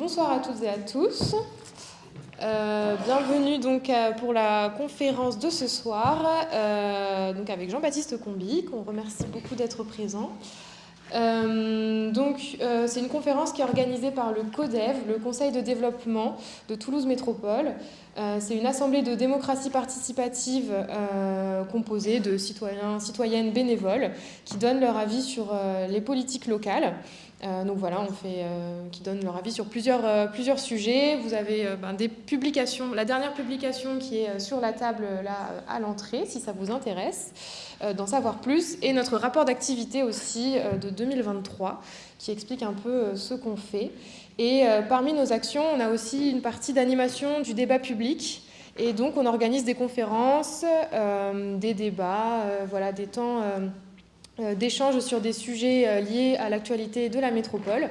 Bonsoir à toutes et à tous. Bienvenue donc pour la conférence de ce soir, donc avec Jean-Baptiste Combi, qu'on remercie beaucoup d'être présent. C'est une conférence qui est organisée par le CODEV, le Conseil de développement de Toulouse Métropole. C'est une assemblée de démocratie participative composée de citoyennes bénévoles qui donnent leur avis sur les politiques locales. Qui donnent leur avis sur plusieurs sujets. Vous avez des publications, la dernière publication qui est sur la table là à l'entrée, si ça vous intéresse d'en savoir plus, et notre rapport d'activité aussi de 2023 qui explique un peu ce qu'on fait. Et parmi nos actions, on a aussi une partie d'animation du débat public. Et donc, on organise des conférences, des débats, des temps d'échanges sur des sujets liés à l'actualité de la métropole.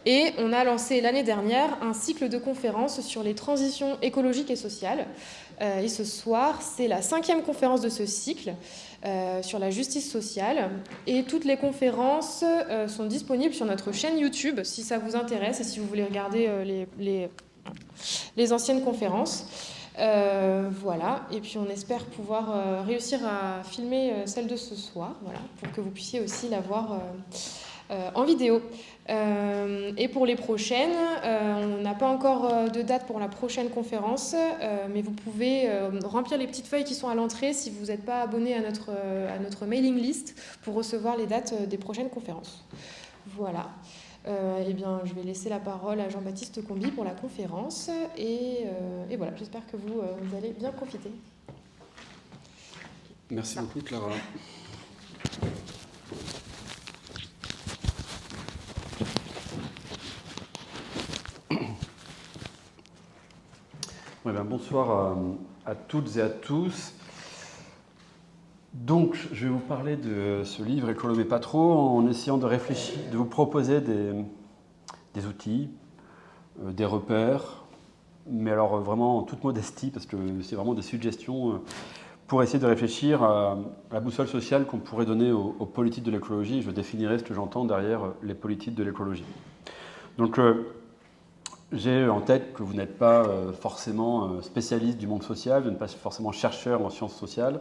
Et on a lancé l'année dernière un cycle de conférences sur les transitions écologiques et sociales. Et ce soir, c'est la 5e conférence de ce cycle sur la justice sociale. Et toutes les conférences sont disponibles sur notre chaîne YouTube, si ça vous intéresse et si vous voulez regarder les anciennes conférences. Voilà, et puis on espère pouvoir réussir à filmer celle de ce soir, voilà, pour que vous puissiez aussi la voir en vidéo. Et pour les prochaines, on n'a pas encore de date pour la prochaine conférence, mais vous pouvez remplir les petites feuilles qui sont à l'entrée si vous n'êtes pas abonné à notre mailing list pour recevoir les dates des prochaines conférences. Voilà. Je vais laisser la parole à Jean-Baptiste Combi pour la conférence et voilà, j'espère que vous allez bien profiter. Merci beaucoup Clara. Bonsoir à toutes et à tous. Donc, je vais vous parler de ce livre Écolo mais pas trop, en essayant de réfléchir, de vous proposer des outils, des repères, mais alors vraiment en toute modestie, parce que c'est vraiment des suggestions pour essayer de réfléchir à la boussole sociale qu'on pourrait donner aux politiques de l'écologie. Je définirai ce que j'entends derrière les politiques de l'écologie. Donc, j'ai en tête que vous n'êtes pas forcément spécialiste du monde social, vous n'êtes pas forcément chercheur en sciences sociales.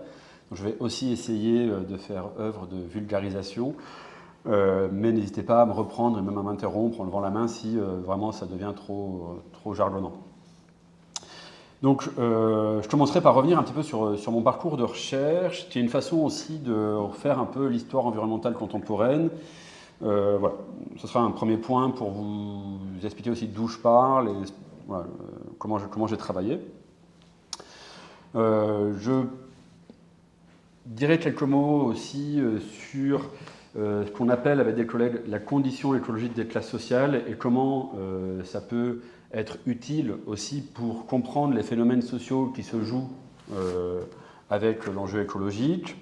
Donc je vais aussi essayer de faire œuvre de vulgarisation, mais n'hésitez pas à me reprendre et même à m'interrompre en levant la main si vraiment ça devient trop jargonnant. Donc je commencerai par revenir un petit peu sur mon parcours de recherche, qui est une façon aussi de refaire un peu l'histoire environnementale contemporaine. Voilà, ce sera un premier point pour vous expliquer aussi d'où je parle et voilà, comment j'ai travaillé. Je dirais quelques mots aussi sur ce qu'on appelle avec des collègues la condition écologique des classes sociales et comment ça peut être utile aussi pour comprendre les phénomènes sociaux qui se jouent avec l'enjeu écologique.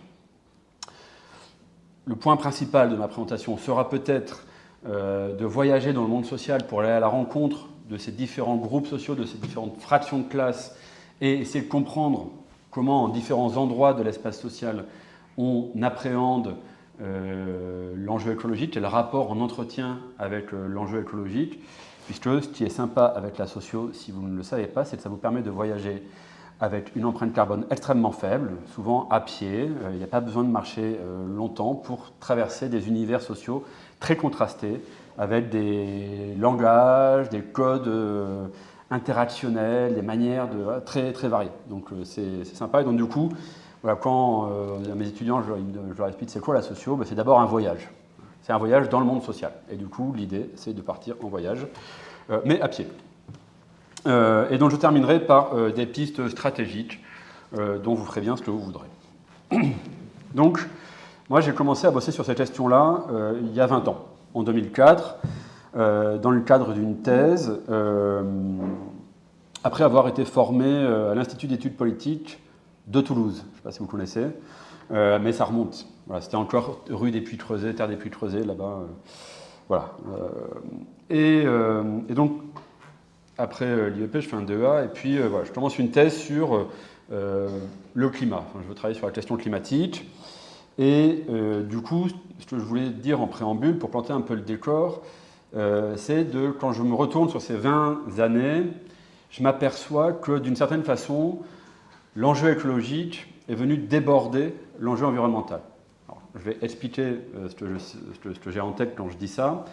Le point principal de ma présentation sera peut-être de voyager dans le monde social pour aller à la rencontre de ces différents groupes sociaux, de ces différentes fractions de classe et essayer de comprendre comment, en différents endroits de l'espace social, on appréhende l'enjeu écologique et le rapport en entretien avec l'enjeu écologique, puisque ce qui est sympa avec la socio, si vous ne le savez pas, c'est que ça vous permet de voyager avec une empreinte carbone extrêmement faible, souvent à pied. Il n'y a pas besoin de marcher longtemps pour traverser des univers sociaux très contrastés, avec des langages, des codes interactionnels, des manières très, très variées. Donc c'est sympa. Et donc du coup, voilà, quand mes étudiants, je leur explique c'est quoi la socio, c'est d'abord un voyage. C'est un voyage dans le monde social. Et du coup, l'idée, c'est de partir en voyage, mais à pied. Et donc je terminerai par des pistes stratégiques dont vous ferez bien ce que vous voudrez. Donc, moi j'ai commencé à bosser sur cette question-là il y a 20 ans, en 2004, dans le cadre d'une thèse, après avoir été formé à l'Institut d'études politiques de Toulouse. Je ne sais pas si vous connaissez, mais ça remonte. Voilà, c'était encore rue des Puits Creusés, terre des Puits Creusés, là-bas. Voilà. Et donc, après l'IEP, je fais un DEA et puis voilà, je commence une thèse sur le climat. Enfin, je veux travailler sur la question climatique. Et du coup, ce que je voulais dire en préambule, pour planter un peu le décor, c'est quand je me retourne sur ces 20 années, je m'aperçois que d'une certaine façon, l'enjeu écologique est venu déborder l'enjeu environnemental. Alors, je vais expliquer ce que j'ai en tête quand je dis ça.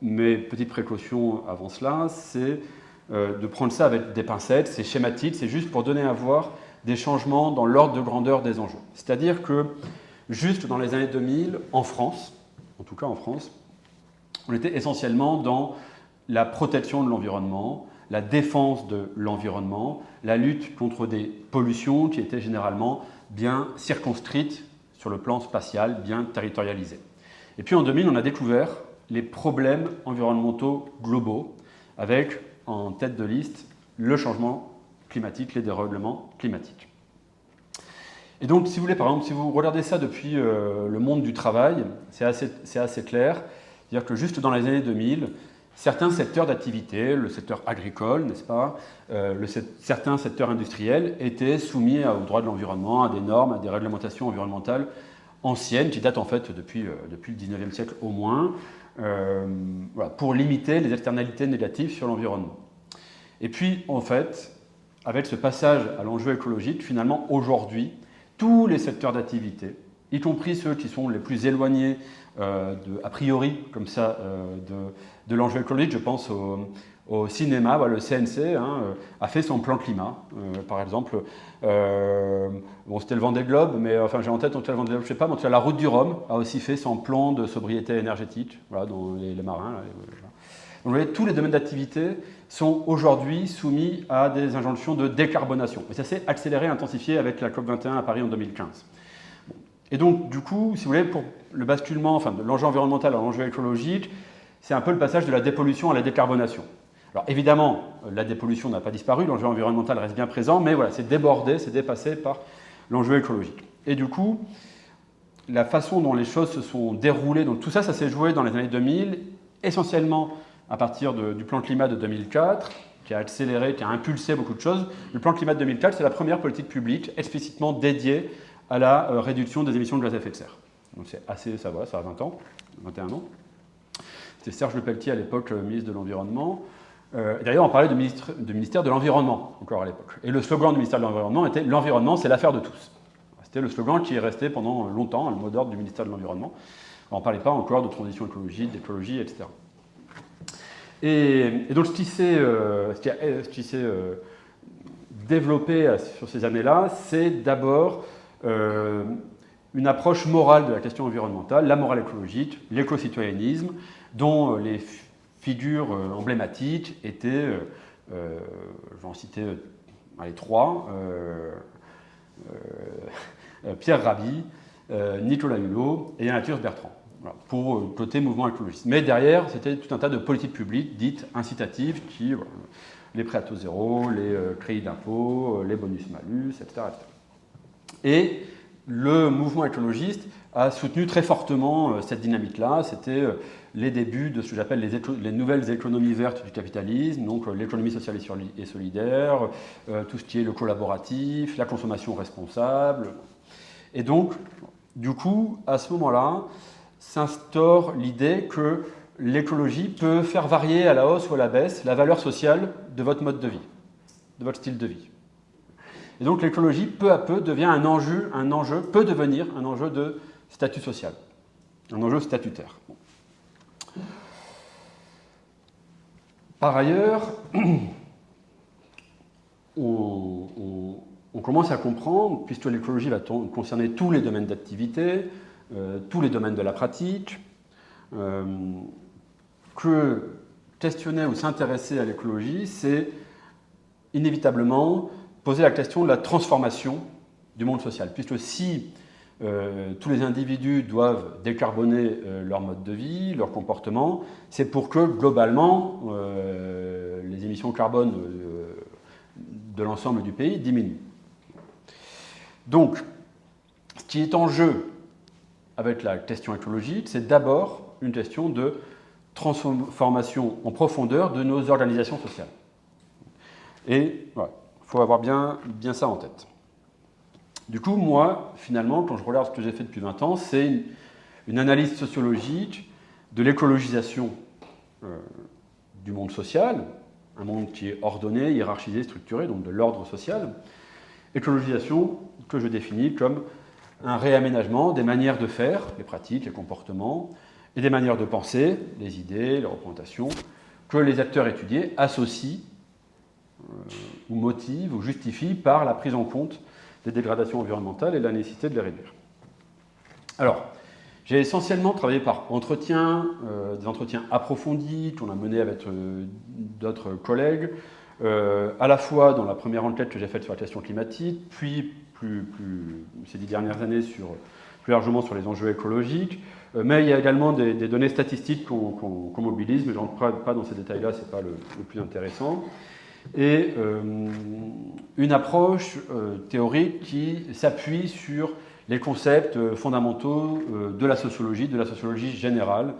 Mes petites précautions avant cela, c'est de prendre ça avec des pincettes, c'est schématique, c'est juste pour donner à voir des changements dans l'ordre de grandeur des enjeux. C'est-à-dire que juste dans les années 2000, en France, en tout cas en France, on était essentiellement dans la protection de l'environnement, la défense de l'environnement, la lutte contre des pollutions qui étaient généralement bien circonscrites sur le plan spatial, bien territorialisées. Et puis en 2000, on a découvert les problèmes environnementaux globaux, avec en tête de liste le changement climatique, les dérèglements climatiques. Et donc, si vous voulez, par exemple, si vous regardez ça depuis le monde du travail, c'est assez clair. C'est-à-dire que juste dans les années 2000, certains secteurs d'activité, le secteur agricole, n'est-ce pas, certains secteurs industriels étaient soumis au droit de l'environnement, à des normes, à des réglementations environnementales anciennes, qui datent en fait depuis le 19e siècle au moins, voilà, pour limiter les externalités négatives sur l'environnement. Et puis, en fait, avec ce passage à l'enjeu écologique, finalement, aujourd'hui, tous les secteurs d'activité, y compris ceux qui sont les plus éloignés a priori, comme ça, de l'enjeu écologique, je pense au cinéma, le CNC a fait son plan climat, par exemple. Bon, c'était le Vendée Globe, mais enfin, j'ai en tête, en tout cas, le Vendée Globe, je sais pas, mais en tout cas, la Route du Rhum a aussi fait son plan de sobriété énergétique, voilà, dans les marins. Là, voilà. Donc, vous voyez, tous les domaines d'activité sont aujourd'hui soumis à des injonctions de décarbonation. Et ça s'est accéléré, intensifié avec la COP21 à Paris en 2015. Et donc, du coup, si vous voulez, pour le basculement de l'enjeu environnemental à l'enjeu écologique, c'est un peu le passage de la dépollution à la décarbonation. Alors évidemment, la dépollution n'a pas disparu, l'enjeu environnemental reste bien présent, mais voilà, c'est débordé, c'est dépassé par l'enjeu écologique. Et du coup, la façon dont les choses se sont déroulées, donc tout ça, ça s'est joué dans les années 2000, essentiellement à partir du plan climat de 2004, qui a accéléré, qui a impulsé beaucoup de choses. Le plan climat de 2004, c'est la première politique publique explicitement dédiée à la réduction des émissions de gaz à effet de serre. Donc c'est assez, ça va, ça a 20 ans, 21 ans. C'était Serge Lepelletier à l'époque, ministre de l'Environnement. D'ailleurs, on parlait de ministère de l'Environnement, encore à l'époque. Et le slogan du ministère de l'Environnement était « L'environnement, c'est l'affaire de tous ». C'était le slogan qui est resté pendant longtemps, le mot d'ordre du ministère de l'Environnement. On ne parlait pas encore de transition écologique, d'écologie, etc. Et donc, ce qui s'est développé sur ces années-là, c'est d'abord une approche morale de la question environnementale, la morale écologique, l'éco-citoyennisme, dont les figures emblématiques étaient, je vais en citer trois, Pierre Rabhi, Nicolas Hulot et Yann Bertrand, voilà, pour le côté mouvement écologiste. Mais derrière, c'était tout un tas de politiques publiques dites incitatives, qui, voilà, les prêts à taux zéro, les crédits d'impôt, les bonus-malus, etc., etc. Et le mouvement écologiste a soutenu très fortement cette dynamique-là. C'était les débuts de ce que j'appelle les nouvelles économies vertes du capitalisme, donc l'économie sociale et solidaire, tout ce qui est le collaboratif, la consommation responsable. Et donc, du coup, à ce moment-là, s'instaure l'idée que l'écologie peut faire varier à la hausse ou à la baisse la valeur sociale de votre mode de vie, de votre style de vie. Et donc l'écologie, peu à peu, devient peut devenir un enjeu de statut social, un enjeu statutaire. Par ailleurs, on commence à comprendre, puisque l'écologie va concerner tous les domaines d'activité, tous les domaines de la pratique, que questionner ou s'intéresser à l'écologie, c'est inévitablement poser la question de la transformation du monde social. Puisque si tous les individus doivent décarboner leur mode de vie, leur comportement, c'est pour que, globalement, les émissions carbone de l'ensemble du pays diminuent. Donc, ce qui est en jeu avec la question écologique, c'est d'abord une question de transformation en profondeur de nos organisations sociales. Et voilà, il faut avoir bien ça en tête. Du coup, moi, finalement, quand je regarde ce que j'ai fait depuis 20 ans, c'est une analyse sociologique de l'écologisation du monde social, un monde qui est ordonné, hiérarchisé, structuré, donc de l'ordre social. Écologisation que je définis comme un réaménagement des manières de faire, les pratiques, les comportements, et des manières de penser, les idées, les représentations, que les acteurs étudiés associent ou motivent ou justifient par la prise en compte des dégradations environnementales et la nécessité de les réduire. Alors, j'ai essentiellement travaillé par entretien, des entretiens approfondis qu'on a menés avec d'autres collègues, à la fois dans la première enquête que j'ai faite sur la question climatique, puis ces 10 dernières années plus largement sur les enjeux écologiques, mais il y a également des données statistiques qu'on mobilise, mais je n'entre pas dans ces détails-là, ce n'est pas le plus intéressant. Et une approche théorique qui s'appuie sur les concepts fondamentaux de la sociologie générale,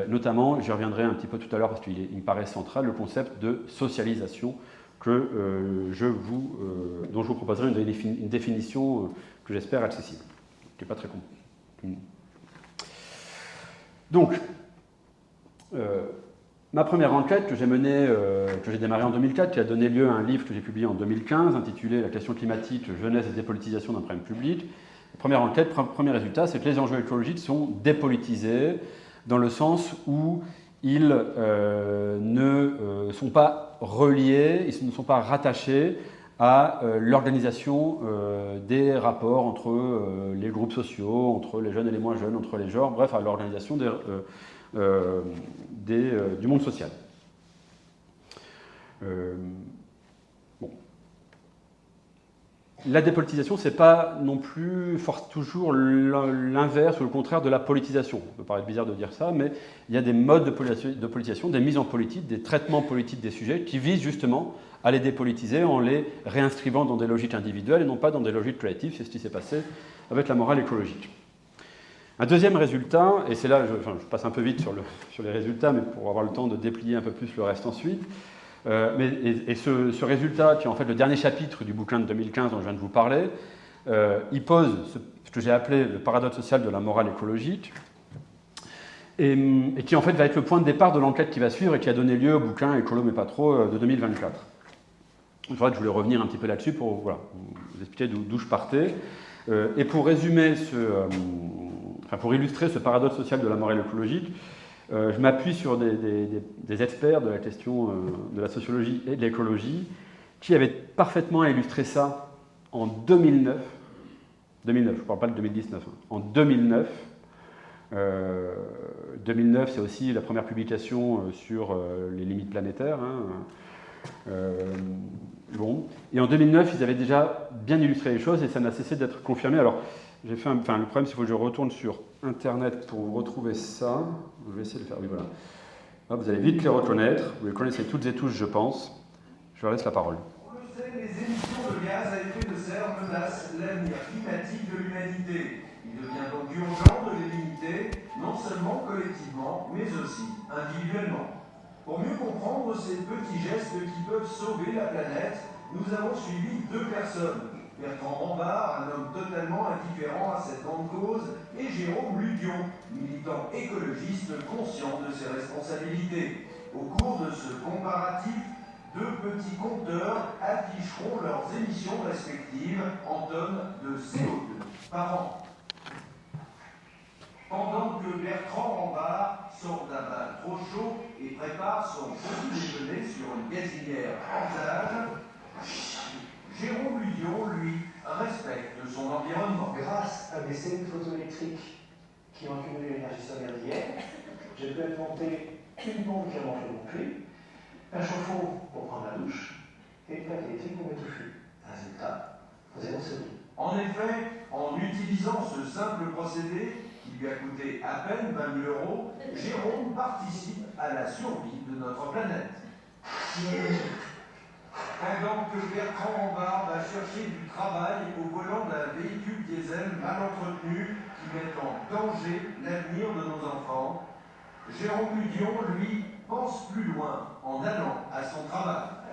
notamment, j'y reviendrai un petit peu tout à l'heure parce qu'il me paraît central, le concept de socialisation dont je vous proposerai une définition que j'espère accessible, qui n'est pas très compliquée. Donc, ma première enquête que j'ai menée, que j'ai démarrée en 2004, qui a donné lieu à un livre que j'ai publié en 2015, intitulé « La question climatique, jeunesse et dépolitisation d'un problème public ». Première enquête, premier résultat, c'est que les enjeux écologiques sont dépolitisés dans le sens où ils ne sont pas reliés, ils ne sont pas rattachés à l'organisation des rapports entre les groupes sociaux, entre les jeunes et les moins jeunes, entre les genres, bref, à l'organisation du monde social. Bon. La dépolitisation, ce n'est pas non plus toujours l'inverse ou le contraire de la politisation. Ça peut paraître bizarre de dire ça, mais il y a des modes de politisation, des mises en politique, des traitements politiques des sujets qui visent justement à les dépolitiser en les réinscrivant dans des logiques individuelles et non pas dans des logiques collectives. C'est ce qui s'est passé avec la morale écologique. Un deuxième résultat, et c'est là, je passe un peu vite sur les résultats, mais pour avoir le temps de déplier un peu plus le reste ensuite. Ce résultat, qui est en fait le dernier chapitre du bouquin de 2015 dont je viens de vous parler, il pose ce que j'ai appelé le paradoxe social de la morale écologique, et qui en fait va être le point de départ de l'enquête qui va suivre et qui a donné lieu au bouquin Écolo mais pas trop de 2024. Je voudrais que je voulais revenir un petit peu là-dessus pour vous expliquer d'où je partais. Et pour résumer pour illustrer ce paradoxe social de la morale écologique, je m'appuie sur des experts de la question de la sociologie et de l'écologie qui avaient parfaitement illustré ça en 2009. 2009, je ne parle pas de 2019. En 2009. 2009, c'est aussi la première publication sur les limites planétaires. Bon. Et en 2009, ils avaient déjà bien illustré les choses et ça n'a cessé d'être confirmé. Alors, le problème, c'est qu'il faut que je retourne sur Internet pour retrouver ça. Je vais essayer de le faire. Oui, voilà. Là, vous allez vite les reconnaître. Vous les connaissez toutes et tous, je pense. Je leur laisse la parole. On le sait, les émissions de gaz à effet de serre menacent l'avenir climatique de l'humanité. Il devient donc urgent de les limiter, non seulement collectivement, mais aussi individuellement. Pour mieux comprendre ces petits gestes qui peuvent sauver la planète, nous avons suivi deux personnes. Bertrand Rambard, un homme totalement indifférent à cette grande cause, et Jérôme Ludion, militant écologiste conscient de ses responsabilités. Au cours de ce comparatif, deux petits compteurs afficheront leurs émissions respectives en tonnes de CO2 par an. Pendant que Bertrand Rambard sort d'un bain trop chaud et prépare son petit déjeuner sur une gazinière en usage, Jérôme Ludion, lui, respecte son environnement. Grâce à des cellules photoélectriques qui ont accumulé l'énergie solaire d'hier, j'ai pu alimenter une pompe qui remonte mon puits, un chauffe-eau pour prendre la douche et une plaque électrique pour m'étouffer. Résultat, zéro CO2. En effet, en utilisant ce simple procédé, qui lui a coûté à peine 20 000 €, Jérôme participe à la survie de notre planète. Pendant que Bertrand Rambard va chercher du travail au volant d'un véhicule diesel mal entretenu qui met en danger l'avenir de nos enfants, Jérôme Ludion, lui, pense plus loin en allant à son travail.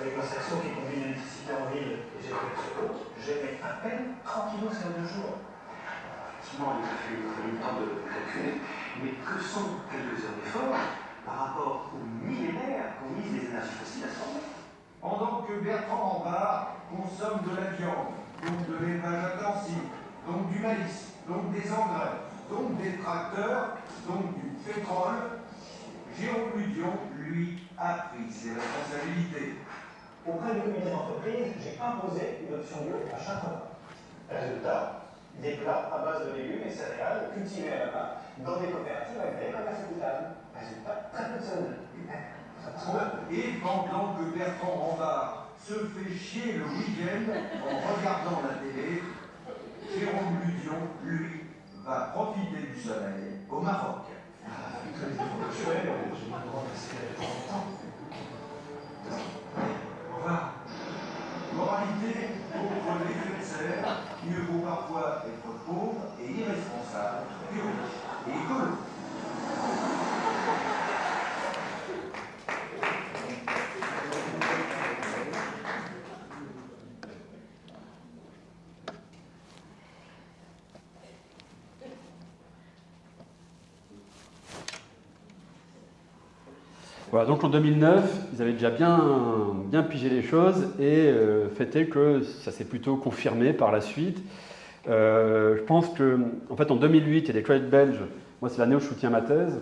Avec ma section qui combine l'électricité en ville et j'ai fait sur l'autre, j'émets à peine 30 kg CO2 jour. Effectivement, il a fallu le temps de calculer, mais que sont quelques heures d'effort par rapport aux millénaires qu'ont mis les énergies fossiles à se former. Pendant que Bertrand Rambard consomme de la viande, donc de l'élevage intensif, donc du maïs, donc des engrais, donc des tracteurs, donc du pétrole, Jérôme Ludion, lui, a pris ses responsabilités. Auprès du comité d'entreprise, j'ai imposé une option bio à chaque repas. Résultat, des plats à base de légumes et céréales cultivés à la main dans des coopératives agréées commerce équitable. Résultat, très peu de CO2. Et pendant que Bertrand Rambard se fait chier le week-end en regardant la télé, Jérôme Ludion, lui, va profiter du soleil au Maroc. Enfin, moralité, pour l'effet de serre, mieux vaut parfois être pauvre et irresponsable que riche et écolo. Voilà, donc en 2009, ils avaient déjà bien pigé les choses et fait est que ça s'est plutôt confirmé par la suite. Je pense que, en fait, en 2008, il y a des collègues belges, moi c'est l'année où je soutiens ma thèse,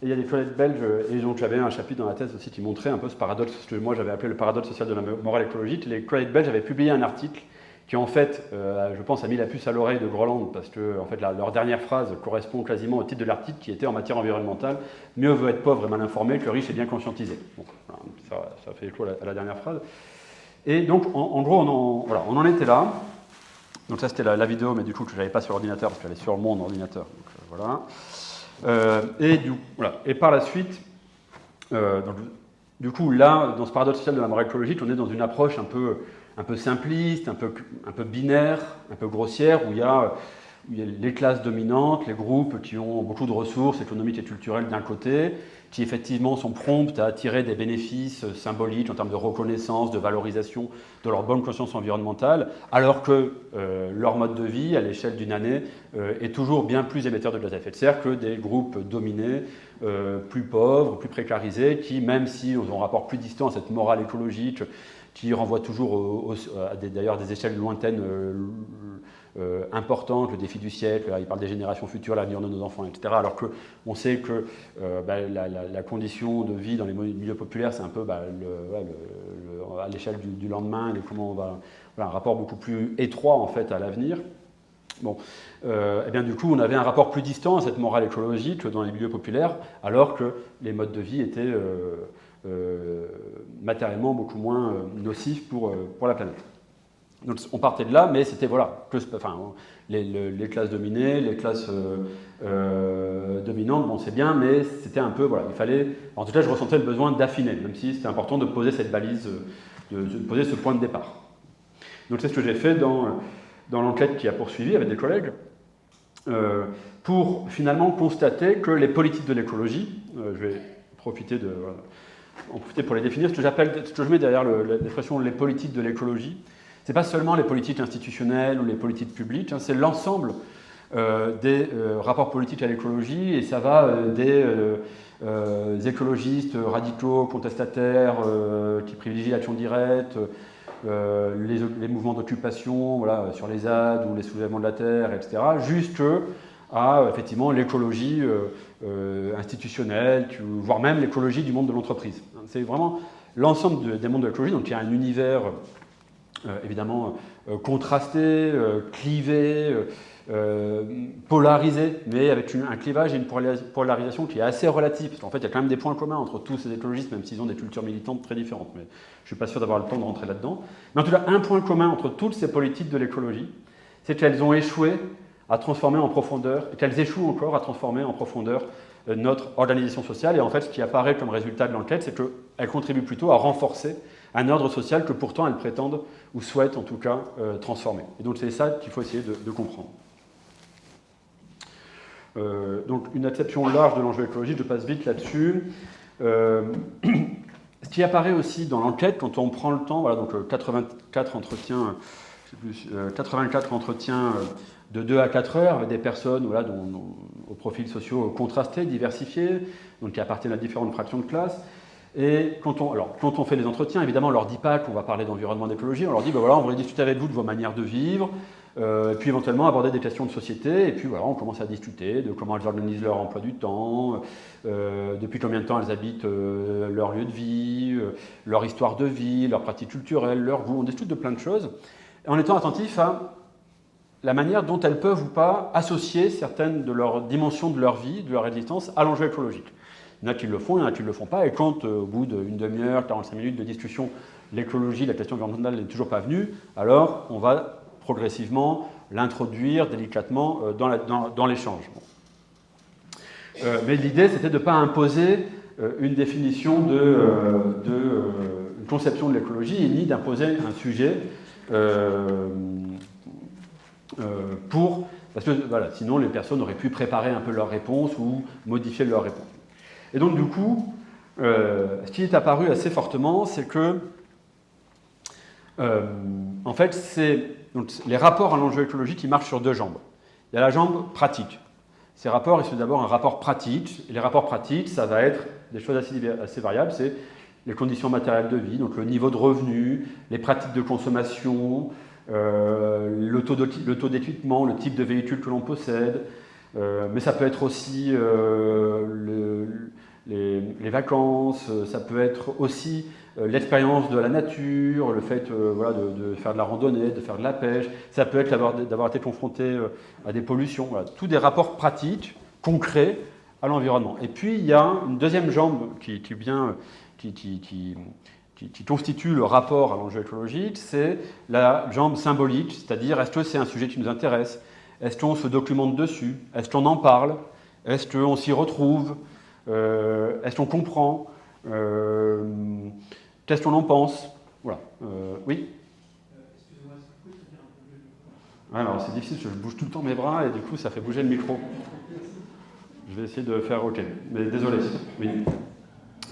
et il y a des collègues belges, et donc j'avais un chapitre dans la thèse aussi qui montrait un peu ce paradoxe, ce que moi j'avais appelé le paradoxe social de la morale écologique. Les collègues belges avaient publié un article qui en fait, je pense, a mis la puce à l'oreille de Groland, parce que en fait, leur dernière phrase correspond quasiment au titre de l'article qui était en matière environnementale « Mieux vaut être pauvre et mal informé que riche et bien conscientisé ». Bon, ça fait écho à la dernière phrase. Et donc, en gros, on en était là. Donc ça, c'était la vidéo, mais du coup, que je n'avais pas sur l'ordinateur, parce qu'elle est sur mon ordinateur. Donc, voilà. Et par la suite, donc, du coup, là, dans ce paradoxe social de la morale écologique, on est dans une approche un peu simpliste, un peu binaire, un peu grossière, où il y a les classes dominantes, les groupes qui ont beaucoup de ressources économiques et culturelles d'un côté, qui effectivement sont promptes à attirer des bénéfices symboliques en termes de reconnaissance, de valorisation de leur bonne conscience environnementale, alors que leur mode de vie, à l'échelle d'une année, est toujours bien plus émetteur de gaz à effet de serre que des groupes dominés, plus pauvres, plus précarisés, qui, même si on rapporte plus distant à cette morale écologique, qui renvoie toujours à des échelles lointaines importantes, le défi du siècle, il parle des générations futures, l'avenir de nos enfants, etc. Alors qu'on sait que la condition de vie dans les milieux populaires, c'est un peu à l'échelle du lendemain, comment on va, un rapport beaucoup plus étroit en fait à l'avenir. Bon, et bien du coup, on avait un rapport plus distant à cette morale écologique dans les milieux populaires, alors que les modes de vie étaient matériellement beaucoup moins nocifs pour la planète. Donc on partait de là, mais c'était les classes dominées, les classes dominantes, bon c'est bien, mais c'était un peu, il fallait, en tout cas je ressentais le besoin d'affiner, même si c'était important de poser cette balise, de poser ce point de départ. Donc c'est ce que j'ai fait dans l'enquête qui a poursuivi avec des collègues, pour finalement constater que les politiques de l'écologie, je vais profiter pour les définir, ce que je mets derrière l'expression les politiques de l'écologie, c'est pas seulement les politiques institutionnelles ou les politiques publiques, c'est l'ensemble des rapports politiques à l'écologie, et ça va des écologistes radicaux, contestataires, qui privilégient l'action directe, les mouvements d'occupation sur les ZAD ou les soulèvements de la terre, etc., jusque à effectivement l'écologie institutionnelle, voire même l'écologie du monde de l'entreprise. C'est vraiment l'ensemble des mondes de l'écologie, donc il y a un univers évidemment contrasté, clivé, polarisé, mais avec un clivage et une polarisation qui est assez relative, parce qu'en fait il y a quand même des points communs entre tous ces écologistes, même s'ils ont des cultures militantes très différentes, mais je ne suis pas sûr d'avoir le temps de rentrer là-dedans. Mais en tout cas, un point commun entre toutes ces politiques de l'écologie, c'est qu'elles ont échoué à transformer en profondeur, et qu'elles échouent encore à transformer en profondeur notre organisation sociale. Et en fait, ce qui apparaît comme résultat de l'enquête, c'est qu'elles contribuent plutôt à renforcer un ordre social que pourtant elles prétendent, ou souhaitent en tout cas, transformer. Et donc c'est ça qu'il faut essayer de comprendre. Donc une acception large de l'enjeu écologique, je passe vite là-dessus. Ce qui apparaît aussi dans l'enquête, quand on prend le temps, donc 84 entretiens, de 2 à 4 heures avec des personnes aux profils sociaux contrastés, diversifiés, donc qui appartiennent à différentes fractions de classe. Et quand on fait les entretiens, évidemment, on ne leur dit pas qu'on va parler d'environnement, d'écologie, on leur dit, ben voilà, on va discuter avec vous de vos manières de vivre, et puis éventuellement aborder des questions de société, et puis voilà, on commence à discuter de comment elles organisent leur emploi du temps, depuis combien de temps elles habitent leur lieu de vie, leur histoire de vie, leurs pratiques culturelles, leur goût, on discute de plein de choses, en étant attentif à la manière dont elles peuvent ou pas associer certaines de leurs dimensions de leur vie, de leur existence, à l'enjeu écologique. Il y en a qui le font, il y en a qui ne le font pas, et quand au bout d'une demi-heure, 45 minutes de discussion, l'écologie, la question environnementale n'est toujours pas venue, alors on va progressivement l'introduire délicatement dans l'échange. Mais l'idée, c'était de ne pas imposer une définition une conception de l'écologie, ni d'imposer un sujet parce que voilà, sinon les personnes auraient pu préparer un peu leurs réponses ou modifier leurs réponses. Et donc du coup, ce qui est apparu assez fortement, c'est que en fait, donc, les rapports à l'enjeu écologique, ils marchent sur deux jambes. Il y a la jambe pratique. Ces rapports, ils sont d'abord un rapport pratique. Et les rapports pratiques, ça va être des choses assez variables. C'est les conditions matérielles de vie, donc le niveau de revenu, les pratiques de consommation, le taux d'équipement, le type de véhicule que l'on possède. Mais ça peut être aussi les vacances, ça peut être aussi l'expérience de la nature, le fait voilà, de faire de la randonnée, de faire de la pêche, ça peut être d'avoir été confronté à des pollutions, voilà, tous des rapports pratiques, concrets à l'environnement. Et puis il y a une deuxième jambe qui constitue le rapport à l'enjeu écologique, c'est la jambe symbolique, c'est-à-dire est-ce que c'est un sujet qui nous intéresse, est-ce qu'on se documente dessus, est-ce qu'on en parle, est-ce qu'on s'y retrouve, est-ce qu'on comprend, qu'est-ce qu'on en pense? Voilà. Oui. Excusez-moi, est-ce que vous pouvez tenir un peu le micro? Alors c'est difficile, je bouge tout le temps mes bras et du coup ça fait bouger le micro. Je vais essayer de faire OK, mais désolé. Oui.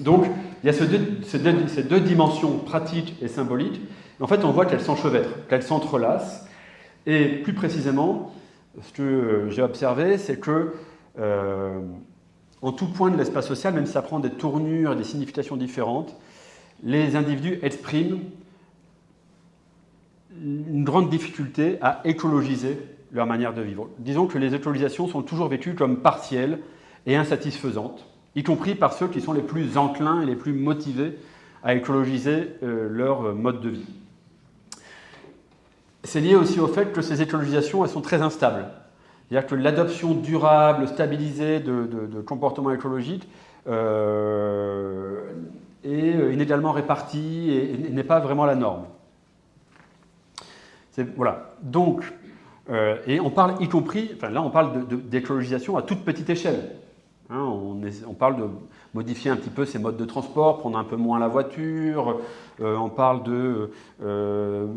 Donc il y a ces deux dimensions pratiques et symboliques. En fait, on voit qu'elles s'enchevêtrent, qu'elles s'entrelacent. Et plus précisément, ce que j'ai observé, c'est que en tout point de l'espace social, même si ça prend des tournures et des significations différentes, les individus expriment une grande difficulté à écologiser leur manière de vivre. Disons que les écologisations sont toujours vécues comme partielles et insatisfaisantes, y compris par ceux qui sont les plus enclins et les plus motivés à écologiser leur mode de vie. C'est lié aussi au fait que ces écologisations, elles sont très instables. C'est-à-dire que l'adoption durable, stabilisée de comportements écologiques est inégalement répartie et n'est pas vraiment la norme. Voilà. Donc, et on parle y compris, enfin là on parle d'écologisation à toute petite échelle. Hein, on parle de modifier un petit peu ses modes de transport, prendre un peu moins la voiture, on parle de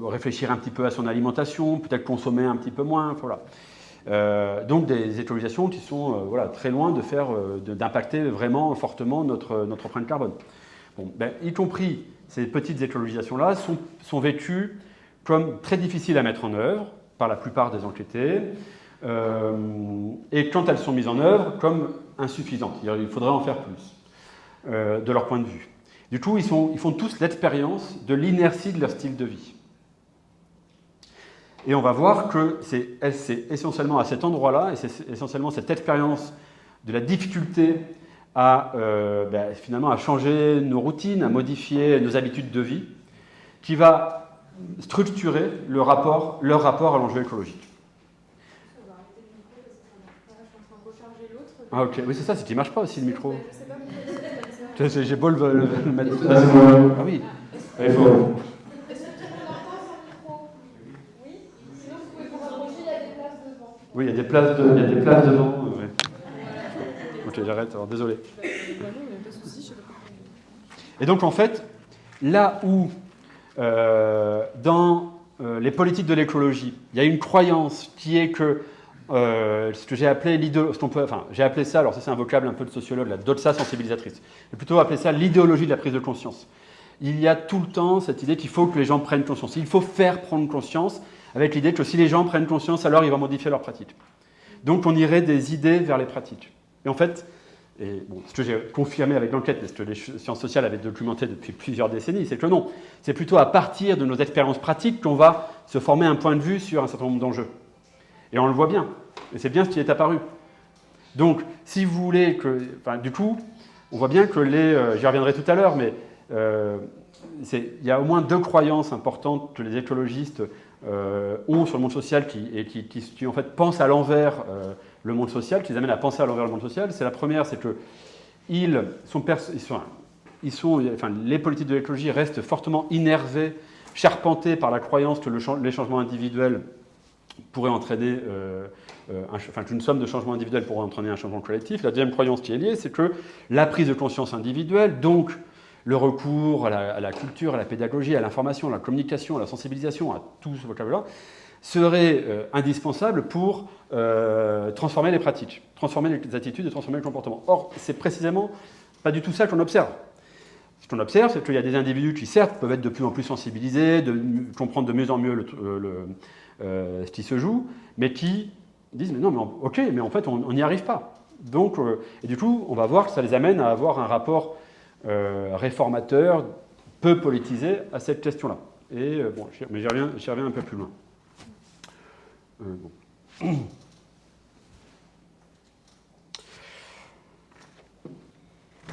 réfléchir un petit peu à son alimentation, peut-être consommer un petit peu moins, voilà. Donc des écologisations qui sont voilà, très loin d'impacter vraiment fortement notre empreinte carbone. Bon, y compris ces petites écologisations-là sont vécues comme très difficiles à mettre en œuvre par la plupart des enquêtés, et quand elles sont mises en œuvre, comme insuffisantes. Il faudrait en faire plus, de leur point de vue. Du coup, ils font tous l'expérience de l'inertie de leur style de vie. Et on va voir que c'est essentiellement à cet endroit-là, et c'est essentiellement cette expérience de la difficulté à finalement à changer nos routines, à modifier nos habitudes de vie, qui va structurer leur rapport à l'enjeu écologique. Ah ok, oui c'est ça, c'est qu'il ne marche pas aussi le micro. J'ai beau le mettre... Ah oui, il faut... Oui, il y a des places devant. Ouais. Ok, j'arrête, alors désolé. Et donc en fait, là où dans les politiques de l'écologie, il y a une croyance qui est que ce que j'ai appelé j'ai appelé ça, alors ça c'est un vocable un peu de sociologue, la doxa sensibilisatrice. J'ai plutôt appelé ça l'idéologie de la prise de conscience. Il y a tout le temps cette idée qu'il faut que les gens prennent conscience. Il faut faire prendre conscience avec l'idée que si les gens prennent conscience, alors ils vont modifier leurs pratiques. Donc on irait des idées vers les pratiques. Et en fait, et bon, ce que j'ai confirmé avec l'enquête, mais ce que les sciences sociales avaient documenté depuis plusieurs décennies, c'est que non, c'est plutôt à partir de nos expériences pratiques qu'on va se former un point de vue sur un certain nombre d'enjeux. Et on le voit bien, et c'est bien ce qui est apparu. Donc, si vous voulez que... Enfin, du coup, on voit bien que j'y reviendrai tout à l'heure, mais il y a au moins 2 croyances importantes que les écologistes ont sur le monde social qui en fait pensent à l'envers le monde social, qui les amènent à penser à l'envers le monde social. C'est la première, c'est que les politiques de l'écologie restent fortement innervées, charpentées par la croyance que les changements individuels pourraient entraîner, qu'une somme de changements individuels pourrait entraîner un changement collectif. La deuxième croyance qui est liée, c'est que la prise de conscience individuelle, donc le recours à la culture, à la pédagogie, à l'information, à la communication, à la sensibilisation, à tout ce vocabulaire, serait indispensable pour transformer les pratiques, transformer les attitudes et transformer le comportement. Or, c'est précisément pas du tout ça qu'on observe. Ce qu'on observe, c'est qu'il y a des individus qui, certes, peuvent être de plus en plus sensibilisés, comprendre de mieux en mieux ce qui se joue, mais qui disent « mais non, mais ok, mais en fait, on n'y arrive pas ». Donc, et du coup, on va voir que ça les amène à avoir un rapport réformateur, peu politisé à cette question-là. Et bon, mais j'y reviens un peu plus loin. Bon.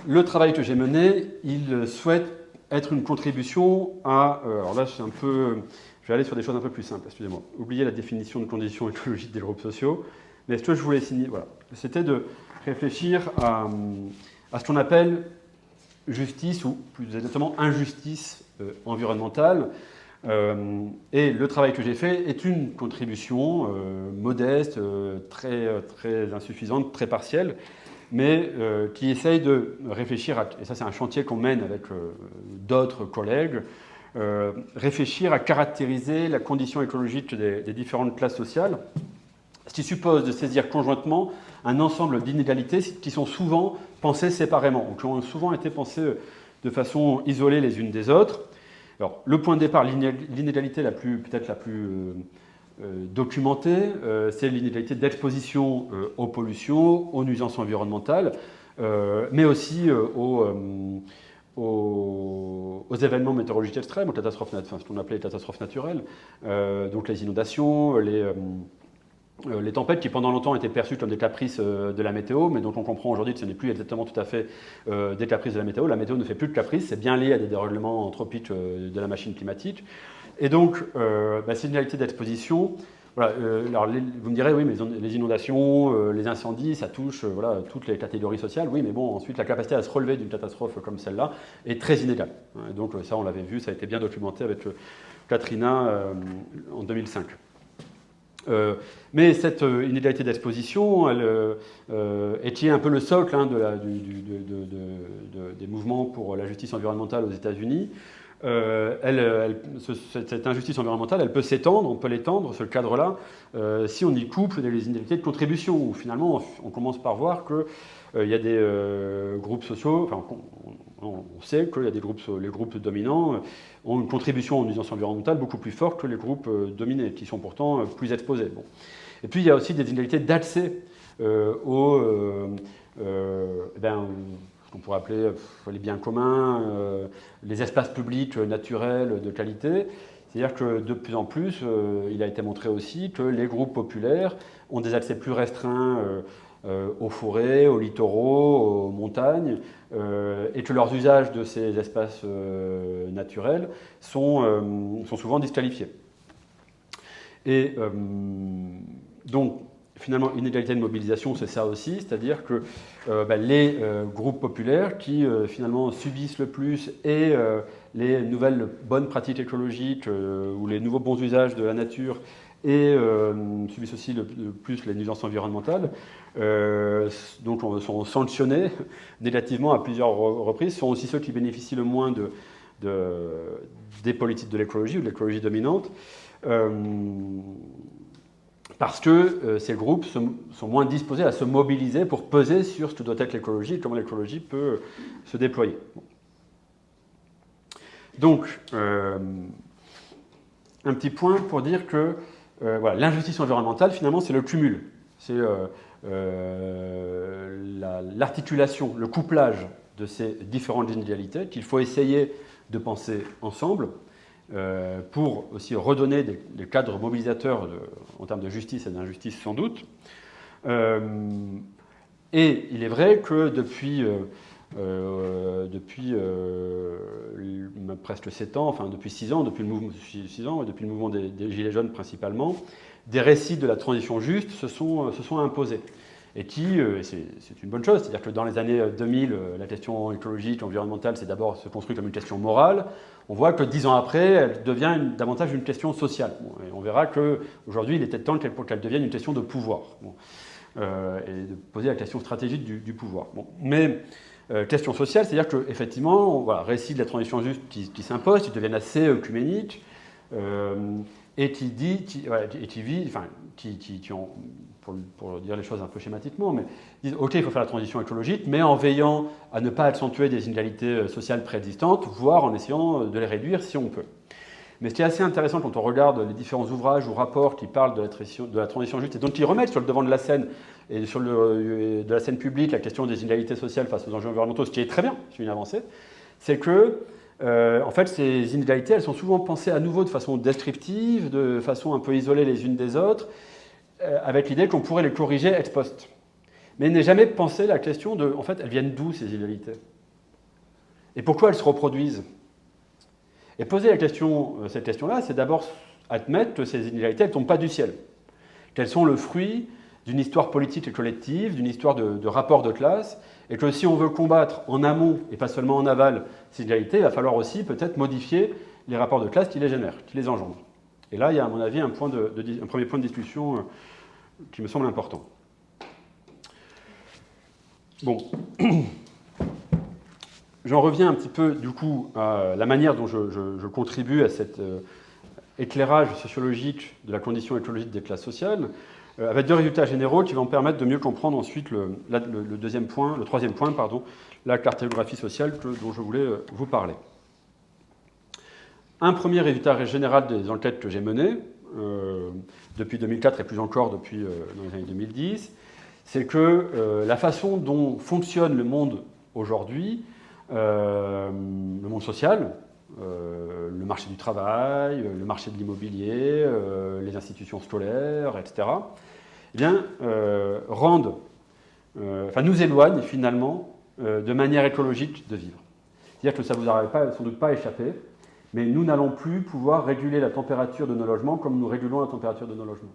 Le travail que j'ai mené, il souhaite être une contribution à... alors là, je vais aller sur des choses un peu plus simples, excusez-moi. Oubliez la définition de conditions écologiques des groupes sociaux. Mais ce que je voulais signer, voilà, c'était de réfléchir à ce qu'on appelle justice, ou plus exactement injustice environnementale. Et le travail que j'ai fait est une contribution modeste, très insuffisante, très partielle, mais qui essaye de réfléchir, et ça c'est un chantier qu'on mène avec d'autres collègues, réfléchir à caractériser la condition écologique des différentes classes sociales, ce qui suppose de saisir conjointement un ensemble d'inégalités qui sont souvent pensées séparément, ou qui ont souvent été pensées de façon isolée les unes des autres. Alors, le point de départ, l'inégalité peut-être la plus documentée, c'est l'inégalité d'exposition aux pollutions, aux nuisances environnementales, mais aussi aux événements météorologiques extrêmes, aux catastrophes, ce qu'on appelait les catastrophes naturelles, donc les inondations, les tempêtes qui pendant longtemps étaient perçues comme des caprices de la météo, mais dont on comprend aujourd'hui que ce n'est plus exactement tout à fait des caprices de la météo. La météo ne fait plus de caprices, c'est bien lié à des dérèglements anthropiques de la machine climatique. Et donc, c'est une réalité d'exposition. Voilà, alors vous me direz, oui, mais les inondations, les incendies, ça touche toutes les catégories sociales. Oui, mais bon, ensuite, la capacité à se relever d'une catastrophe comme celle-là est très inégale. Et donc, ça, on l'avait vu, ça a été bien documenté avec Katrina en 2005. Mais cette inégalité d'exposition, elle est un peu le socle des mouvements pour la justice environnementale aux États-Unis. Cette injustice environnementale, elle peut s'étendre, on peut l'étendre, ce cadre-là, si on y couple des inégalités de contribution, où finalement on commence par voir qu'il y a des groupes sociaux, enfin, on sait que les groupes dominants ont une contribution aux nuisances environnementales beaucoup plus forte que les groupes dominés, qui sont pourtant plus exposés. Bon. Et puis il y a aussi des inégalités d'accès qu'on pourrait appeler les biens communs, les espaces publics naturels de qualité. C'est-à-dire que de plus en plus, il a été montré aussi que les groupes populaires ont des accès plus restreints aux forêts, aux littoraux, aux montagnes, et que leurs usages de ces espaces naturels sont souvent disqualifiés. Et donc, finalement, inégalité de mobilisation, c'est ça aussi, c'est-à-dire que les groupes populaires qui finalement subissent le plus et les nouvelles bonnes pratiques écologiques ou les nouveaux bons usages de la nature et subissent aussi le plus les nuisances environnementales, donc sont sanctionnés négativement à plusieurs reprises, sont aussi ceux qui bénéficient le moins des politiques de l'écologie ou de l'écologie dominante. Parce que ces groupes sont moins disposés à se mobiliser pour peser sur ce que doit être l'écologie et comment l'écologie peut se déployer. Donc, un petit point pour dire que l'injustice environnementale, finalement, c'est le cumul. C'est l'articulation, le couplage de ces différentes inégalités qu'il faut essayer de penser ensemble pour aussi redonner des cadres mobilisateurs en termes de justice et d'injustice sans doute. Et il est vrai que depuis presque 7 ans, enfin depuis 6 ans, depuis le mouvement des Gilets jaunes principalement, des récits de la transition juste se sont imposés. Et c'est une bonne chose, c'est-à-dire que dans les années 2000, la question écologique, environnementale, c'est d'abord se construit comme une question morale. On voit que 10 ans après, elle devient davantage une question sociale. Bon, et on verra qu'aujourd'hui, il était temps qu'elle devienne une question de pouvoir. Bon. Et de poser la question stratégique du pouvoir. Bon. Mais question sociale, c'est-à-dire qu'effectivement, voilà, récits de la transition juste qui s'imposent, qui deviennent assez œcuméniques, et qui ont, pour dire les choses un peu schématiquement, mais disent ok, il faut faire la transition écologique, mais en veillant à ne pas accentuer des inégalités sociales préexistantes, voire en essayant de les réduire si on peut. Mais ce qui est assez intéressant quand on regarde les différents ouvrages ou rapports qui parlent de la transition juste et donc qui remettent sur le devant de la scène et de la scène publique la question des inégalités sociales face aux enjeux environnementaux, ce qui est très bien, c'est une avancée, c'est que en fait, ces inégalités, elles sont souvent pensées à nouveau de façon descriptive, de façon un peu isolée les unes des autres, avec l'idée qu'on pourrait les corriger ex post. Mais il n'est jamais pensé la question de, en fait, elles viennent d'où ces inégalités? Et pourquoi elles se reproduisent? Et poser cette question-là, c'est d'abord admettre que ces inégalités, elles ne tombent pas du ciel. Qu'elles sont le fruit d'une histoire politique et collective, d'une histoire de rapport de classe, et que si on veut combattre en amont et pas seulement en aval ces inégalités, il va falloir aussi peut-être modifier les rapports de classe qui les génèrent, qui les engendrent. Et là, il y a à mon avis un premier point de discussion qui me semble important. Bon. J'en reviens un petit peu, du coup, à la manière dont je contribue à cet éclairage sociologique de la condition écologique des classes sociales, avec 2 résultats généraux qui vont permettre de mieux comprendre ensuite le troisième point, la cartographie sociale dont je voulais vous parler. Un premier résultat général des enquêtes que j'ai menées, depuis 2004 et plus encore dans les années 2010, c'est que la façon dont fonctionne le monde aujourd'hui, le monde social, le marché du travail, le marché de l'immobilier, les institutions scolaires, etc., eh bien, nous éloignent finalement de manière écologique de vivre. C'est-à-dire que ça ne vous aurait sans doute pas échappé, mais nous n'allons plus pouvoir réguler la température de nos logements comme nous régulons la température de nos logements.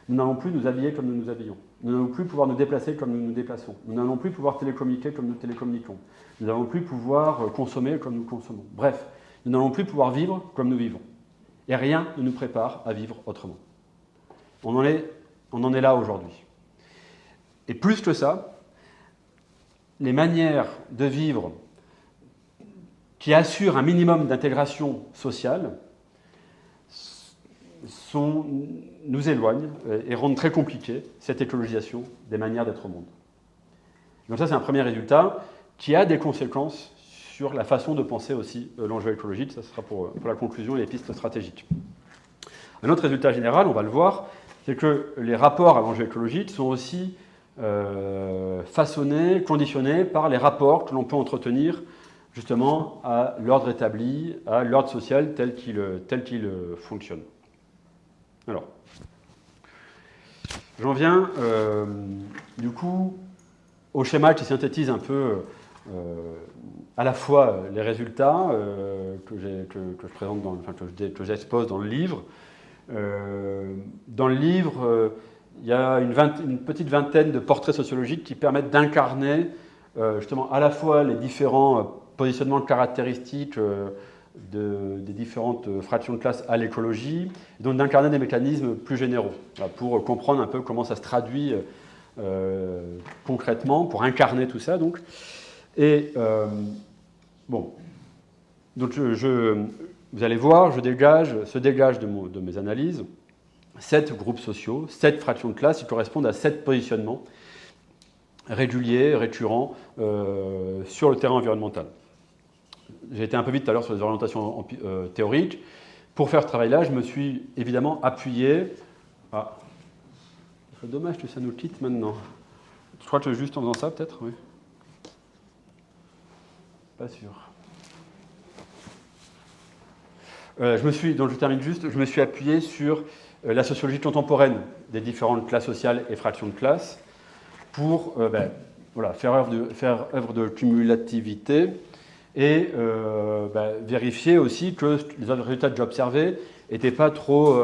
Nous n'allons plus nous habiller comme nous nous habillons. Nous n'allons plus pouvoir nous déplacer comme nous nous déplaçons. Nous n'allons plus pouvoir télécommuniquer comme nous télécommuniquons. Nous n'allons plus pouvoir consommer comme nous consommons. Bref, nous n'allons plus pouvoir vivre comme nous vivons. Et rien ne nous prépare à vivre autrement. On en est là aujourd'hui. Et plus que ça, les manières de vivre qui assurent un minimum d'intégration sociale nous éloignent et rendent très compliqué cette écologisation des manières d'être au monde. Donc ça, c'est un premier résultat qui a des conséquences sur la façon de penser aussi l'enjeu écologique. Ça sera pour la conclusion et les pistes stratégiques. Un autre résultat général, on va le voir, c'est que les rapports à l'enjeu écologique sont aussi façonnés, conditionnés par les rapports que l'on peut entretenir justement à l'ordre établi, à l'ordre social tel qu'il fonctionne. Alors, j'en viens du coup au schéma qui synthétise un peu à la fois les résultats que je présente, que j'expose dans le livre. Dans le livre, il y a une petite vingtaine de portraits sociologiques qui permettent d'incarner justement à la fois les différents positionnements caractéristiques des différentes fractions de classe à l'écologie, et donc d'incarner des mécanismes plus généraux, pour comprendre un peu comment ça se traduit concrètement, pour incarner tout ça. Donc. Et bon, donc vous allez voir, se dégage de mes analyses 7 groupes sociaux, 7 fractions de classe qui correspondent à 7 positionnements réguliers, récurrents sur le terrain environnemental. J'ai été un peu vite tout à l'heure sur les orientations théoriques. Pour faire ce travail-là, je me suis évidemment appuyé... Ah, serait dommage que ça nous quitte maintenant. Je crois que juste en faisant ça, peut-être, oui. Pas sûr. Je termine juste, je me suis appuyé sur la sociologie contemporaine des différentes classes sociales et fractions de classe pour faire œuvre de cumulativité et vérifier aussi que les résultats que j'observais n'étaient pas trop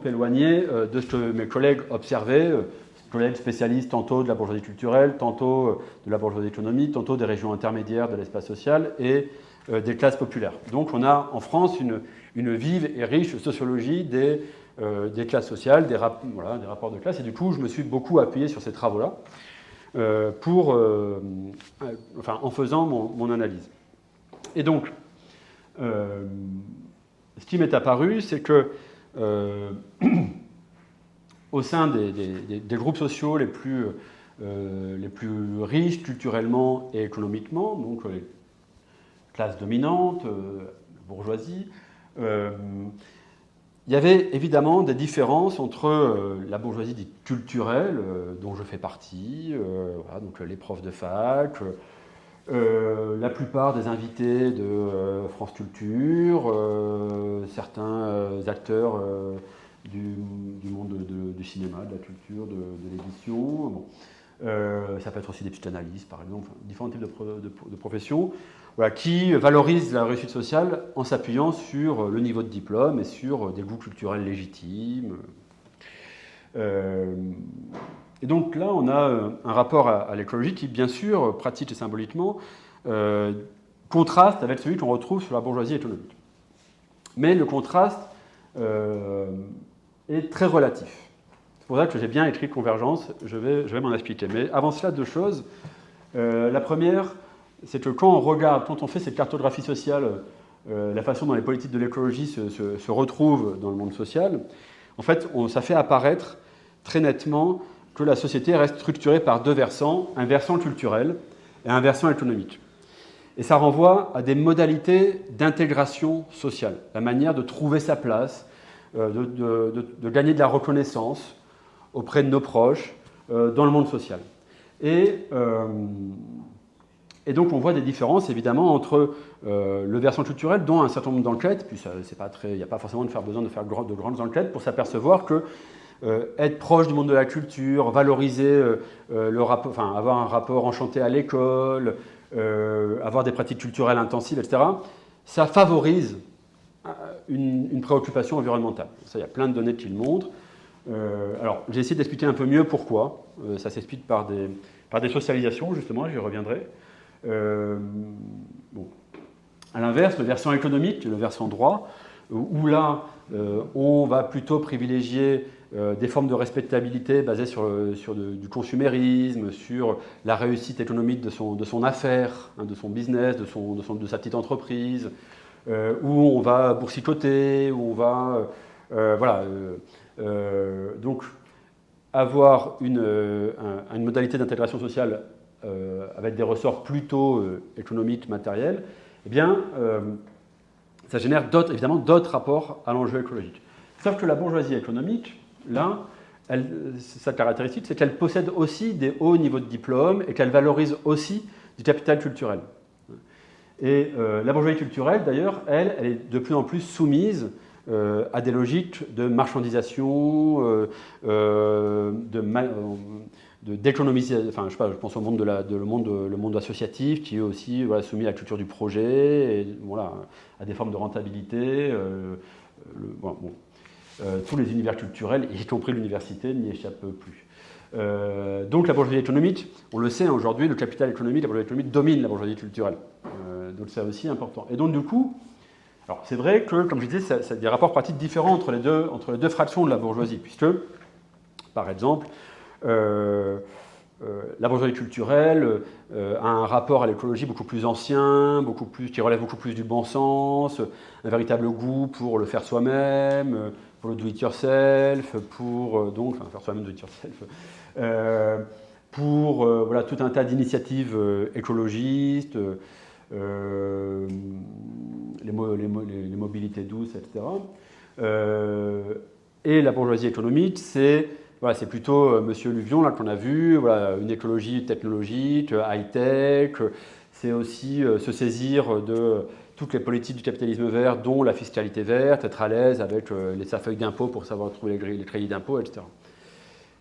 éloignés de ce que mes collègues observaient, collègues spécialistes tantôt de la bourgeoisie culturelle, tantôt de la bourgeoisie économique, tantôt des régions intermédiaires de l'espace social et des classes populaires. Donc on a en France une vive et riche sociologie des classes sociales, des rapports de classe, et du coup je me suis beaucoup appuyé sur ces travaux-là en faisant mon analyse. Et donc, ce qui m'est apparu, c'est que au sein des groupes sociaux les plus riches culturellement et économiquement, donc les classes dominantes, bourgeoisie, il y avait évidemment des différences entre la bourgeoisie dite culturelle, dont je fais partie, donc les profs de fac, la plupart des invités de France Culture, certains acteurs du monde du cinéma, de la culture, de l'édition. Bon. Ça peut être aussi des psychanalystes, par exemple, différents types de professions, qui valorisent la réussite sociale en s'appuyant sur le niveau de diplôme et sur des goûts culturels légitimes. Et donc là, on a un rapport à l'écologie qui, bien sûr, pratique et symboliquement, contraste avec celui qu'on retrouve sur la bourgeoisie économique. Mais le contraste est très relatif. C'est pour ça que j'ai bien écrit Convergence, je vais m'en expliquer. Mais avant cela, deux choses. La première, c'est que quand on fait cette cartographie sociale, la façon dont les politiques de l'écologie se retrouvent dans le monde social, en fait, ça fait apparaître très nettement que la société reste structurée par deux versants, un versant culturel et un versant économique. Et ça renvoie à des modalités d'intégration sociale, la manière de trouver sa place, de gagner de la reconnaissance auprès de nos proches dans le monde social. Et donc on voit des différences évidemment entre le versant culturel, dont un certain nombre d'enquêtes, puis il n'y a pas forcément besoin de faire de grandes enquêtes pour s'apercevoir que être proche du monde de la culture, valoriser avoir un rapport enchanté à l'école, avoir des pratiques culturelles intensives, etc., ça favorise une préoccupation environnementale. Ça, il y a plein de données qui le montrent. Alors, j'ai essayé d'expliquer un peu mieux pourquoi. Ça s'explique par des socialisations, justement, j'y reviendrai. À l'inverse, le versant économique, le versant droit, où là, on va plutôt privilégier des formes de respectabilité basées sur du consumérisme, sur la réussite économique de son affaire, de son business, de sa petite entreprise, où on va boursicoter, où on va... donc, avoir une modalité d'intégration sociale avec des ressorts plutôt économiques, matériels, eh bien, ça génère évidemment d'autres rapports à l'enjeu écologique. Sauf que la bourgeoisie économique, là, sa caractéristique, c'est qu'elle possède aussi des hauts niveaux de diplôme et qu'elle valorise aussi du capital culturel. Et la bourgeoisie culturelle, d'ailleurs, elle est de plus en plus soumise à des logiques de marchandisation, d'économisation. Enfin, je sais pas, je pense au monde le monde associatif qui est aussi soumis à la culture du projet, et à des formes de rentabilité. Tous les univers culturels, y compris l'université, n'y échappent plus. Donc la bourgeoisie économique, on le sait aujourd'hui, le capital économique, la bourgeoisie économique domine la bourgeoisie culturelle. Donc c'est aussi important. Et donc du coup, alors c'est vrai que, comme je disais, ça a des rapports pratiques différents entre les deux fractions de la bourgeoisie, puisque, par exemple, la bourgeoisie culturelle a un rapport à l'écologie beaucoup plus ancien, qui relève beaucoup plus du bon sens, un véritable goût pour le faire soi-même, pour le do-it-yourself, faire soi-même do-it-yourself, pour tout un tas d'initiatives écologistes, les mobilités douces, etc. Et la bourgeoisie économique, c'est voilà, c'est plutôt Monsieur Luvion là qu'on a vu, voilà, une écologie technologique, high-tech. C'est aussi se saisir de toutes les politiques du capitalisme vert, dont la fiscalité verte, être à l'aise avec sa feuille d'impôt pour savoir trouver les crédits d'impôt, etc.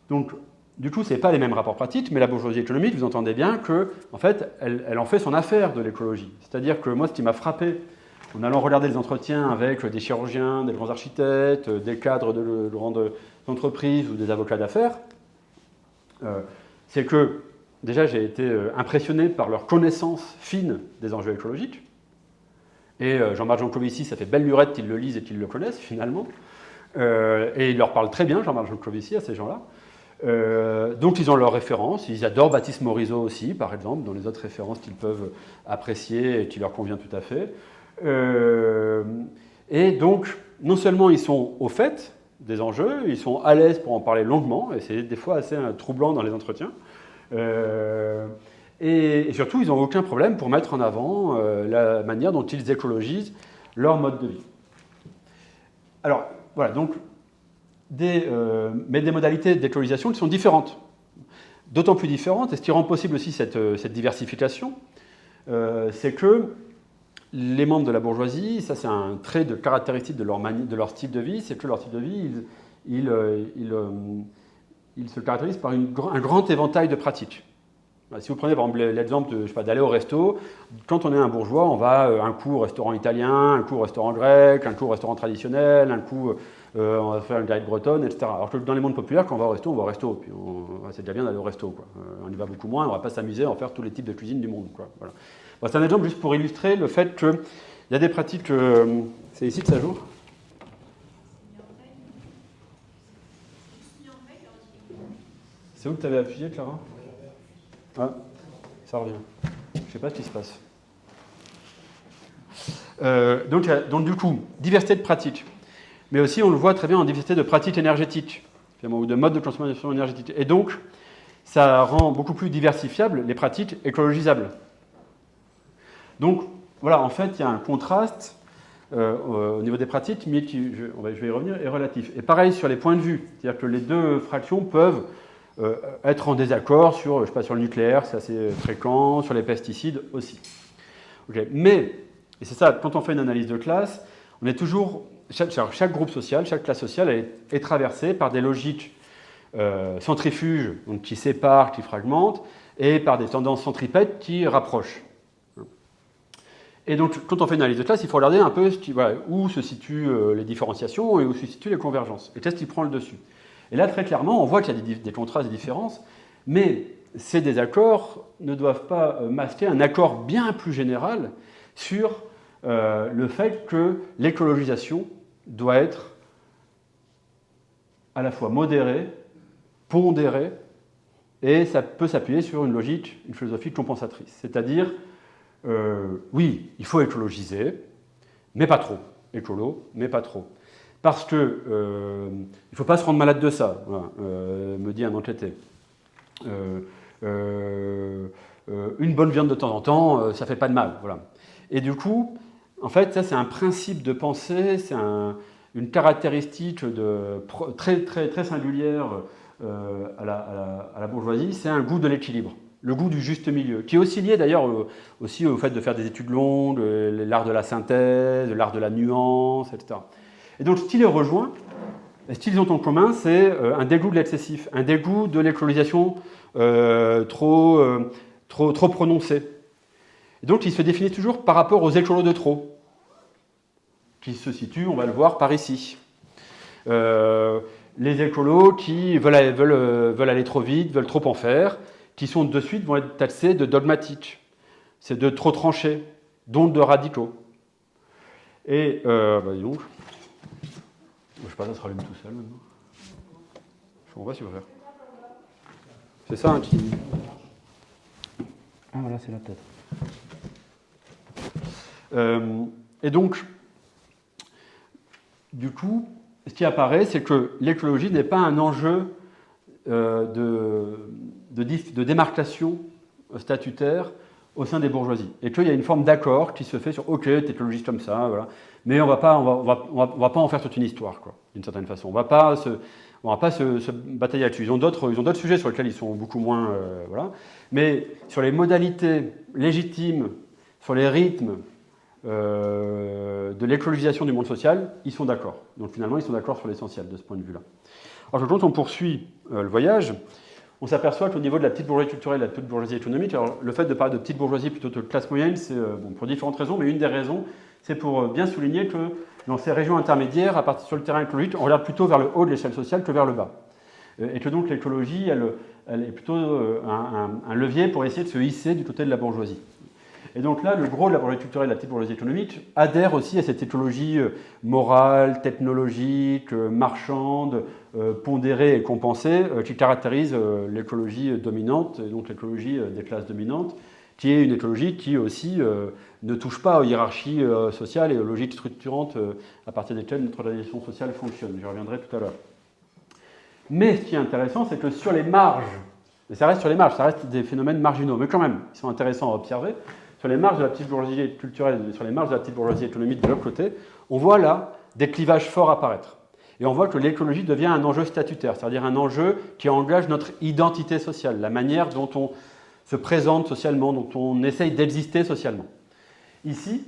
Donc, du coup, ce n'est pas les mêmes rapports pratiques, mais la bourgeoisie économique, vous entendez bien que, en fait, elle en fait son affaire de l'écologie. C'est-à-dire que moi, ce qui m'a frappé en allant regarder les entretiens avec des chirurgiens, des grands architectes, des cadres de grandes entreprises ou des avocats d'affaires, c'est que, déjà, j'ai été impressionné par leur connaissance fine des enjeux écologiques. Et Jean-Marc Jancovici, ça fait belle lurette qu'ils le lisent et qu'ils le connaissent, finalement. Et il leur parle très bien, Jean-Marc Jancovici, à ces gens-là. Donc ils ont leurs références, ils adorent Baptiste Morisot aussi, par exemple, dans les autres références qu'ils peuvent apprécier et qui leur convient tout à fait. Et donc, non seulement ils sont au fait des enjeux, ils sont à l'aise pour en parler longuement, et c'est des fois assez troublant dans les entretiens. Et surtout, ils n'ont aucun problème pour mettre en avant la manière dont ils écologisent leur mode de vie. Alors, voilà, donc, mais des modalités d'écologisation qui sont différentes. D'autant plus différentes, et ce qui rend possible aussi cette diversification, c'est que les membres de la bourgeoisie, ça c'est un trait de caractéristique de leur style de vie, c'est que leur style de vie, il se caractérise par un grand éventail de pratiques. Si vous prenez par exemple l'exemple d'aller au resto, quand on est un bourgeois, on va un coup au restaurant italien, un coup au restaurant grec, un coup au restaurant traditionnel, un coup on va faire une galette bretonne, etc. Alors que dans les mondes populaires, quand on va au resto, on va au resto. Puis c'est déjà bien d'aller au resto, quoi. On y va beaucoup moins, on ne va pas s'amuser à en faire tous les types de cuisine du monde, quoi. Voilà. Bon, c'est un exemple juste pour illustrer le fait qu'il y a des pratiques... c'est ici que ça joue ? C'est où que tu avais appuyé, Clara ? Ah, ça revient. Je ne sais pas ce qui se passe. Donc, du coup, diversité de pratiques. Mais aussi, on le voit très bien en diversité de pratiques énergétiques, ou de modes de consommation énergétique. Et donc, ça rend beaucoup plus diversifiables les pratiques écologisables. Donc, voilà, en fait, il y a un contraste au niveau des pratiques, mais qui, je vais y revenir, est relatif. Et pareil sur les points de vue. C'est-à-dire que les deux fractions peuvent être en désaccord sur, je sais pas, sur le nucléaire, c'est assez fréquent, sur les pesticides aussi. Okay. Mais, et c'est ça, quand on fait une analyse de classe, on est toujours, chaque groupe social, chaque classe sociale est traversée par des logiques centrifuges, donc qui séparent, qui fragmentent, et par des tendances centripètes qui rapprochent. Et donc, quand on fait une analyse de classe, il faut regarder un peu où se situent les différenciations et où se situent les convergences. Et qu'est-ce qui prend le dessus ? Et là, très clairement, on voit qu'il y a des contrastes, des différences, mais ces désaccords ne doivent pas masquer un accord bien plus général sur le fait que l'écologisation doit être à la fois modérée, pondérée, et ça peut s'appuyer sur une logique, une philosophie compensatrice. C'est-à-dire, oui, il faut écologiser, mais pas trop. Écolo, mais pas trop. Parce que il ne faut pas se rendre malade de ça, voilà, me dit un enquêté. Une bonne viande de temps en temps, ça ne fait pas de mal. Voilà. Et du coup, en fait, ça c'est un principe de pensée, c'est une caractéristique très, très, très singulière à la bourgeoisie, c'est un goût de l'équilibre, le goût du juste milieu, qui est aussi lié d'ailleurs aussi au fait de faire des études longues, l'art de la synthèse, l'art de la nuance, etc. Et donc, ce qui les rejoint, ce qu'ils ont en commun, c'est un dégoût de l'excessif, un dégoût de l'écologisation trop prononcé. Et donc, ils se définissent toujours par rapport aux écolos de trop, qui se situent, on va le voir, par ici. Les écolos qui veulent aller trop vite, veulent trop en faire, qui sont de suite vont être taxés de dogmatiques, c'est de trop tranchés, donc de radicaux. Et, donc, je ne sais pas, ça se rallume tout seul maintenant. Je comprends pas ce qu'il faut faire. C'est ça hein, qui... Ah voilà, c'est là peut-être. Et donc, du coup, ce qui apparaît, c'est que l'écologie n'est pas un enjeu de démarcation statutaire au sein des bourgeoisies. Et qu'il y a une forme d'accord qui se fait sur « ok, t'es écologiste comme ça, voilà ». Mais on va pas en faire toute une histoire, quoi, d'une certaine façon. On va pas On ne va pas se batailler là-dessus. Ils ont d'autres sujets sur lesquels ils sont beaucoup moins... voilà. Mais sur les modalités légitimes, sur les rythmes de l'écologisation du monde social, ils sont d'accord. Donc finalement, ils sont d'accord sur l'essentiel de ce point de vue-là. Alors quand on poursuit le voyage, on s'aperçoit qu'au niveau de la petite bourgeoisie culturelle et de la petite bourgeoisie économique, alors le fait de parler de petite bourgeoisie plutôt que de classe moyenne, c'est bon, pour différentes raisons, mais une des raisons, c'est pour bien souligner que dans ces régions intermédiaires, à partir sur le terrain écologique, on regarde plutôt vers le haut de l'échelle sociale que vers le bas. Et que donc l'écologie, elle est plutôt un levier pour essayer de se hisser du côté de la bourgeoisie. Et donc là, le gros de la bourgeoisie culturelle et de la petite bourgeoisie économique adhère aussi à cette écologie morale, technologique, marchande, pondérée et compensée qui caractérise l'écologie dominante, et donc l'écologie des classes dominantes, qui est une écologie qui aussi ne touche pas aux hiérarchies sociales et aux logiques structurantes à partir desquelles notre organisation sociale fonctionne. J'y reviendrai tout à l'heure. Mais ce qui est intéressant, c'est que sur les marges, et ça reste sur les marges, ça reste des phénomènes marginaux, mais quand même, ils sont intéressants à observer, sur les marges de la petite bourgeoisie culturelle et sur les marges de la petite bourgeoisie économique de l'autre côté, on voit là des clivages forts apparaître. Et on voit que l'écologie devient un enjeu statutaire, c'est-à-dire un enjeu qui engage notre identité sociale, la manière dont on se présente socialement, dont on essaye d'exister socialement. Ici,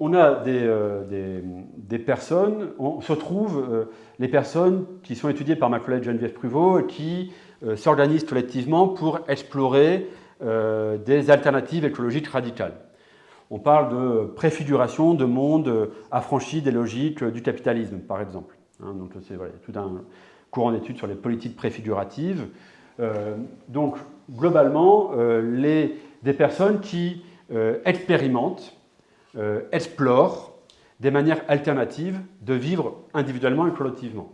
on a des personnes, on se trouve les personnes qui sont étudiées par ma collègue Geneviève Pruvot et qui s'organisent collectivement pour explorer des alternatives écologiques radicales. On parle de préfiguration de monde affranchi des logiques du capitalisme, par exemple. Donc c'est voilà, tout un courant d'études sur les politiques préfiguratives. Donc globalement, des personnes qui expérimentent, explorent des manières alternatives de vivre individuellement et collectivement.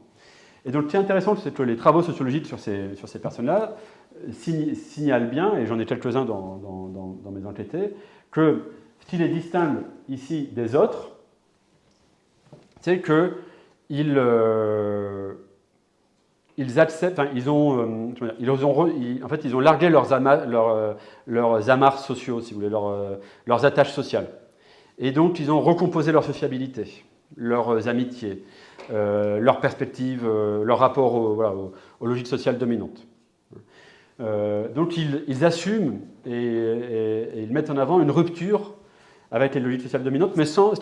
Et donc ce qui est intéressant, c'est que les travaux sociologiques sur ces personnes-là signalent bien, et j'en ai quelques-uns dans mes enquêtés, que ce qui les distingue ici des autres, c'est qu'ils acceptent, enfin, ils ont largué leurs amarres sociaux, si vous voulez, leurs attaches sociales. Et donc, ils ont recomposé leur sociabilité, leurs amitiés, leurs perspectives, leur rapport aux logiques sociales dominantes. Donc, ils assument et ils mettent en avant une rupture avec les logiques sociales dominantes, mais sans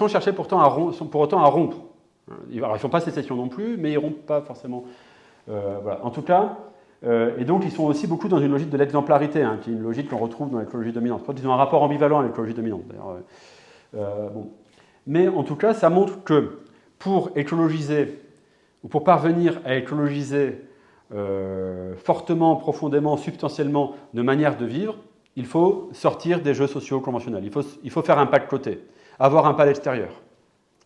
chercher pour autant à rompre. Alors, ils ne font pas sécession non plus, mais ils ne rompent pas forcément. Voilà. En tout cas, et donc ils sont aussi beaucoup dans une logique de l'exemplarité, qui est une logique qu'on retrouve dans l'écologie dominante. Ils ont un rapport ambivalent à l'écologie dominante, d'ailleurs. Bon. Mais en tout cas, ça montre que pour écologiser, ou pour parvenir à écologiser fortement, profondément, substantiellement de manière de vivre, il faut sortir des jeux sociaux conventionnels. Il faut faire un pas de côté, avoir un pas à l'extérieur.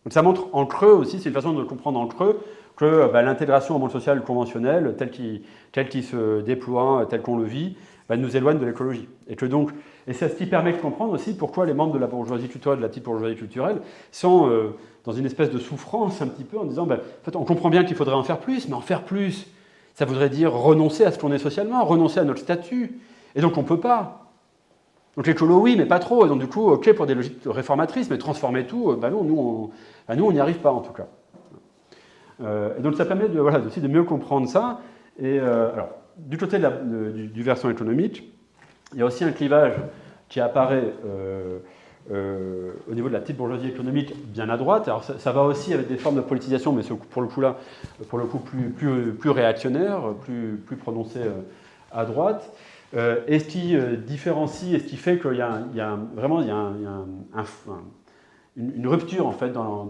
Donc ça montre en creux aussi, c'est une façon de comprendre en creux, que l'intégration au monde social conventionnel, tel qu'il se déploie, tel qu'on le vit, nous éloigne de l'écologie. Et c'est ce qui permet de comprendre aussi pourquoi les membres de la bourgeoisie culturelle, de la petite bourgeoisie culturelle, sont dans une espèce de souffrance un petit peu, en disant, en fait, on comprend bien qu'il faudrait en faire plus, mais en faire plus, ça voudrait dire renoncer à ce qu'on est socialement, renoncer à notre statut. Et donc on ne peut pas. Donc l'écolo, oui, mais pas trop. Et donc du coup, ok pour des logiques réformatrices, mais transformer tout, non, nous on n'y arrive pas en tout cas. Et donc ça permet aussi de mieux comprendre ça. Et alors, du côté du versant économique, il y a aussi un clivage qui apparaît au niveau de la petite bourgeoisie économique bien à droite. Alors ça va aussi avec des formes de politisation, mais pour le coup plus réactionnaire, plus prononcé à droite. Et ce qui différencie et ce qui fait qu'il y a vraiment une rupture en fait dans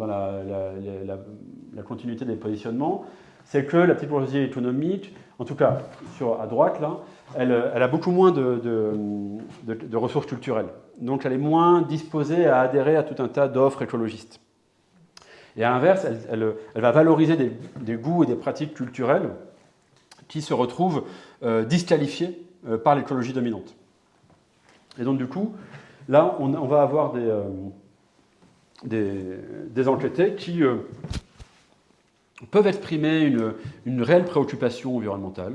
la continuité des positionnements, c'est que la petite bourgeoisie économique, en tout cas à droite là, elle a beaucoup moins de ressources culturelles. Donc elle est moins disposée à adhérer à tout un tas d'offres écologistes. Et à l'inverse, elle va valoriser des goûts et des pratiques culturelles qui se retrouvent disqualifiés par l'écologie dominante. Et donc du coup, là, on va avoir des enquêtés qui peuvent exprimer une réelle préoccupation environnementale,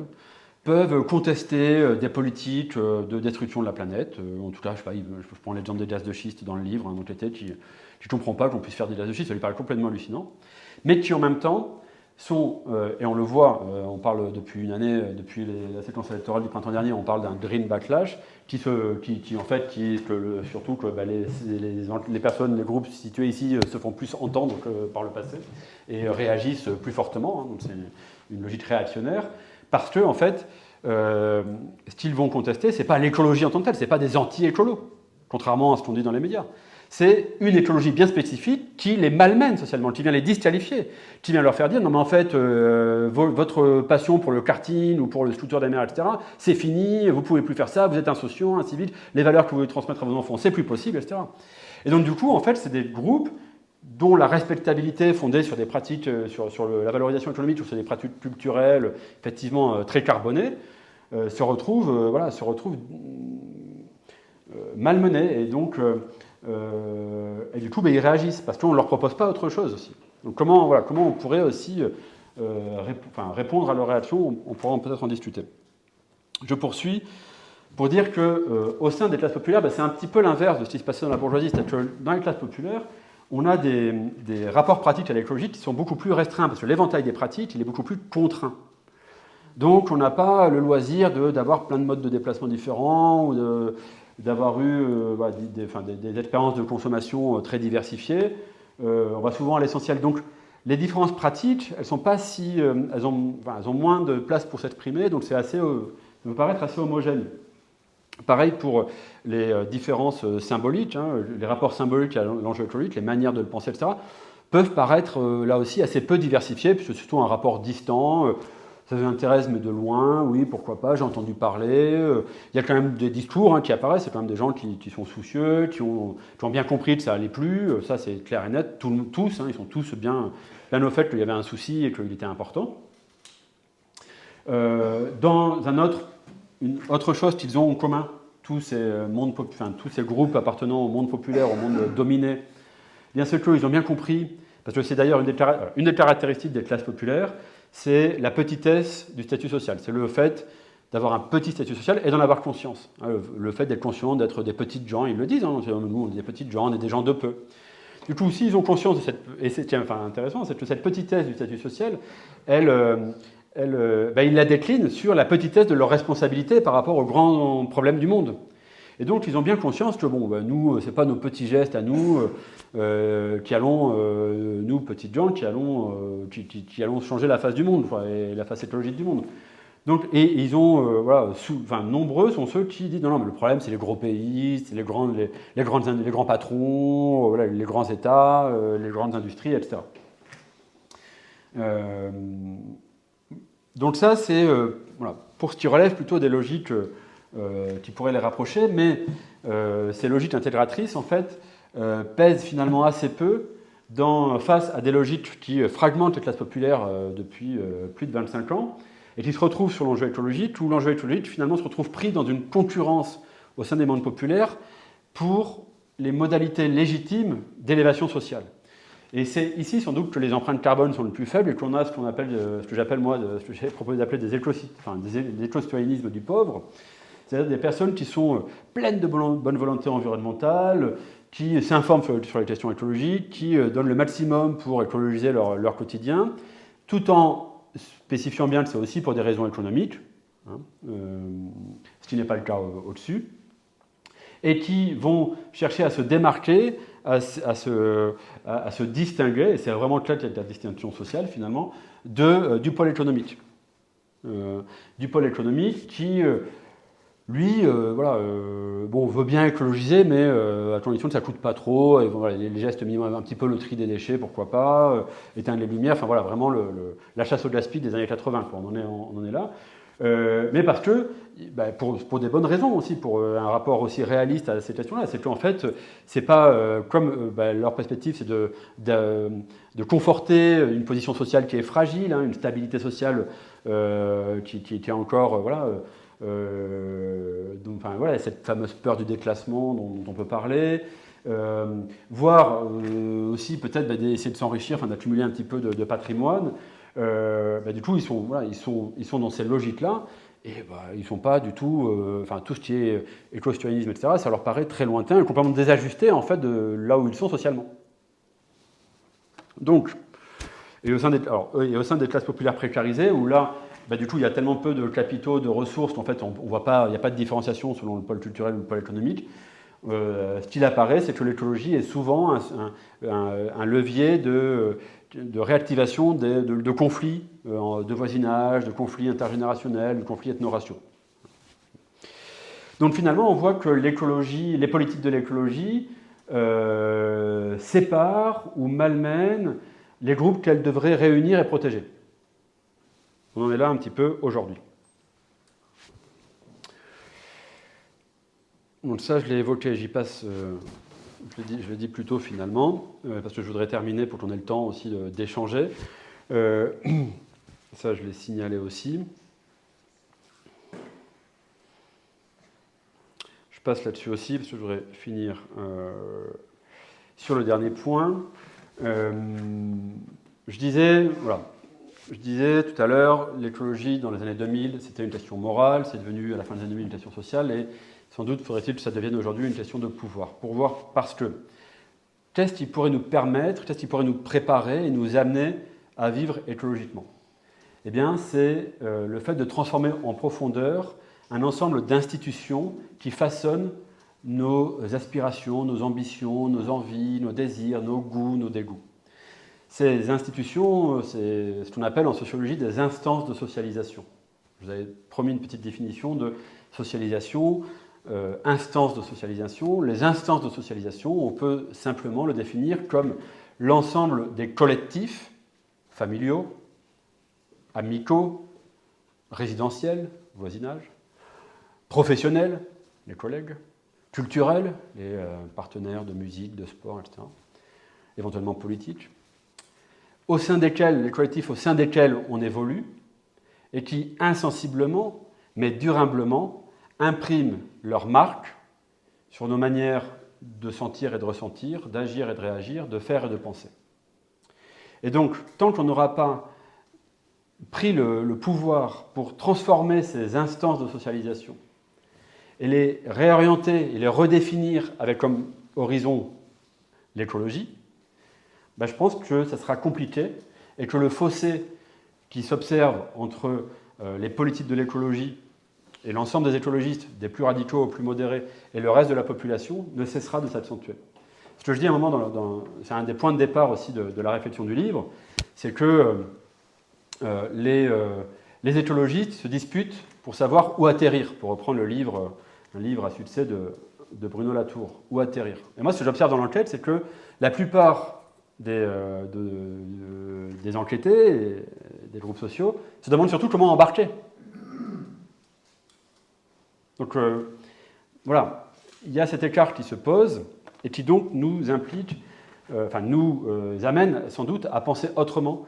peuvent contester des politiques de destruction de la planète. En tout cas, je prends l'exemple des gaz de schiste dans le livre, un enquêté qui ne comprend pas qu'on puisse faire des gaz de schiste, ça lui paraît complètement hallucinant, mais qui en même temps sont, et on le voit, on parle depuis une année, depuis la séquence électorale du printemps dernier, on parle d'un green backlash surtout que les personnes, les groupes situés ici se font plus entendre que par le passé et réagissent plus fortement, hein, donc c'est une logique réactionnaire, parce que en fait, ce qu'ils vont contester, c'est pas l'écologie en tant que telle, c'est pas des anti-écolos, contrairement à ce qu'on dit dans les médias. C'est une écologie bien spécifique qui les malmène socialement, qui vient les disqualifier, qui vient leur faire dire « Non mais en fait, votre passion pour le karting ou pour le scooter des mers, etc., c'est fini, vous ne pouvez plus faire ça, vous êtes insociaux, inciviques, les valeurs que vous voulez transmettre à vos enfants, c'est plus possible, etc. » Et donc du coup, en fait, c'est des groupes dont la respectabilité fondée sur des pratiques, sur la valorisation économique, sur des pratiques culturelles, effectivement très carbonées, se retrouvent malmenés. Et donc... et du coup, ils réagissent, parce qu'on ne leur propose pas autre chose aussi. Donc comment on pourrait aussi répondre à leur réaction, on pourra peut-être en discuter. Je poursuis pour dire qu'au sein des classes populaires, c'est un petit peu l'inverse de ce qui se passait dans la bourgeoisie, c'est-à-dire que dans les classes populaires, on a des rapports pratiques à l'écologie qui sont beaucoup plus restreints, parce que l'éventail des pratiques, il est beaucoup plus contraint. Donc on n'a pas le loisir d'avoir plein de modes de déplacement différents, ou d'avoir eu des expériences de consommation très diversifiées. On va souvent à l'essentiel. Donc, les différences pratiques, elles sont pas si, elles ont moins de place pour s'exprimer, donc ça me paraît assez homogène. Pareil pour les différences symboliques, hein, les rapports symboliques à l'enjeu écologique, les manières de le penser, etc., peuvent paraître là aussi assez peu diversifiés, puisque c'est surtout un rapport distant. Ça vous intéresse, mais de loin, oui, pourquoi pas, j'ai entendu parler. Il y a quand même des discours qui apparaissent, c'est quand même des gens qui sont soucieux, qui ont bien compris que ça allait plus, ça c'est clair et net, tous, ils sont tous bien au fait qu'il y avait un souci et qu'il était important. Dans une autre chose qu'ils ont en commun, tous ces groupes appartenant au monde populaire, au monde dominé, bien c'est qu'ils ont bien compris, parce que c'est d'ailleurs une des caractéristiques des classes populaires, c'est la petitesse du statut social. C'est le fait d'avoir un petit statut social et d'en avoir conscience. Le fait d'être conscient, d'être des petites gens, ils le disent, hein, nous on est des petites gens, on est des gens de peu. Du coup, s'ils ont conscience de et c'est intéressant, c'est que cette petitesse du statut social, ils la déclinent sur la petitesse de leur responsabilité par rapport aux grands problèmes du monde. Et donc, ils ont bien conscience que, nous, ce n'est pas nos petits gestes à nous qui allons, nous, petites gens, qui allons changer la face du monde, et la face écologique du monde. Donc, et ils ont, nombreux sont ceux qui disent non, mais le problème, c'est les gros pays, c'est les grands patrons, les grands États, les grandes industries, etc. Donc ça, c'est, pour ce qui relève plutôt des logiques qui pourraient les rapprocher, mais ces logiques intégratrices, en fait, pèsent finalement assez peu face à des logiques qui fragmentent les classes populaires depuis plus de 25 ans, et qui se retrouvent sur l'enjeu écologique, où l'enjeu écologique, finalement, se retrouve pris dans une concurrence au sein des mondes populaires pour les modalités légitimes d'élévation sociale. Et c'est ici, sans doute, que les empreintes carbone sont les plus faibles et qu'on a ce que j'appelle, moi, ce que j'ai proposé d'appeler des éco-citoyennismes du pauvre, c'est-à-dire des personnes qui sont pleines de bonne volonté environnementale, qui s'informent sur les questions écologiques, qui donnent le maximum pour écologiser leur quotidien, tout en spécifiant bien que c'est aussi pour des raisons économiques, ce qui n'est pas le cas au-dessus, et qui vont chercher à se démarquer, à se distinguer, et c'est vraiment le cas de la distinction sociale finalement, du pôle économique. Du pôle économique qui, lui, veut bien écologiser, mais à condition que ça ne coûte pas trop, et les gestes minimums, un petit peu le tri des déchets, pourquoi pas, éteindre les lumières, vraiment la chasse au gaspillage des années 80, quoi, on en est là. Mais parce que, pour des bonnes raisons aussi, pour un rapport aussi réaliste à ces questions-là, c'est qu'en fait, c'est pas comme leur perspective, c'est de conforter une position sociale qui est fragile, une stabilité sociale qui est encore, cette fameuse peur du déclassement dont on peut parler, voire aussi peut-être essayer de s'enrichir, d'accumuler un petit peu de patrimoine. Du coup, ils sont dans cette logique-là, et ils ne sont pas du tout... tout ce qui est éco-citoyennisme, etc., ça leur paraît très lointain et complètement désajusté, en fait, de là où ils sont socialement. Donc, Et au sein des classes populaires précarisées, où là, du coup, il y a tellement peu de capitaux, de ressources qu'en fait, il n'y a pas de différenciation selon le pôle culturel ou le pôle économique. Ce qu'il apparaît, c'est que l'écologie est souvent un levier de réactivation de conflits de voisinage, de conflits intergénérationnels, de conflits ethno-raciaux. Donc finalement, on voit que l'écologie, les politiques de l'écologie séparent ou malmènent les groupes qu'elles devraient réunir et protéger. On en est là un petit peu aujourd'hui. Donc ça, je l'ai évoqué, j'y passe, je le dis plus tôt finalement, parce que je voudrais terminer pour qu'on ait le temps aussi d'échanger. Ça, je l'ai signalé aussi. Je passe là-dessus aussi, parce que je voudrais finir sur le dernier point. Je disais tout à l'heure, l'écologie dans les années 2000, c'était une question morale, c'est devenu à la fin des années 2000 une question sociale, et sans doute faudrait-il que ça devienne aujourd'hui une question de pouvoir. Parce que qu'est-ce qui pourrait nous permettre, qu'est-ce qui pourrait nous préparer et nous amener à vivre écologiquement? Eh bien, c'est le fait de transformer en profondeur un ensemble d'institutions qui façonnent nos aspirations, nos ambitions, nos envies, nos désirs, nos goûts, nos dégoûts. Ces institutions, c'est ce qu'on appelle en sociologie des instances de socialisation. Je vous avais promis une petite définition de socialisation, instances de socialisation. Les instances de socialisation, on peut simplement le définir comme l'ensemble des collectifs familiaux, amicaux, résidentiels, voisinage, professionnels, les collègues, culturels, les partenaires de musique, de sport, etc., éventuellement politiques, les collectifs au sein desquels on évolue et qui insensiblement, mais durablement, impriment leur marque sur nos manières de sentir et de ressentir, d'agir et de réagir, de faire et de penser. Et donc, tant qu'on n'aura pas pris le pouvoir pour transformer ces instances de socialisation et les réorienter et les redéfinir avec comme horizon l'écologie, je pense que ça sera compliqué et que le fossé qui s'observe entre les politiques de l'écologie et l'ensemble des écologistes, des plus radicaux aux plus modérés, et le reste de la population, ne cessera de s'accentuer. Ce que je dis à un moment, c'est un des points de départ aussi de la réflexion du livre, c'est que les écologistes se disputent pour savoir où atterrir, pour reprendre un livre à succès de Bruno Latour, où atterrir. Et moi, ce que j'observe dans l'enquête, c'est que la plupart des enquêtés, et des groupes sociaux, se demandent surtout comment embarquer. Donc voilà, il y a cet écart qui se pose et qui donc nous implique, nous amène sans doute à penser autrement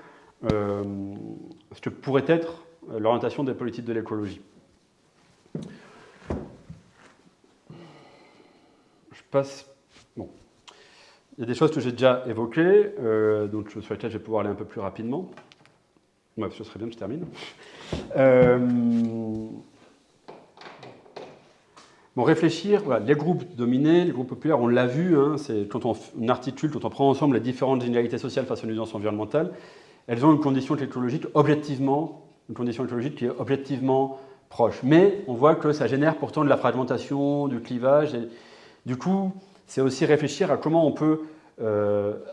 ce que pourrait être l'orientation des politiques de l'écologie. Je passe. Bon. Il y a des choses que j'ai déjà évoquées, donc sur lesquelles je vais pouvoir aller un peu plus rapidement. Ouais, ce serait bien que je termine. Réfléchir, voilà, les groupes dominés, les groupes populaires, on l'a vu, c'est quand on articule, quand on prend ensemble les différentes inégalités sociales face aux nuisances environnementales, elles ont une condition écologique qui est objectivement proche. Mais on voit que ça génère pourtant de la fragmentation, du clivage. Et, du coup, c'est aussi réfléchir à comment on peut,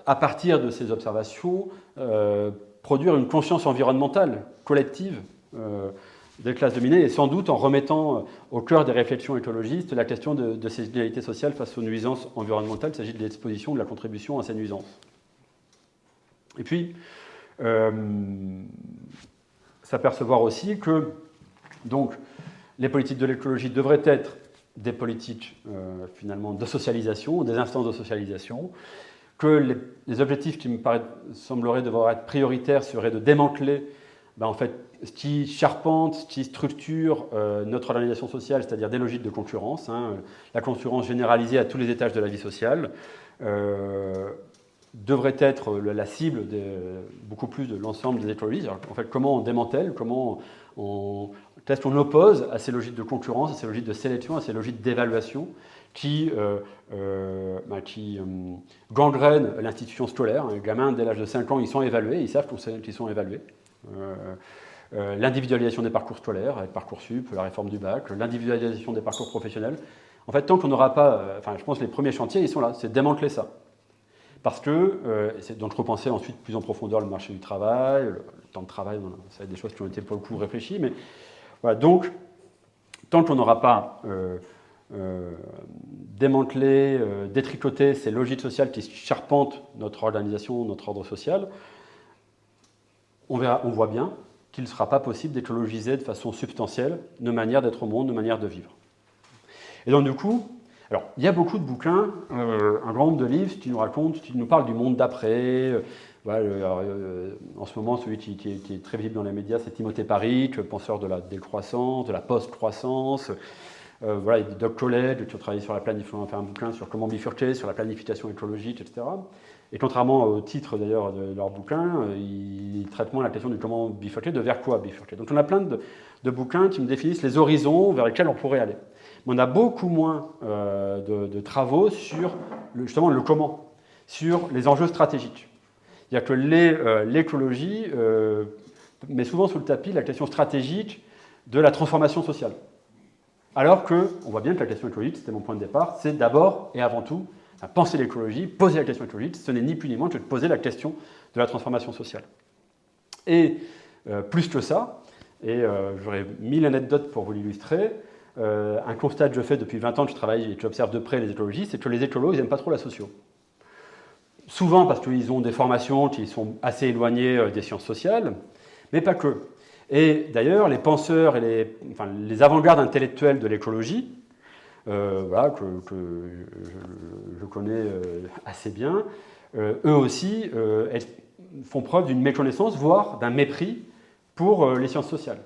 à partir de ces observations, produire une conscience environnementale collective des classes dominées, et sans doute en remettant au cœur des réflexions écologistes la question de ces inégalités sociales face aux nuisances environnementales. Il s'agit de l'exposition, de la contribution à ces nuisances. Et puis, s'apercevoir aussi que donc, les politiques de l'écologie devraient être des politiques finalement de socialisation, des instances de socialisation, que les objectifs qui me sembleraient devoir être prioritaires seraient de démanteler en fait, ce qui charpente, ce qui structure notre organisation sociale, c'est-à-dire des logiques de concurrence, la concurrence généralisée à tous les étages de la vie sociale, devrait être la cible beaucoup plus de l'ensemble des écologistes. Alors, en fait, comment on démantèle, qu'est-ce qu'on oppose à ces logiques de concurrence, à ces logiques de sélection, à ces logiques d'évaluation qui gangrènent l'institution scolaire. Les gamins, dès l'âge de 5 ans, ils sont évalués, ils savent qu'ils sont évalués. L'individualisation des parcours scolaires, avec Parcoursup, la réforme du bac, l'individualisation des parcours professionnels. En fait, tant qu'on n'aura pas... je pense que les premiers chantiers, ils sont là, c'est démanteler ça. Parce que, donc je repensais ensuite plus en profondeur le marché du travail, le temps de travail, ça va être des choses qui ont été pour le coup réfléchies, mais voilà, donc, tant qu'on n'aura pas démantelé, détricoté ces logiques sociales qui charpentent notre organisation, notre ordre social, on voit bien qu'il ne sera pas possible d'écologiser de façon substantielle nos manières d'être au monde, nos manières de vivre. Et donc du coup, alors, il y a beaucoup de bouquins, un grand nombre de livres qui nous racontent, qui nous parlent du monde d'après. En ce moment, celui qui est très visible dans les médias, c'est Timothée Parikh, penseur de la décroissance, de la post-croissance. Il y a Doug College qui ont travaillé sur la planification, ont fait un bouquin sur comment bifurquer, sur la planification écologique, etc. Et contrairement au titre d'ailleurs de leur bouquin, ils traitent moins la question de comment bifurquer, de vers quoi bifurquer. Donc on a plein de bouquins qui me définissent les horizons vers lesquels on pourrait aller. Mais on a beaucoup moins de travaux sur justement le comment, sur les enjeux stratégiques. C'est-à-dire que l'écologie met souvent sous le tapis la question stratégique de la transformation sociale. Alors qu'on voit bien que la question écologique, c'était mon point de départ, c'est d'abord et avant tout penser l'écologie, poser la question écologique, ce n'est ni plus ni moins que de poser la question de la transformation sociale. Et plus que ça, et j'aurais 1000 anecdotes pour vous l'illustrer, un constat que je fais depuis 20 ans que je travaille et que j'observe de près les écologistes, c'est que les écolos, ils n'aiment pas trop la socio. Souvent parce qu'ils ont des formations qui sont assez éloignées des sciences sociales, mais pas que. Et d'ailleurs, les penseurs et les avant-gardes intellectuelles de l'écologie, que je connais assez bien, eux aussi font preuve d'une méconnaissance, voire d'un mépris pour les sciences sociales.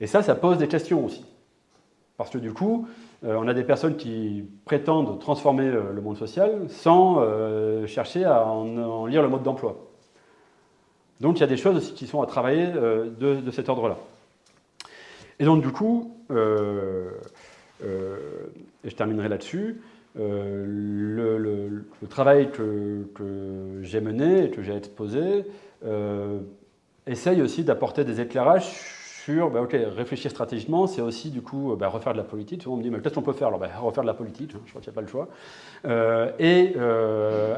Et ça pose des questions aussi. Parce que du coup, on a des personnes qui prétendent transformer le monde social sans chercher à en lire le mode d'emploi. Donc il y a des choses aussi qui sont à travailler de cet ordre-là. Et donc du coup, et je terminerai là-dessus, le travail que j'ai mené et que j'ai exposé essaye aussi d'apporter des éclairages sur, réfléchir stratégiquement, c'est aussi du coup refaire de la politique. Souvent on me dit, mais qu'est-ce qu'on peut faire? Alors refaire de la politique, je crois qu'il n'y a pas le choix.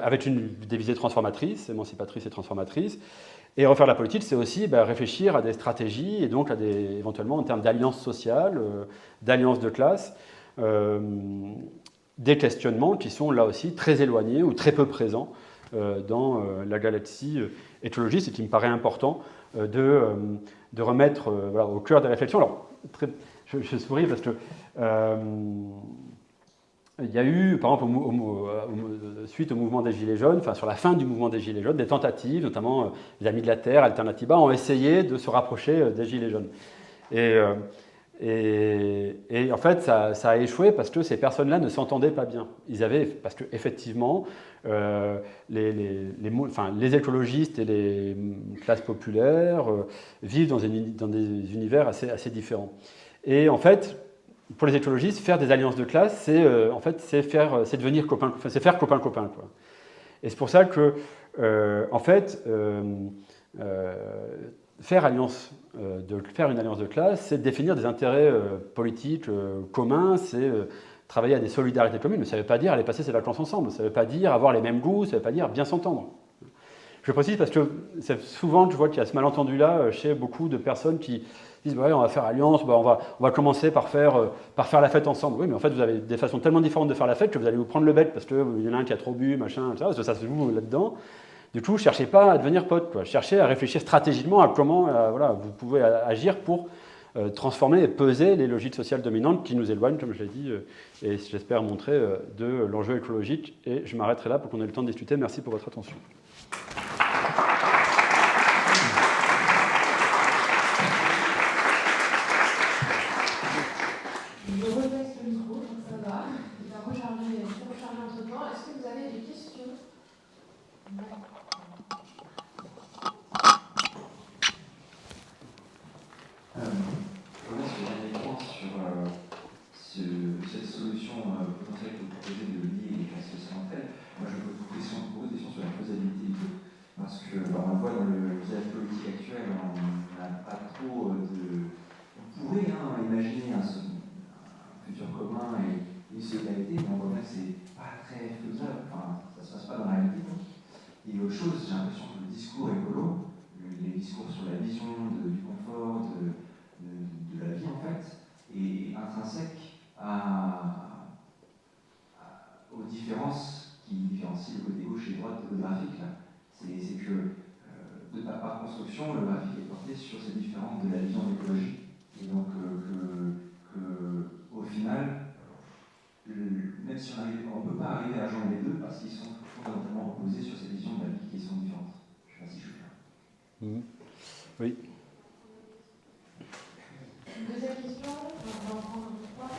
Avec des visées transformatrices, émancipatrices et transformatrices. Et refaire de la politique, c'est aussi réfléchir à des stratégies et donc éventuellement en termes d'alliances sociales, d'alliances de classe, des questionnements qui sont là aussi très éloignés ou très peu présents dans la galaxie écologiste et qui me paraît important de remettre au cœur des réflexions. Alors, je souris parce que il y a eu, par exemple, suite au mouvement des Gilets jaunes, sur la fin du mouvement des Gilets jaunes, des tentatives, notamment les Amis de la Terre, Alternativa, ont essayé de se rapprocher des Gilets jaunes. Et en fait, ça a échoué parce que ces personnes-là ne s'entendaient pas bien. Parce qu'effectivement, les écologistes et les classes populaires vivent dans des univers assez différents. Et en fait, pour les écologistes, faire des alliances de classe, c'est devenir copain, c'est faire copain-copain, quoi. Et c'est pour ça que, faire une alliance de classe, c'est définir des intérêts politiques communs, c'est travailler à des solidarités communes, mais ça ne veut pas dire aller passer ses vacances ensemble, ça ne veut pas dire avoir les mêmes goûts, ça ne veut pas dire bien s'entendre. Je précise parce que souvent, je vois qu'il y a ce malentendu-là chez beaucoup de personnes qui disent on va faire alliance, on va commencer par faire la fête ensemble. Oui, mais en fait, vous avez des façons tellement différentes de faire la fête que vous allez vous prendre le bec parce qu'il y en a un qui a trop bu, machin, etc., parce que ça se joue là-dedans. Du coup, cherchez pas à devenir pote, quoi. Cherchez à réfléchir stratégiquement à comment vous pouvez agir pour transformer et peser les logiques sociales dominantes qui nous éloignent, comme je l'ai dit, et j'espère montrer de l'enjeu écologique. Et je m'arrêterai là pour qu'on ait le temps de discuter. Merci pour votre attention. Je reteste le micro, donc ça va. Il va recharger entre-temps. Est-ce que vous avez des questions? Je voudrais se dernier point sur cette solution commun et solidarité, mais on voit bien que c'est pas très faisable, enfin, ça se passe pas dans la réalité. Et autre chose, j'ai l'impression que le discours écolo, les discours sur la vision du confort, de la vie en fait, est intrinsèque aux différences qui différencient le côté gauche et droite de graphique. C'est que par construction, le graphique est porté sur ces différences de la vision d'écologie. Et donc au final, même si on ne peut pas arriver à joindre les deux parce qu'ils sont fondamentalement opposés sur ces visions de la vie qui sont différentes. Je ne sais pas si je suis clair. Oui. Une deuxième question, on va en prendre trois.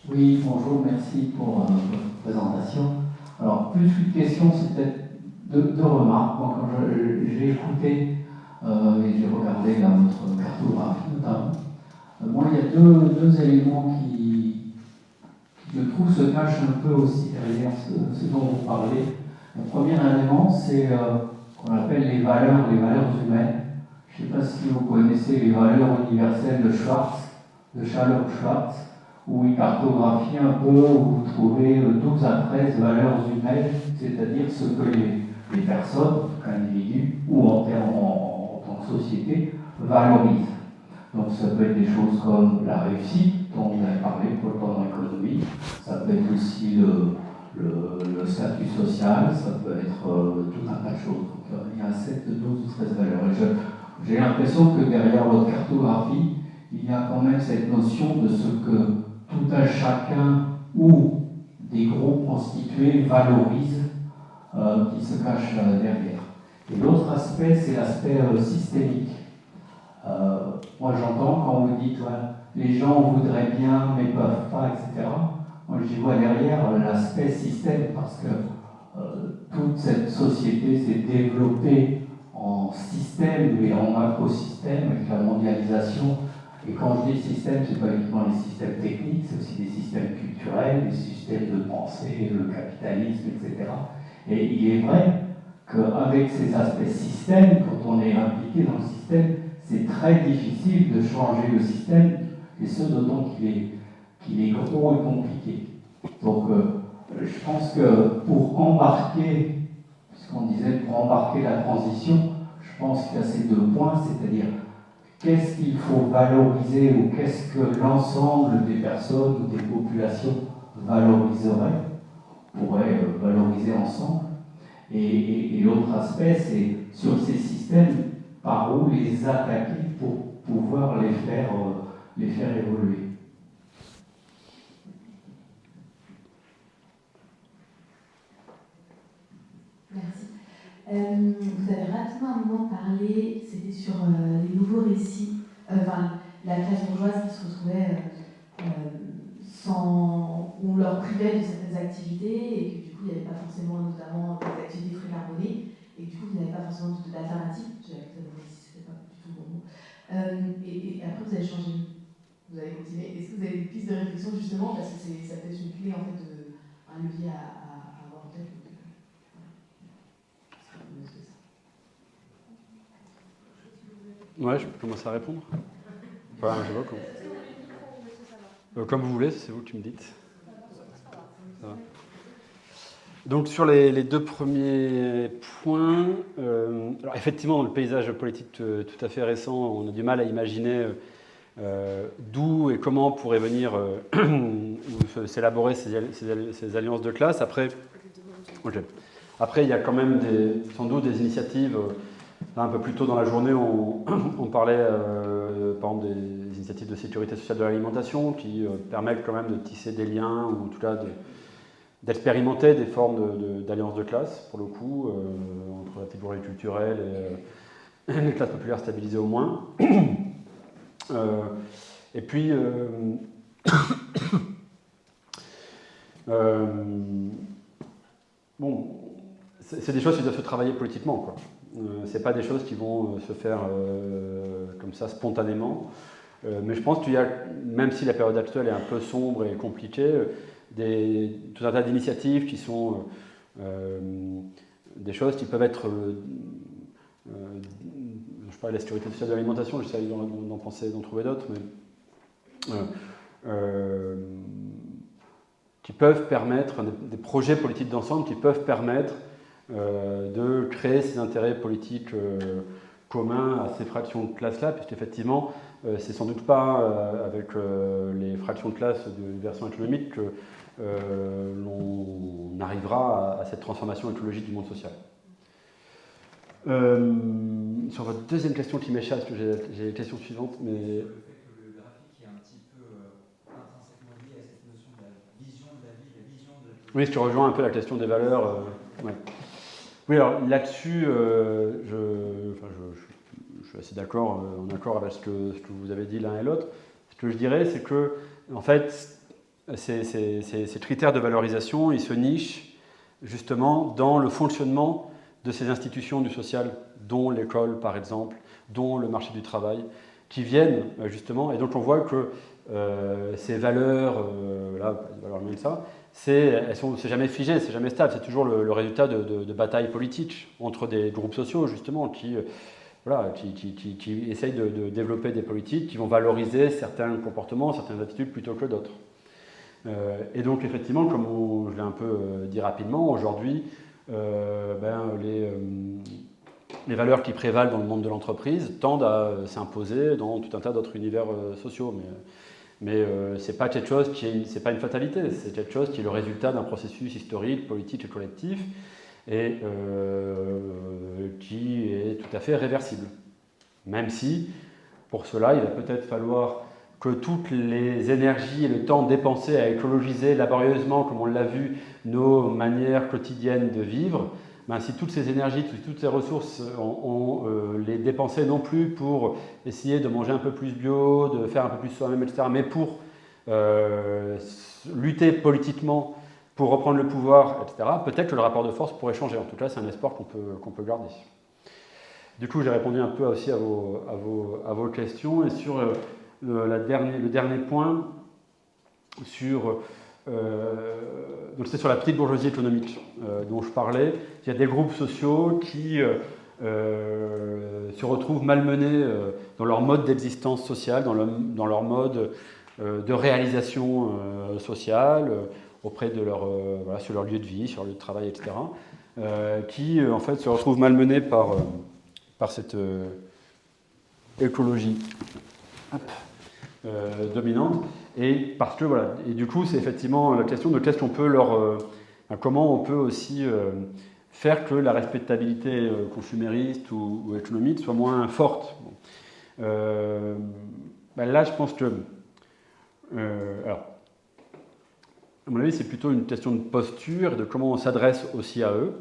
Oui, bonjour, merci pour votre présentation. Alors, plus qu'une question, c'est peut-être deux remarques. Moi, quand j'ai écouté et j'ai regardé là, votre cartographie notamment, moi, il y a deux éléments qui, je trouve, se cachent un peu aussi derrière ce dont vous parlez. Le premier élément, c'est qu'on appelle les valeurs humaines. Je ne sais pas si vous connaissez les valeurs universelles de Charles Schwartz, où il cartographie un peu, où vous trouvez 12 à 13 valeurs humaines, c'est-à-dire ce que les personnes, en tant qu'individus, ou en tant que société, valorisent. Donc ça peut être des choses comme la réussite, dont vous avez parlé pendant l'économie, ça peut être aussi le statut social, ça peut être tout un tas de choses. Donc il y a 7, 12 ou 13 valeurs. Et j'ai l'impression que derrière votre cartographie, il y a quand même cette notion de ce que tout un chacun ou des groupes constitués valorisent, qui se cache derrière. Et l'autre aspect, c'est l'aspect systémique. Moi j'entends quand vous dites les gens voudraient bien mais peuvent pas, etc. Moi j'y vois derrière l'aspect système parce que toute cette société s'est développée en système et en macrosystème avec la mondialisation. Et quand je dis système, ce n'est pas uniquement les systèmes techniques, c'est aussi des systèmes culturels, des systèmes de pensée, le capitalisme, etc. Et il est vrai qu'avec ces aspects système, quand on est impliqué dans le système, c'est très difficile de changer le système, et ce d'autant qu'il est gros et compliqué. Donc je pense que pour embarquer, puisqu'on disait pour embarquer la transition, je pense qu'il y a ces deux points, c'est-à-dire qu'est-ce qu'il faut valoriser ou qu'est-ce que l'ensemble des personnes ou des populations valoriserait, pourrait valoriser ensemble. Et l'autre aspect, c'est sur ces systèmes, par où les attaquer pour pouvoir les faire évoluer. Merci. Vous avez rapidement à un moment parlé, c'était sur les nouveaux récits, la classe bourgeoise qui se retrouvait où on leur privait de certaines activités et que du coup il n'y avait pas forcément notamment des activités très carbonées et du coup il n'y avait pas forcément d'alternatives. J'avais peut-être nouveau récit, c'était pas du tout le bon mot. Et après vous avez changé, vous avez continué. Est-ce que vous avez des pistes de réflexion justement parce que ça peut être une clé en fait un levier à avoir en tête. Ouais, je peux commencer à répondre. Enfin, je vois comme vous voulez, c'est vous qui me dites. Ça va. Donc sur les deux premiers points, alors effectivement, dans le paysage politique tout à fait récent, on a du mal à imaginer d'où et comment pourraient venir s'élaborer ces alliances de classe. Après, il y a quand même sans doute des initiatives. Là, un peu plus tôt dans la journée, on parlait par exemple des initiatives de sécurité sociale de l'alimentation qui permettent quand même de tisser des liens ou en tout cas d'expérimenter des formes d'alliance de classe, pour le coup, entre la catégorie culturelle et les classes populaires stabilisées au moins. Et puis, bon, c'est des choses qui doivent se travailler politiquement, quoi. C'est pas des choses qui vont se faire comme ça spontanément. Mais je pense qu'il y a, même si la période actuelle est un peu sombre et compliquée, tout un tas d'initiatives qui sont des choses qui peuvent être je parlais de la sécurité sociale de l'alimentation, j'essaie d'en penser, d'en trouver d'autres, mais qui peuvent permettre, des projets politiques d'ensemble qui peuvent permettre de créer ces intérêts politiques communs à ces fractions de classe-là, puisqu'effectivement, c'est sans doute pas avec les fractions de classe de version économique que l'on arrivera à cette transformation écologique du monde social. Sur votre deuxième question qui m'échappe, parce que j'ai les questions suivantes, mais... Le fait que le graphique est un petit peu intrinsèquement lié à cette notion de la vision de la vie, la vision de la... Oui, je rejoins un peu la question des valeurs. Ouais. Oui, alors là-dessus, je suis assez d'accord, en accord avec ce que vous avez dit l'un et l'autre. Ce que je dirais, c'est que, en fait, ces critères de valorisation, ils se nichent justement dans le fonctionnement de ces institutions du social, dont l'école par exemple, dont le marché du travail, qui viennent justement, et donc on voit que ces valeurs, là, les valeurs comme ça, c'est jamais figé, c'est jamais stable, c'est toujours le résultat de batailles politiques entre des groupes sociaux justement qui essayent de développer des politiques qui vont valoriser certains comportements, certaines attitudes plutôt que d'autres. Et donc effectivement, comme je l'ai un peu dit rapidement, aujourd'hui, les valeurs qui prévalent dans le monde de l'entreprise tendent à s'imposer dans tout un tas d'autres univers sociaux. Mais c'est pas quelque chose c'est pas une fatalité, c'est quelque chose qui est le résultat d'un processus historique, politique et collectif, et qui est tout à fait réversible. Même si, pour cela, il va peut-être falloir que toutes les énergies et le temps dépensés à écologiser laborieusement, comme on l'a vu, nos manières quotidiennes de vivre, si toutes ces énergies, toutes ces ressources, on les dépensait non plus pour essayer de manger un peu plus bio, de faire un peu plus soi-même, etc., mais pour lutter politiquement, pour reprendre le pouvoir, etc., peut-être que le rapport de force pourrait changer. En tout cas, c'est un espoir qu'on peut garder. Du coup, j'ai répondu un peu aussi à vos questions. Et sur le dernier point, donc c'est sur la petite bourgeoisie économique dont je parlais. Il y a des groupes sociaux qui se retrouvent malmenés dans leur mode d'existence sociale, dans leur mode de réalisation sociale, auprès de sur leur lieu de vie, sur leur lieu de travail, etc., qui en fait se retrouvent malmenés par cette écologie dominante, et parce que et du coup c'est effectivement la question de qu'est-ce qu'on peut comment on peut aussi faire que la respectabilité consumériste ou économique soit moins forte. Là je pense que alors à mon avis c'est plutôt une question de posture et de comment on s'adresse aussi à eux.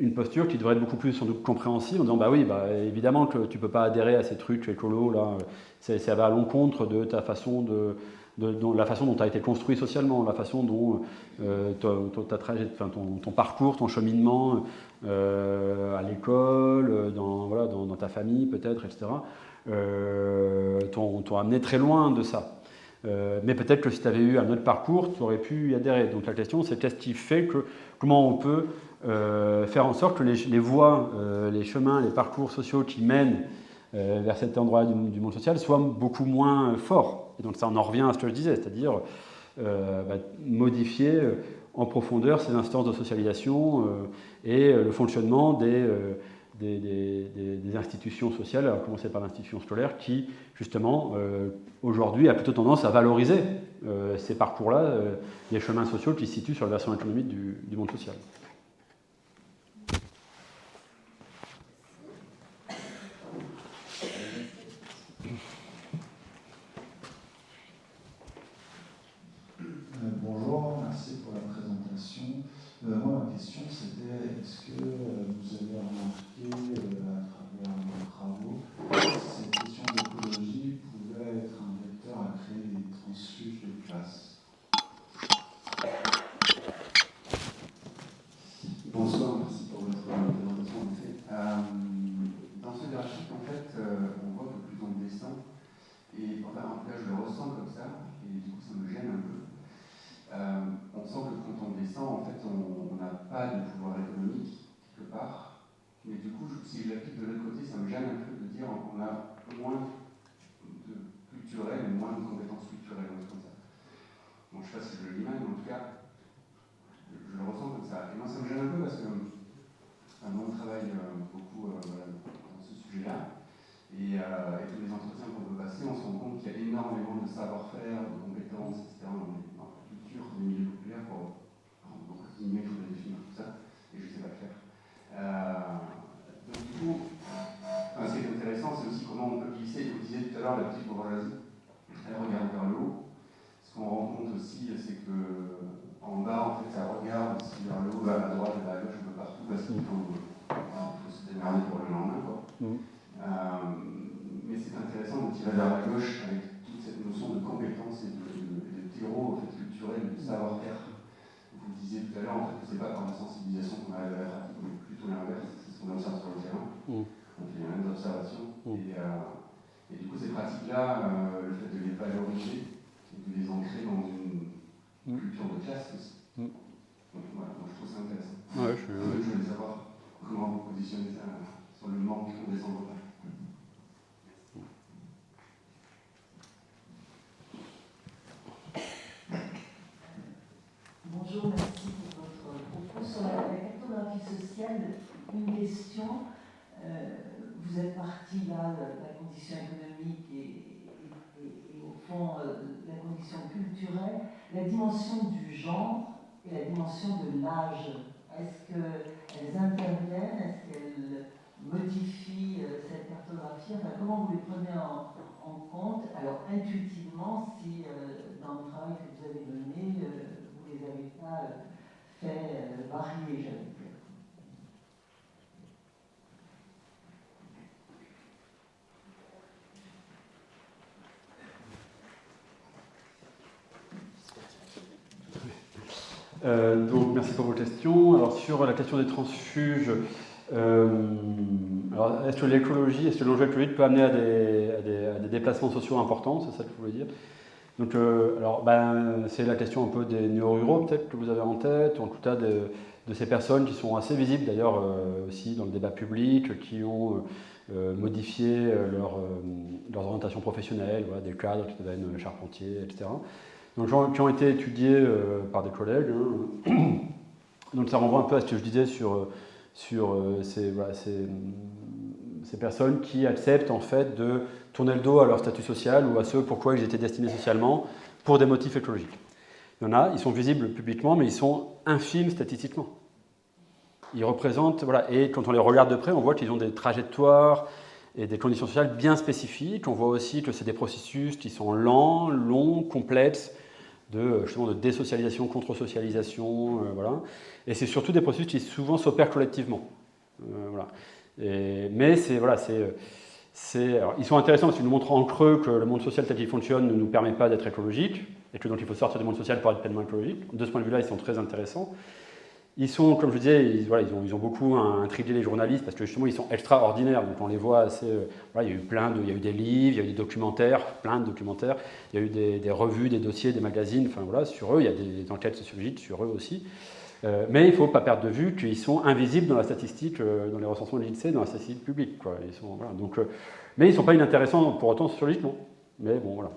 Une posture qui devrait être beaucoup plus sans doute compréhensive en disant évidemment que tu ne peux pas adhérer à ces trucs écolos là, ça va à l'encontre de ta façon la façon dont tu as été construit socialement, la façon dont ton parcours, ton cheminement à l'école, dans ta famille peut-être, etc., t'ont amené très loin de ça. Mais peut-être que si tu avais eu un autre parcours, tu aurais pu y adhérer. Donc la question c'est qu'est-ce qui fait comment on peut faire en sorte que les voies, les chemins, les parcours sociaux qui mènent vers cet endroit du monde social soient beaucoup moins forts. Et donc ça, on en revient à ce que je disais, c'est-à-dire modifier en profondeur ces instances de socialisation et le fonctionnement des institutions sociales, à commencer par l'institution scolaire, qui justement aujourd'hui a plutôt tendance à valoriser ces parcours-là, les chemins sociaux qui se situent sur la version économique du monde social. Bonjour, merci pour la présentation. Moi, ma question, c'était est-ce que vous avez remarqué à travers vos travaux si cette question d'écologie pouvait être un vecteur à créer des transfuges de classe? si je l'applique de l'autre côté, ça me gêne un peu de dire qu'on a moins de culturel et moins de compétences culturelles, comme ça. Bon, je ne sais pas si je le lis mal, mais en tout cas, je le ressens comme ça. Et moi, ça me gêne un peu parce que moi, on travaille beaucoup voilà, dans ce sujet-là. Et tous les entretiens qu'on peut passer, on se rend compte qu'il y a énormément de savoir-faire, de compétences, etc. dans la culture des milieux populaires pour beaucoup diminuer, il faudrait définir tout ça, et je ne sais pas le faire. Donc du coup, ce qui est intéressant, c'est aussi comment on peut glisser. Vous disiez tout à l'heure, la petite bourgeoisie, elle regarde vers le haut. Ce qu'on rend compte aussi, c'est qu'en bas, en fait, ça regarde aussi vers le haut, à la droite, à la gauche, un peu partout, parce qu'il faut se démerder pour le lendemain, quoi. Mais c'est intéressant de tirer vers la gauche avec toute cette notion de compétence et de terreau en fait, culturel, de savoir-faire. Vous le disiez tout à l'heure, en fait, c'est pas par la sensibilisation qu'on arrive à la pratique, mais plutôt l'inverse, c'est ce qu'on observe sur le terrain. On fait les mêmes observations. Et du coup, ces pratiques-là, le fait de les valoriser et de les ancrer dans une culture de classe aussi. Donc voilà, moi je trouve ça intéressant. Ouais, je voulais savoir comment vous positionnez ça sur le manque qu'on descend pas. Bonjour, merci pour votre propos sur la cartographie sociale. Une question, vous êtes parti là de la condition économique et au fond la condition culturelle, la dimension du genre et la dimension de l'âge. Est-ce qu'elles interviennent, est-ce qu'elles modifient cette cartographie? Enfin, comment vous les prenez en compte? Alors intuitivement, si dans le travail que vous avez mené, vous ne les avez pas fait varier, j'allais dire. Donc, merci pour vos questions. Alors, sur la question des transfuges, alors, est-ce que l'écologie, est-ce que l'enjeu écologique peut amener à des déplacements sociaux importants? C'est ça que vous voulez dire? Donc, alors, c'est la question un peu des néo-ruraux, peut-être, que vous avez en tête, ou en tout cas de ces personnes qui sont assez visibles, d'ailleurs, aussi dans le débat public, qui ont modifié leurs orientations professionnelles, voilà, des cadres qui deviennent charpentiers, etc. Donc, qui ont été étudiés par des collègues. Donc, ça renvoie un peu à ce que je disais sur ces personnes qui acceptent en fait de tourner le dos à leur statut social ou à ce pourquoi ils étaient destinés socialement pour des motifs écologiques. Il y en a, ils sont visibles publiquement, mais ils sont infimes statistiquement. Ils représentent, voilà, et quand on les regarde de près, on voit qu'ils ont des trajectoires et des conditions sociales bien spécifiques. On voit aussi que c'est des processus qui sont lents, longs, complexes, justement de désocialisation, contre-socialisation, voilà. Et c'est surtout des processus qui souvent s'opèrent collectivement. Voilà. Mais alors, ils sont intéressants parce qu'ils nous montrent en creux que le monde social tel qu'il fonctionne ne nous permet pas d'être écologique et que donc il faut sortir du monde social pour être pleinement écologique. De ce point de vue-là, ils sont très intéressants. Ils sont, comme je disais, ils ont beaucoup intrigué les journalistes parce que justement ils sont extraordinaires. Donc on les voit assez. Voilà, il y a eu des livres, il y a eu des documentaires, plein de documentaires. Il y a eu des revues, des dossiers, des magazines. Enfin voilà, sur eux, il y a des enquêtes sociologiques sur eux aussi. Mais il ne faut pas perdre de vue qu'ils sont invisibles dans la statistique, dans les recensements de l'INSEE, dans la statistique publique, quoi. Voilà, donc, mais ils ne sont pas inintéressants pour autant sociologiquement. Mais bon, voilà.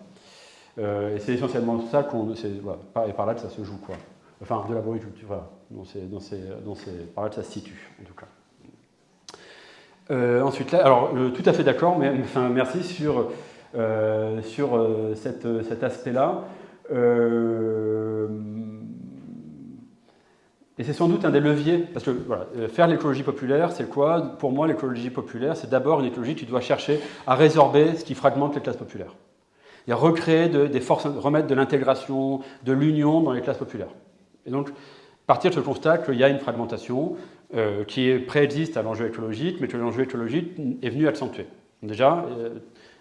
Et c'est essentiellement ça et par là que ça se joue, quoi. Enfin, de l'arboriculture, voilà. Par là que ça se situe, en tout cas. Ensuite, là, alors, tout à fait d'accord, mais enfin, merci sur cet aspect-là. Et c'est sans doute un des leviers, parce que voilà, faire l'écologie populaire, c'est quoi? Pour moi, l'écologie populaire, c'est d'abord une écologie qui doit chercher à résorber ce qui fragmente les classes populaires. Et à recréer des forces, remettre de l'intégration, de l'union dans les classes populaires. Et donc, partir de ce constat qu'il y a une fragmentation qui préexiste à l'enjeu écologique, mais que l'enjeu écologique est venu accentuer. Déjà,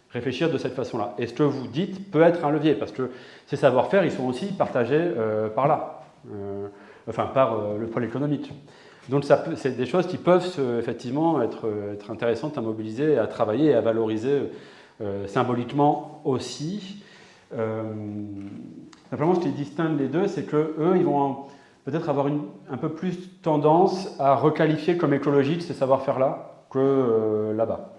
réfléchir de cette façon-là. Et ce que vous dites peut être un levier, parce que ces savoir-faire, ils sont aussi partagés par là. Par le pôle économique. Donc c'est des choses qui peuvent effectivement être intéressantes à mobiliser, et à travailler et à valoriser symboliquement aussi. Simplement, ce qui distingue les deux, c'est qu'eux, ils vont peut-être avoir un peu plus tendance à requalifier comme écologiques ces savoir-faire-là que là-bas.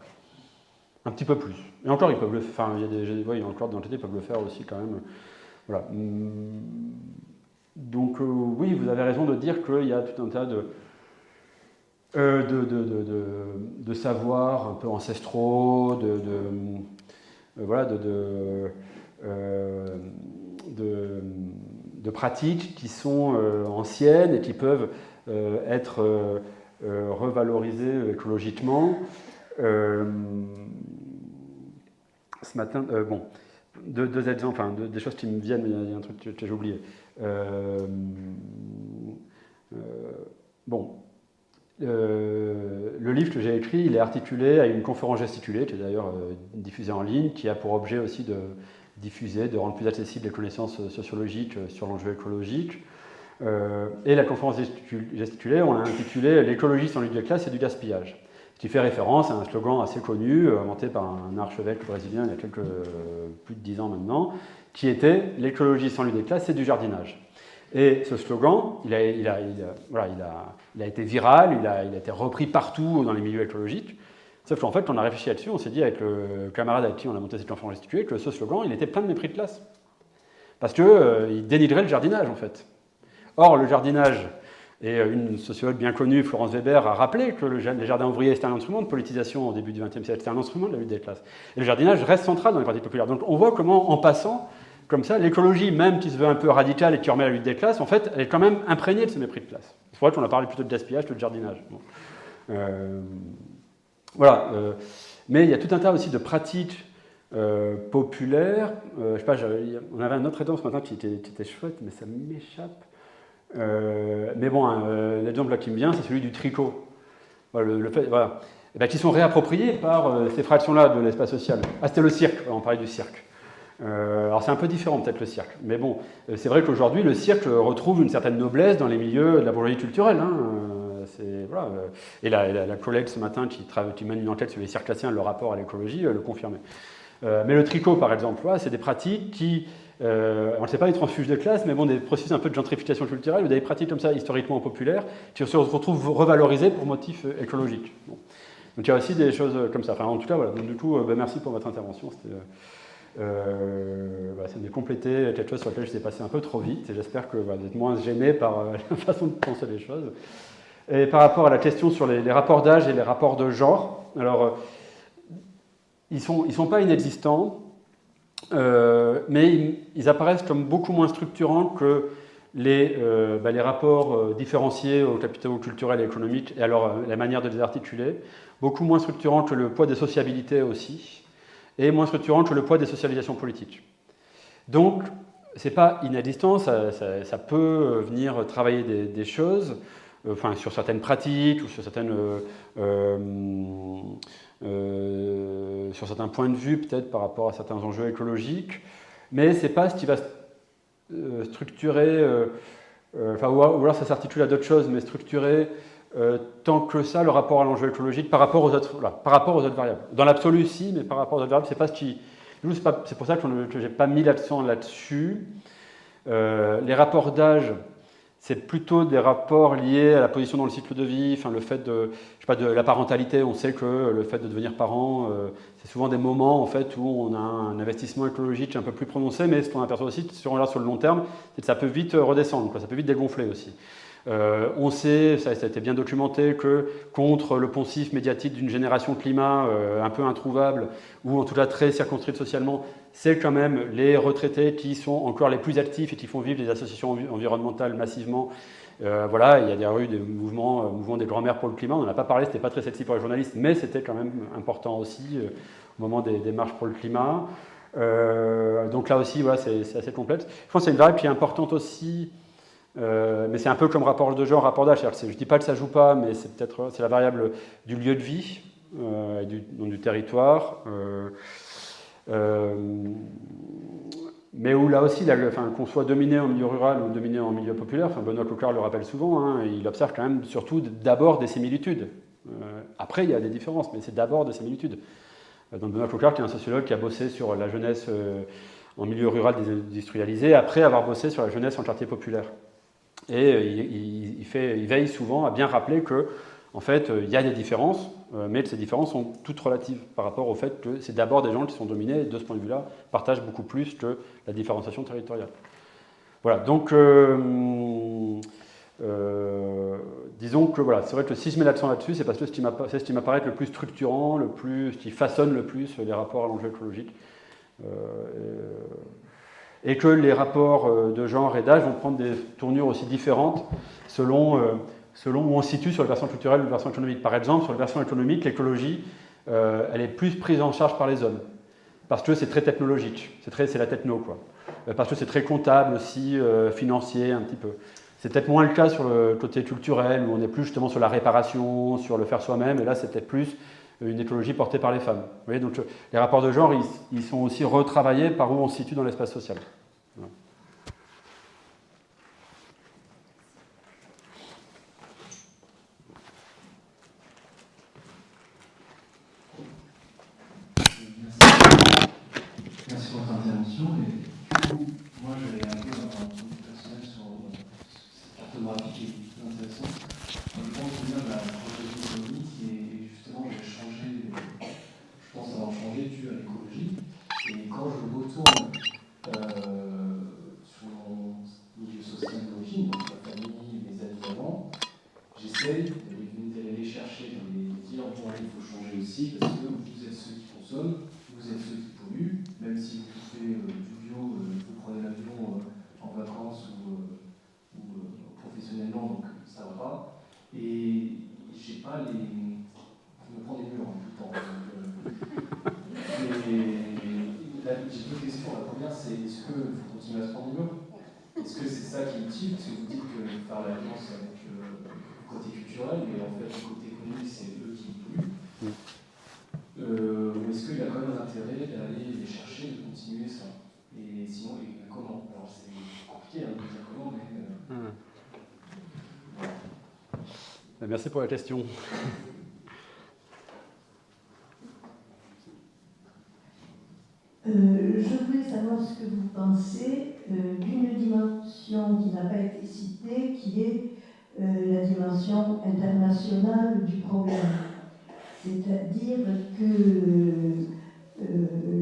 Un petit peu plus. Et encore, ils peuvent le faire. Enfin, il y a encore des entités qui peuvent le faire aussi quand même. Voilà. Donc oui, vous avez raison de dire qu'il y a tout un tas de savoirs un peu ancestraux, de pratiques qui sont anciennes et qui peuvent être revalorisées écologiquement. Ce matin, bon, deux exemples, enfin, des choses qui me viennent, mais il y a un truc que j'ai oublié. Bon, le livre que j'ai écrit, il est articulé à une conférence gesticulée, qui est d'ailleurs diffusée en ligne, qui a pour objet aussi de diffuser, de rendre plus accessibles les connaissances sociologiques sur l'enjeu écologique. Et la conférence gesticulée, on l'a intitulée « L'écologie sans lutte de classe et du gaspillage », qui fait référence à un slogan assez connu, inventé par un archevêque brésilien il y a plus de 10 ans maintenant, qui était « L'écologie sans lutte des classes, c'est du jardinage ». Et ce slogan, il a été viral, il a été repris partout dans les milieux écologiques, sauf qu'en fait, quand on a réfléchi là-dessus, on s'est dit avec le camarade avec qui on a monté cette conférence gesticulée que ce slogan, il était plein de mépris de classe. Parce qu'il dénigrait le jardinage, en fait. Or, le jardinage, et une sociologue bien connue, Florence Weber, a rappelé que les jardins ouvriers, c'était un instrument de politisation au début du XXe siècle, c'était un instrument de la lutte des classes. Et le jardinage reste central dans les pratiques populaires. Donc on voit comment, en passant, comme ça, l'écologie, même qui se veut un peu radicale et qui remet la lutte des classes, en fait, elle est quand même imprégnée de ce mépris de classe. C'est pour ça qu'on a parlé plutôt de gaspillage que de jardinage. Bon. Voilà. Mais il y a tout un tas aussi de pratiques populaires. Je sais pas, on avait un autre exemple ce matin qui était chouette, mais ça m'échappe. Mais bon, l'exemple là qui me vient, c'est celui du tricot. Voilà, voilà. Et bien, qui sont réappropriés par ces fractions-là de l'espace social. Ah, c'était le cirque, on parlait du cirque. Alors c'est un peu différent peut-être le cirque, mais bon, c'est vrai qu'aujourd'hui le cirque retrouve une certaine noblesse dans les milieux de la bourgeoisie culturelle. Hein. Voilà. Et la collègue ce matin qui mène une enquête sur les circassiens, le rapport à l'écologie, le confirmait. Mais le tricot par exemple, voilà, c'est des pratiques qui... on ne sait pas les transfuges de classe, mais bon, des processus un peu de gentrification culturelle, ou des pratiques comme ça, historiquement populaires, qui se retrouvent revalorisées pour motifs écologiques. Bon. Donc il y a aussi des choses comme ça. Enfin, en tout cas, voilà. Donc, du coup, merci pour votre intervention. Ça vient compléter quelque chose sur lequel je suis passé un peu trop vite, et j'espère que vous êtes moins gênés par la façon de penser les choses. Et par rapport à la question sur les rapports d'âge et les rapports de genre, alors, ils sont pas inexistants, mais ils apparaissent comme beaucoup moins structurants que les rapports différenciés aux capitaux culturels et économiques, et alors la manière de les articuler, beaucoup moins structurants que le poids des sociabilités aussi, et moins structurants que le poids des socialisations politiques. Donc, c'est pas inexistant, ça peut venir travailler des choses, enfin, sur certaines pratiques ou sur certains points de vue peut-être par rapport à certains enjeux écologiques, mais c'est pas ce qui va structurer, ou alors ça s'articule à d'autres choses, mais structurer tant que ça le rapport à l'enjeu écologique par rapport aux autres variables. Dans l'absolu, si, mais par rapport aux autres variables, c'est pas ce qui... C'est pour ça que j'ai pas mis l'accent là-dessus. Les rapports d'âge, c'est plutôt des rapports liés à la position dans le cycle de vie, enfin le fait de la parentalité. On sait que le fait de devenir parent, c'est souvent des moments en fait où on a un investissement écologique un peu plus prononcé, mais ce qu'on aperçoit aussi, si on regarde sur le long terme, c'est que ça peut vite redescendre, quoi, ça peut vite dégonfler aussi. On sait, ça a été bien documenté, que contre le poncif médiatique d'une génération climat un peu introuvable, ou en tout cas très circonscrite socialement, c'est quand même les retraités qui sont encore les plus actifs et qui font vivre les associations environnementales massivement. Voilà, il y a eu des mouvements des grands-mères pour le climat, on n'en a pas parlé, c'était pas très sexy pour les journalistes, mais c'était quand même important aussi au moment des marches pour le climat. Donc là aussi, voilà, c'est assez complexe. Je pense que c'est une variable qui est importante aussi. Mais c'est un peu comme rapport de genre, rapport d'âge. Je ne dis pas que ça ne joue pas, mais c'est la variable du lieu de vie, du territoire. Mais où là aussi, qu'on soit dominé en milieu rural ou dominé en milieu populaire, Benoît Coquart le rappelle souvent, hein, il observe quand même surtout d'abord des similitudes. Après, il y a des différences, mais c'est d'abord des similitudes. Donc Benoît Coquart, qui est un sociologue qui a bossé sur la jeunesse en milieu rural désindustrialisé, après avoir bossé sur la jeunesse en quartier populaire. Et il veille souvent à bien rappeler que En fait, il y a des différences, mais ces différences sont toutes relatives par rapport au fait que c'est d'abord des gens qui sont dominés, et de ce point de vue-là, partagent beaucoup plus que la différenciation territoriale. Voilà, donc disons que voilà, c'est vrai que si je mets l'accent là-dessus, c'est parce que c'est ce qui m'apparaît le plus structurant, ce qui façonne le plus les rapports à l'enjeu écologique. Et que les rapports de genre et d'âge vont prendre des tournures aussi différentes selon où on se situe sur le versant culturel ou le versant économique. Par exemple, sur le versant économique, l'écologie, elle est plus prise en charge par les hommes, parce que c'est très technologique, c'est la techno, quoi. Parce que c'est très comptable aussi, financier un petit peu. C'est peut-être moins le cas sur le côté culturel, où on est plus justement sur la réparation, sur le faire soi-même, et là c'est peut-être plus une écologie portée par les femmes. Vous voyez, donc les rapports de genre, ils sont aussi retravaillés par où on se situe dans l'espace social. Voilà. Merci pour votre intervention. Et du coup, moi, j'avais un peu un point de vue personnel sur cette cartographie qui est très intéressante. Je pense bien de la protection économique et justement, je pense avoir changé dû à l'écologie. Et quand je retourne sur mon milieu social d'origine, donc ma famille, mes amis avant, j'essaye d'aller chercher, de dire bon, il faut changer aussi parce que vous êtes ceux qui consomment. Vous êtes ceux qui polluent, même si vous faites du bio, vous prenez l'avion en vacances ou professionnellement, donc ça va pas. Et j'ai pas les. Je me prends des murs tout le temps. J'ai deux questions. La première, c'est est-ce qu'il faut continuer à se prendre des murs? Est-ce que c'est ça qui est utile? Parce que vous dites que faire l'alliance avec le côté culturel, mais en fait, le côté économique, c'est eux qui polluent. Ou est-ce qu'il y a quand même un intérêt d'aller les chercher, de continuer ça? Et sinon, comment? Alors c'est compliqué de dire comment, mais... Voilà. Merci pour la question. Je voulais savoir ce que vous pensez d'une dimension qui n'a pas été citée, qui est la dimension internationale du problème. C'est-à-dire que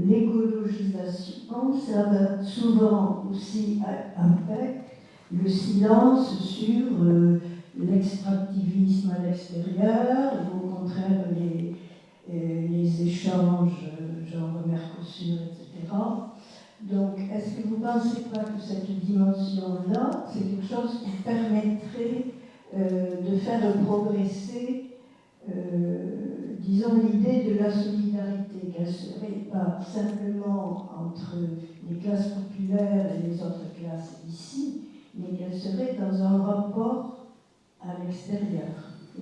l'écologisation, ça va souvent aussi avec le silence sur l'extractivisme à l'extérieur, ou au contraire les échanges genre Mercosur, etc. Donc, est-ce que vous ne pensez pas que cette dimension-là, c'est quelque chose qui permettrait de faire progresser disons, l'idée de la solidarité, qu'elle ne serait pas simplement entre les classes populaires et les autres classes ici, mais qu'elle serait dans un rapport à l'extérieur,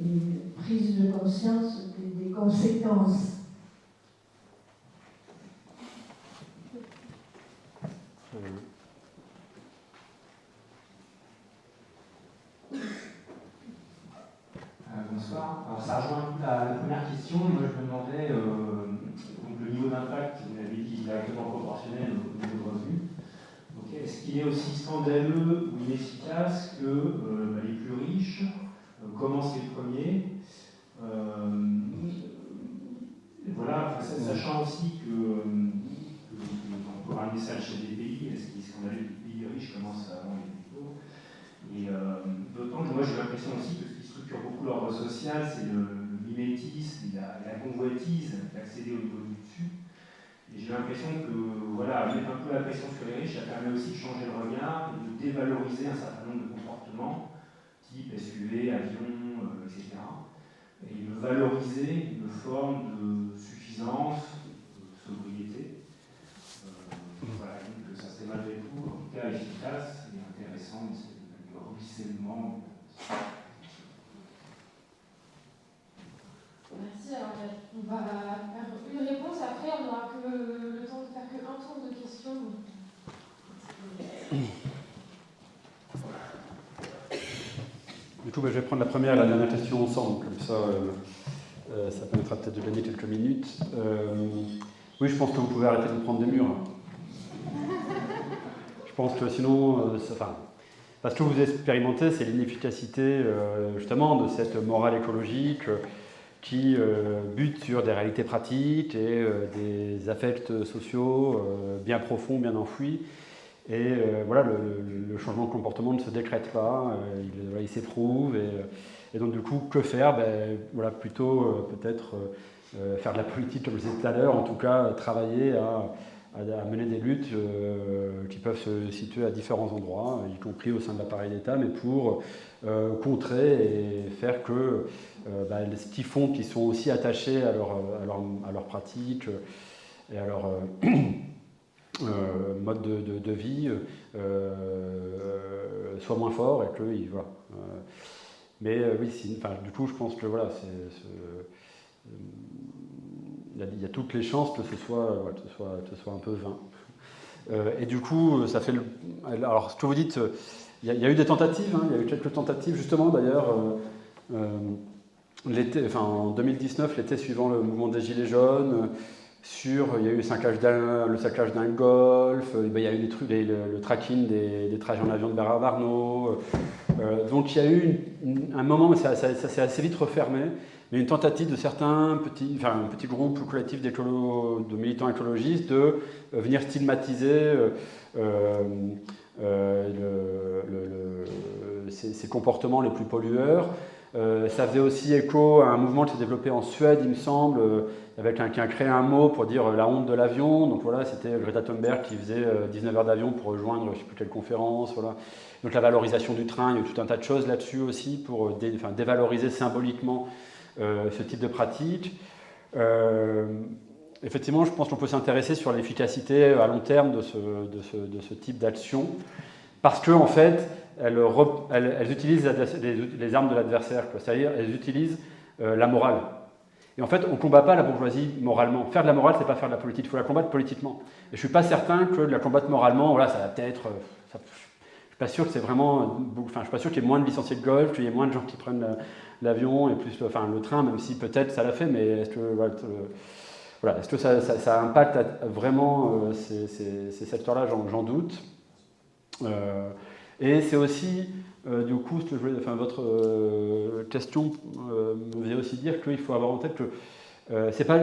une prise de conscience des conséquences. Bonsoir. Alors ça rejoint un peu la première question. Moi je me demandais, donc le niveau d'impact, vous l'avez dit, directement proportionnel au niveau de revenu. Donc, est-ce qu'il est aussi scandaleux ou inefficace que les plus riches commencent les premiers voilà, sachant aussi que pour ramener ça à l'échelle des pays, est-ce qu'il est scandaleux que les pays riches commencent avant les pays pauvres? Et d'autant que moi j'ai l'impression aussi que ce qui structure beaucoup l'ordre social, c'est le mimétisme et la convoitise d'accéder au niveau du dessus. Et j'ai l'impression que voilà, mettre un peu la pression sur les riches, ça permet aussi de changer le regard et de dévaloriser un certain nombre de comportements, type SUV, avion, etc. Et de valoriser une forme de suffisance, de sobriété. Voilà, donc ça c'est malgré tout, en tout cas efficace et intéressant, le ruissellement. Merci. Alors, on va faire une réponse. Après, on n'aura que le temps de faire qu'un tour de questions. Du coup, je vais prendre la première et la dernière question ensemble. Comme ça, ça permettra peut-être de gagner quelques minutes. Oui, je pense que vous pouvez arrêter de prendre des murs. Je pense que sinon, Parce que vous expérimentez, c'est l'inefficacité justement de cette morale écologique qui bute sur des réalités pratiques et des affects sociaux bien profonds, bien enfouis. Et voilà, le changement de comportement ne se décrète pas, il s'éprouve. Et donc du coup, que faire? Voilà, plutôt peut-être faire de la politique, comme je disais tout à l'heure, en tout cas travailler à mener des luttes qui peuvent se situer à différents endroits, y compris au sein de l'appareil d'État, mais pour contrer et faire que les petits fonds qui sont aussi attachés à leur pratique et à leur mode de vie soient moins forts et que voilà. Mais oui, du coup, je pense que voilà, il y a toutes les chances que ce soit un peu vain. Et du coup, ça fait. Alors, ce que vous dites, il y a eu des tentatives, il y a eu quelques tentatives, justement, d'ailleurs, en 2019, l'été suivant le mouvement des Gilets jaunes, il y a eu le saccage d'un golf, il y a eu des trucs, le tracking des trajets en avion de Bernard Arnault. Donc, il y a eu un moment, mais ça s'est assez vite refermé. Mais une tentative de certains petits groupes collectifs de militants écologistes de venir stigmatiser ces comportements les plus pollueurs. Ça faisait aussi écho à un mouvement qui s'est développé en Suède, il me semble, qui a créé un mot pour dire la honte de l'avion. Donc voilà, c'était Greta Thunberg qui faisait 19 heures d'avion pour rejoindre je ne sais plus quelle conférence. Voilà. Donc la valorisation du train, il y a eu tout un tas de choses là-dessus aussi pour dévaloriser symboliquement ce type de pratique. Effectivement, je pense qu'on peut s'intéresser sur l'efficacité à long terme de ce type d'action, parce qu'en fait, elles utilisent les armes de l'adversaire, c'est-à-dire elles utilisent la morale. Et en fait, on ne combat pas la bourgeoisie moralement. Faire de la morale, c'est pas faire de la politique, il faut la combattre politiquement. Et je ne suis pas certain que de la combattre moralement, voilà, ça va peut-être... je ne suis pas sûr que c'est vraiment... je suis pas sûr qu'il y ait moins de licenciés de golf, qu'il y ait moins de gens qui prennent l'avion et plus le train, même si peut-être ça l'a fait, mais est-ce que ça impacte vraiment ces secteurs-là? J'en doute. Et c'est aussi, du coup, votre question me faisait aussi dire qu'il faut avoir en tête que c'est pas,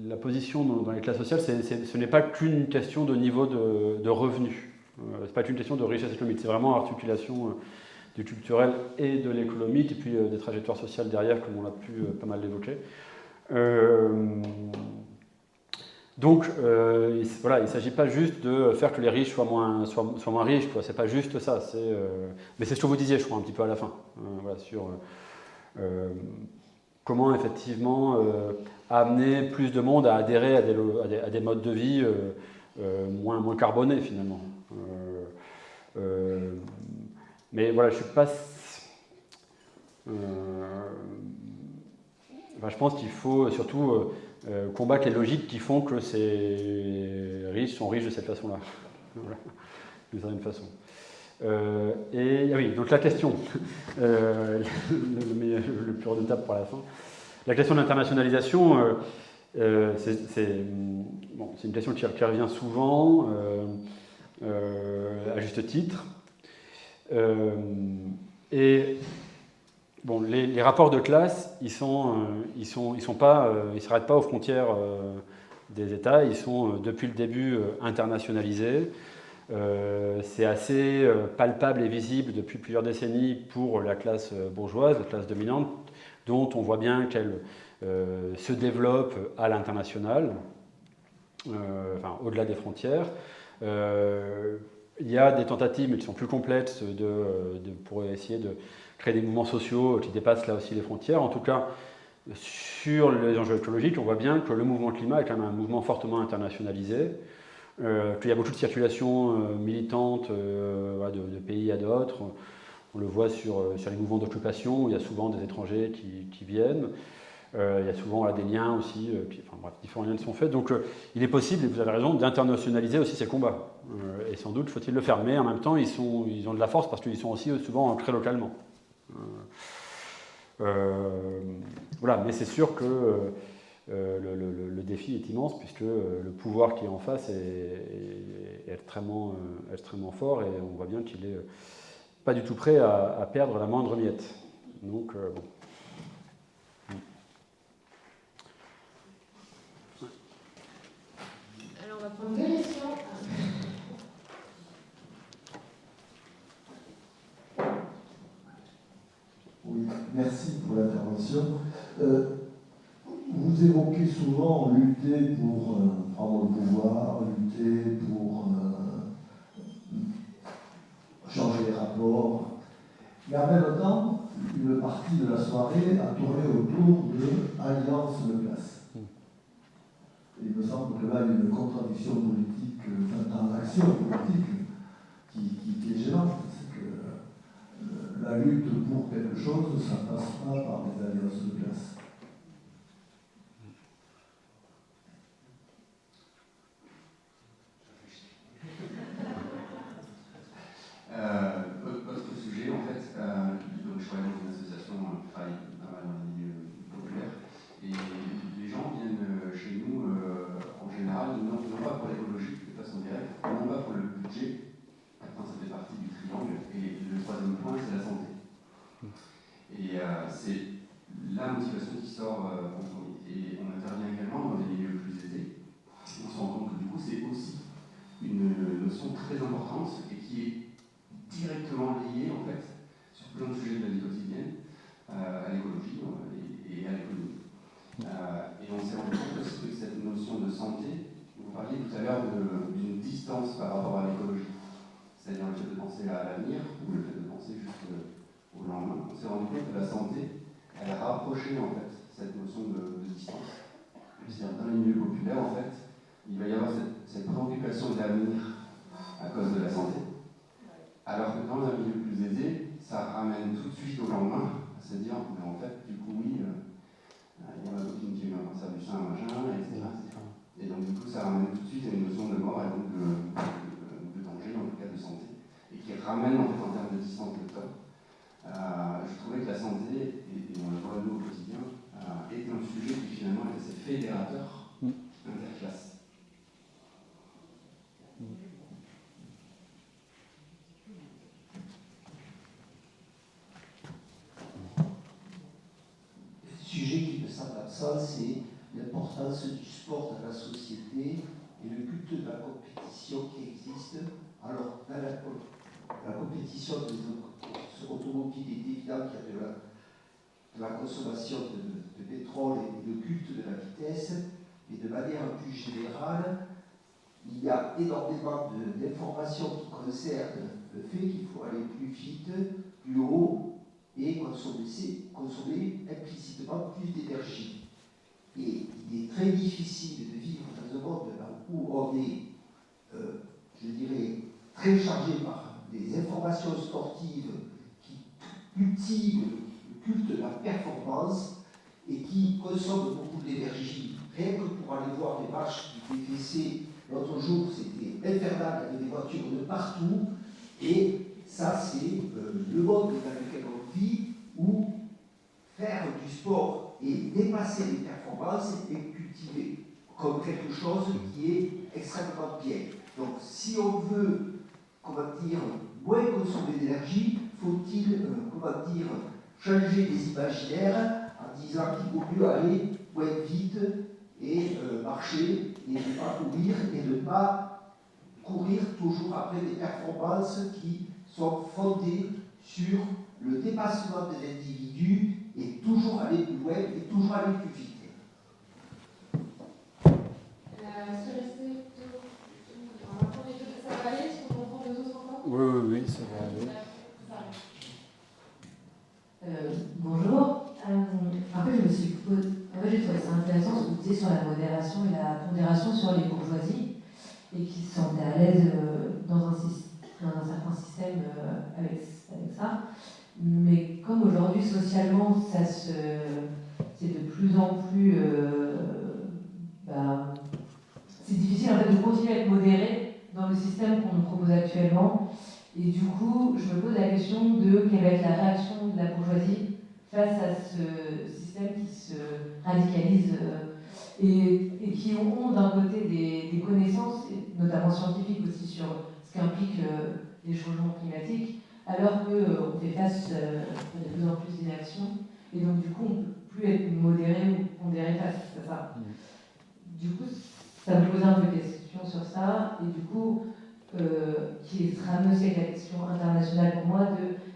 la position dans les classes sociales, ce n'est pas qu'une question de niveau de revenus. C'est pas qu'une question de richesse économique, c'est vraiment l'articulation du culturel et de l'économique, et puis des trajectoires sociales derrière, comme on l'a pu pas mal l'évoquer. Donc, voilà, il ne s'agit pas juste de faire que les riches soient moins riches, quoi. C'est pas juste ça. Mais c'est ce que vous disiez, je crois, un petit peu à la fin, voilà, sur comment effectivement amener plus de monde à adhérer à des modes de vie moins carbonés finalement. Mais voilà, je suis pas. Je pense qu'il faut surtout combattre les logiques qui font que ces riches sont riches de cette façon-là, voilà, d'une certaine façon. Oui, donc la question, le plus redoutable pour la fin, la question de l'internationalisation, c'est une question qui revient souvent, à juste titre. Les rapports de classe, ils s'arrêtent pas aux frontières des États, ils sont depuis le début internationalisés. C'est assez palpable et visible depuis plusieurs décennies pour la classe bourgeoise, la classe dominante, dont on voit bien qu'elle se développe à l'international, au-delà des frontières. Il y a des tentatives, mais qui sont plus complètes, pour essayer de créer des mouvements sociaux qui dépassent là aussi les frontières. En tout cas, sur les enjeux écologiques, on voit bien que le mouvement climat est quand même un mouvement fortement internationalisé, qu'il y a beaucoup de circulation militante de pays à d'autres. On le voit sur les mouvements d'occupation, où il y a souvent des étrangers qui viennent. Il y a souvent des liens aussi, différents liens sont faits. Donc il est possible, et vous avez raison, d'internationaliser aussi ces combats. Et sans doute faut-il le faire. Mais en même temps, ils ont de la force parce qu'ils sont aussi souvent ancrés localement. Voilà, mais c'est sûr que le défi est immense puisque le pouvoir qui est en face est extrêmement fort et on voit bien qu'il n'est pas du tout prêt à perdre la moindre miette. Donc, bon. Alors, on va prendre 2 questions. Oui, merci pour l'intervention. Vous évoquez souvent lutter pour prendre le pouvoir, lutter pour changer les rapports. Mais en même temps, une partie de la soirée a tourné autour de alliance de classe. Il me semble que là, il y a une contradiction politique, dans l'action politique qui est gênante. C'est que la lutte pour quelque chose, ça ne passe pas par des alliances de classe. Autre sujet, en fait, donc je travaille dans une association qui travaille pas mal dans les milieux populaires, et les gens viennent chez nous en général, non pas pour l'écologie de façon directe, non pas pour le budget, enfin ça fait partie du triangle, et le troisième point c'est la santé. Et c'est la motivation qui sort en premier. Et on intervient également dans des milieux plus aisés, on se rend compte que du coup c'est aussi une notion très importante et qui est directement lié en fait sur plein de sujets de la vie quotidienne à l'écologie et à l'économie. Et on s'est rendu compte aussi que cette notion de santé, vous parliez tout à l'heure d'une distance par rapport à l'écologie, c'est-à-dire le fait de penser à l'avenir ou le fait de penser juste au lendemain. On s'est rendu compte que la santé, elle a rapproché en fait cette notion de distance. C'est-à-dire dans les milieux populaires en fait, il va y avoir cette préoccupation de l'avenir à cause de la santé. Alors que dans un milieu plus aisé, ça ramène tout de suite au lendemain, à se dire, mais en fait, du coup, oui, il y a ma copine qui a eu un cancer du sein, machin, etc., etc. Et donc, du coup, ça ramène tout de suite à une notion de mort et donc de danger, en tout cas de santé, et qui ramène, en fait, en termes de distance le temps. Je trouvais que la santé, et on le voit nous au quotidien, est un sujet qui finalement est assez fédérateur interclasse. Sujet qui me semble absent, c'est l'importance du sport dans la société et le culte de la compétition qui existe. Alors, dans la compétition des automobiles, il est évident qu'il y a de la consommation de pétrole et de culte de la vitesse, mais de manière plus générale, il y a énormément d'informations qui concernent le fait qu'il faut aller plus vite, plus haut, et consommer implicitement plus d'énergie. Et il est très difficile de vivre dans un monde où on est, je dirais, très chargé par des informations sportives qui cultivent le culte de la performance et qui consomment beaucoup d'énergie. Rien que pour aller voir les matchs du PFC, l'autre jour, c'était infernal, il y avait des voitures de partout, et ça, c'est le monde dans lequel on vit, où faire du sport et dépasser les performances est cultivé comme quelque chose qui est extrêmement bien. Donc, si on veut, moins consommer d'énergie, faut-il, changer les imaginaires en disant qu'il vaut mieux aller moins vite et marcher et ne pas courir et ne pas courir toujours après des performances qui sont fondées sur le dépassement de l'individu et toujours aller plus loin et toujours aller plus vite. Ça va aller si on prend 2 autres encore ? Oui, ça va aller. Bonjour. En fait, j'ai trouvé ça intéressant ce que vous disiez sur la modération et la pondération sur les bourgeoisies et qui se sentaient à l'aise dans un certain système avec ça. Mais comme aujourd'hui, socialement, c'est de plus en plus... c'est difficile en fait, de continuer à être modéré dans le système qu'on nous propose actuellement. Et du coup, je me pose la question de quelle va être la réaction de la bourgeoisie face à ce système qui se radicalise et qui ont d'un côté des connaissances, notamment scientifiques aussi, sur ce qu'impliquent les changements climatiques, alors qu'on fait face à de plus en plus d'inaction, et donc du coup on ne peut plus être modéré ou pondéré face à ça. Du coup, ça me posait un peu de questions sur ça, et du coup, qui se ramène aussi avec la question internationale pour moi,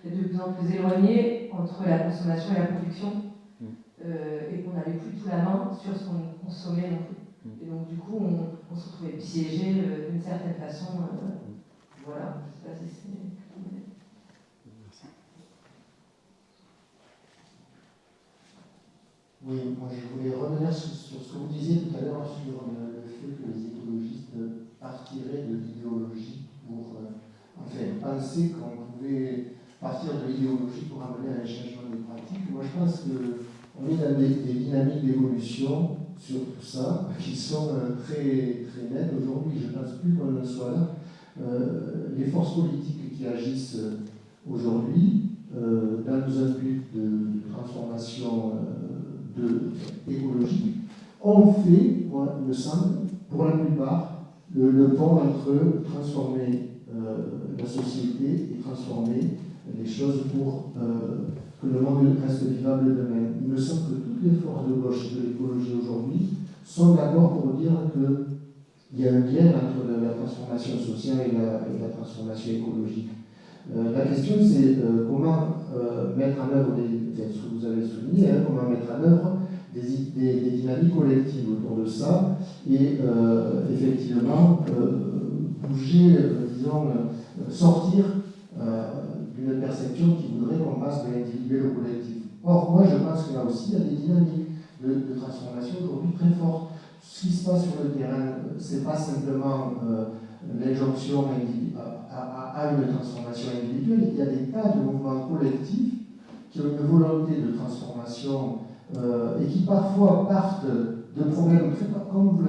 d'être de plus en plus éloigné entre la consommation et la production, et qu'on n'avait plus tout la main sur ce qu'on consommait non plus. Et donc du coup, on se retrouvait piégé d'une certaine façon. Voilà, je ne sais pas si c'est... Oui, moi je voulais revenir sur ce que vous disiez tout à l'heure sur le fait que les écologistes partiraient de l'idéologie pour penser qu'on pouvait partir de l'idéologie pour amener à un changement des pratiques. Moi je pense qu'on est dans des dynamiques d'évolution sur tout ça qui sont très, très nettes aujourd'hui. Je ne pense plus qu'on en soit là. Les forces politiques qui agissent aujourd'hui dans un but de transformation écologique, ont fait, moi, il me semble, pour la plupart, le pont entre transformer la société et transformer les choses pour que le monde reste vivable demain. Il me semble que toutes les forces de gauche de l'écologie aujourd'hui sont d'accord pour dire qu'il y a un lien entre la transformation sociale et la transformation écologique. La question, c'est comment mettre en œuvre, ce que vous avez souligné, comment mettre en œuvre des dynamiques collectives autour de ça et effectivement bouger, disons, sortir d'une perception qui voudrait qu'on passe de l'individuel au collectif. Or, moi, je pense que là aussi, il y a des dynamiques de transformation aujourd'hui très fortes. Ce qui se passe sur le terrain, ce n'est pas simplement l'injonction à une transformation individuelle, il y a des tas de mouvements collectifs qui ont une volonté de transformation et qui parfois partent de problèmes, comme vous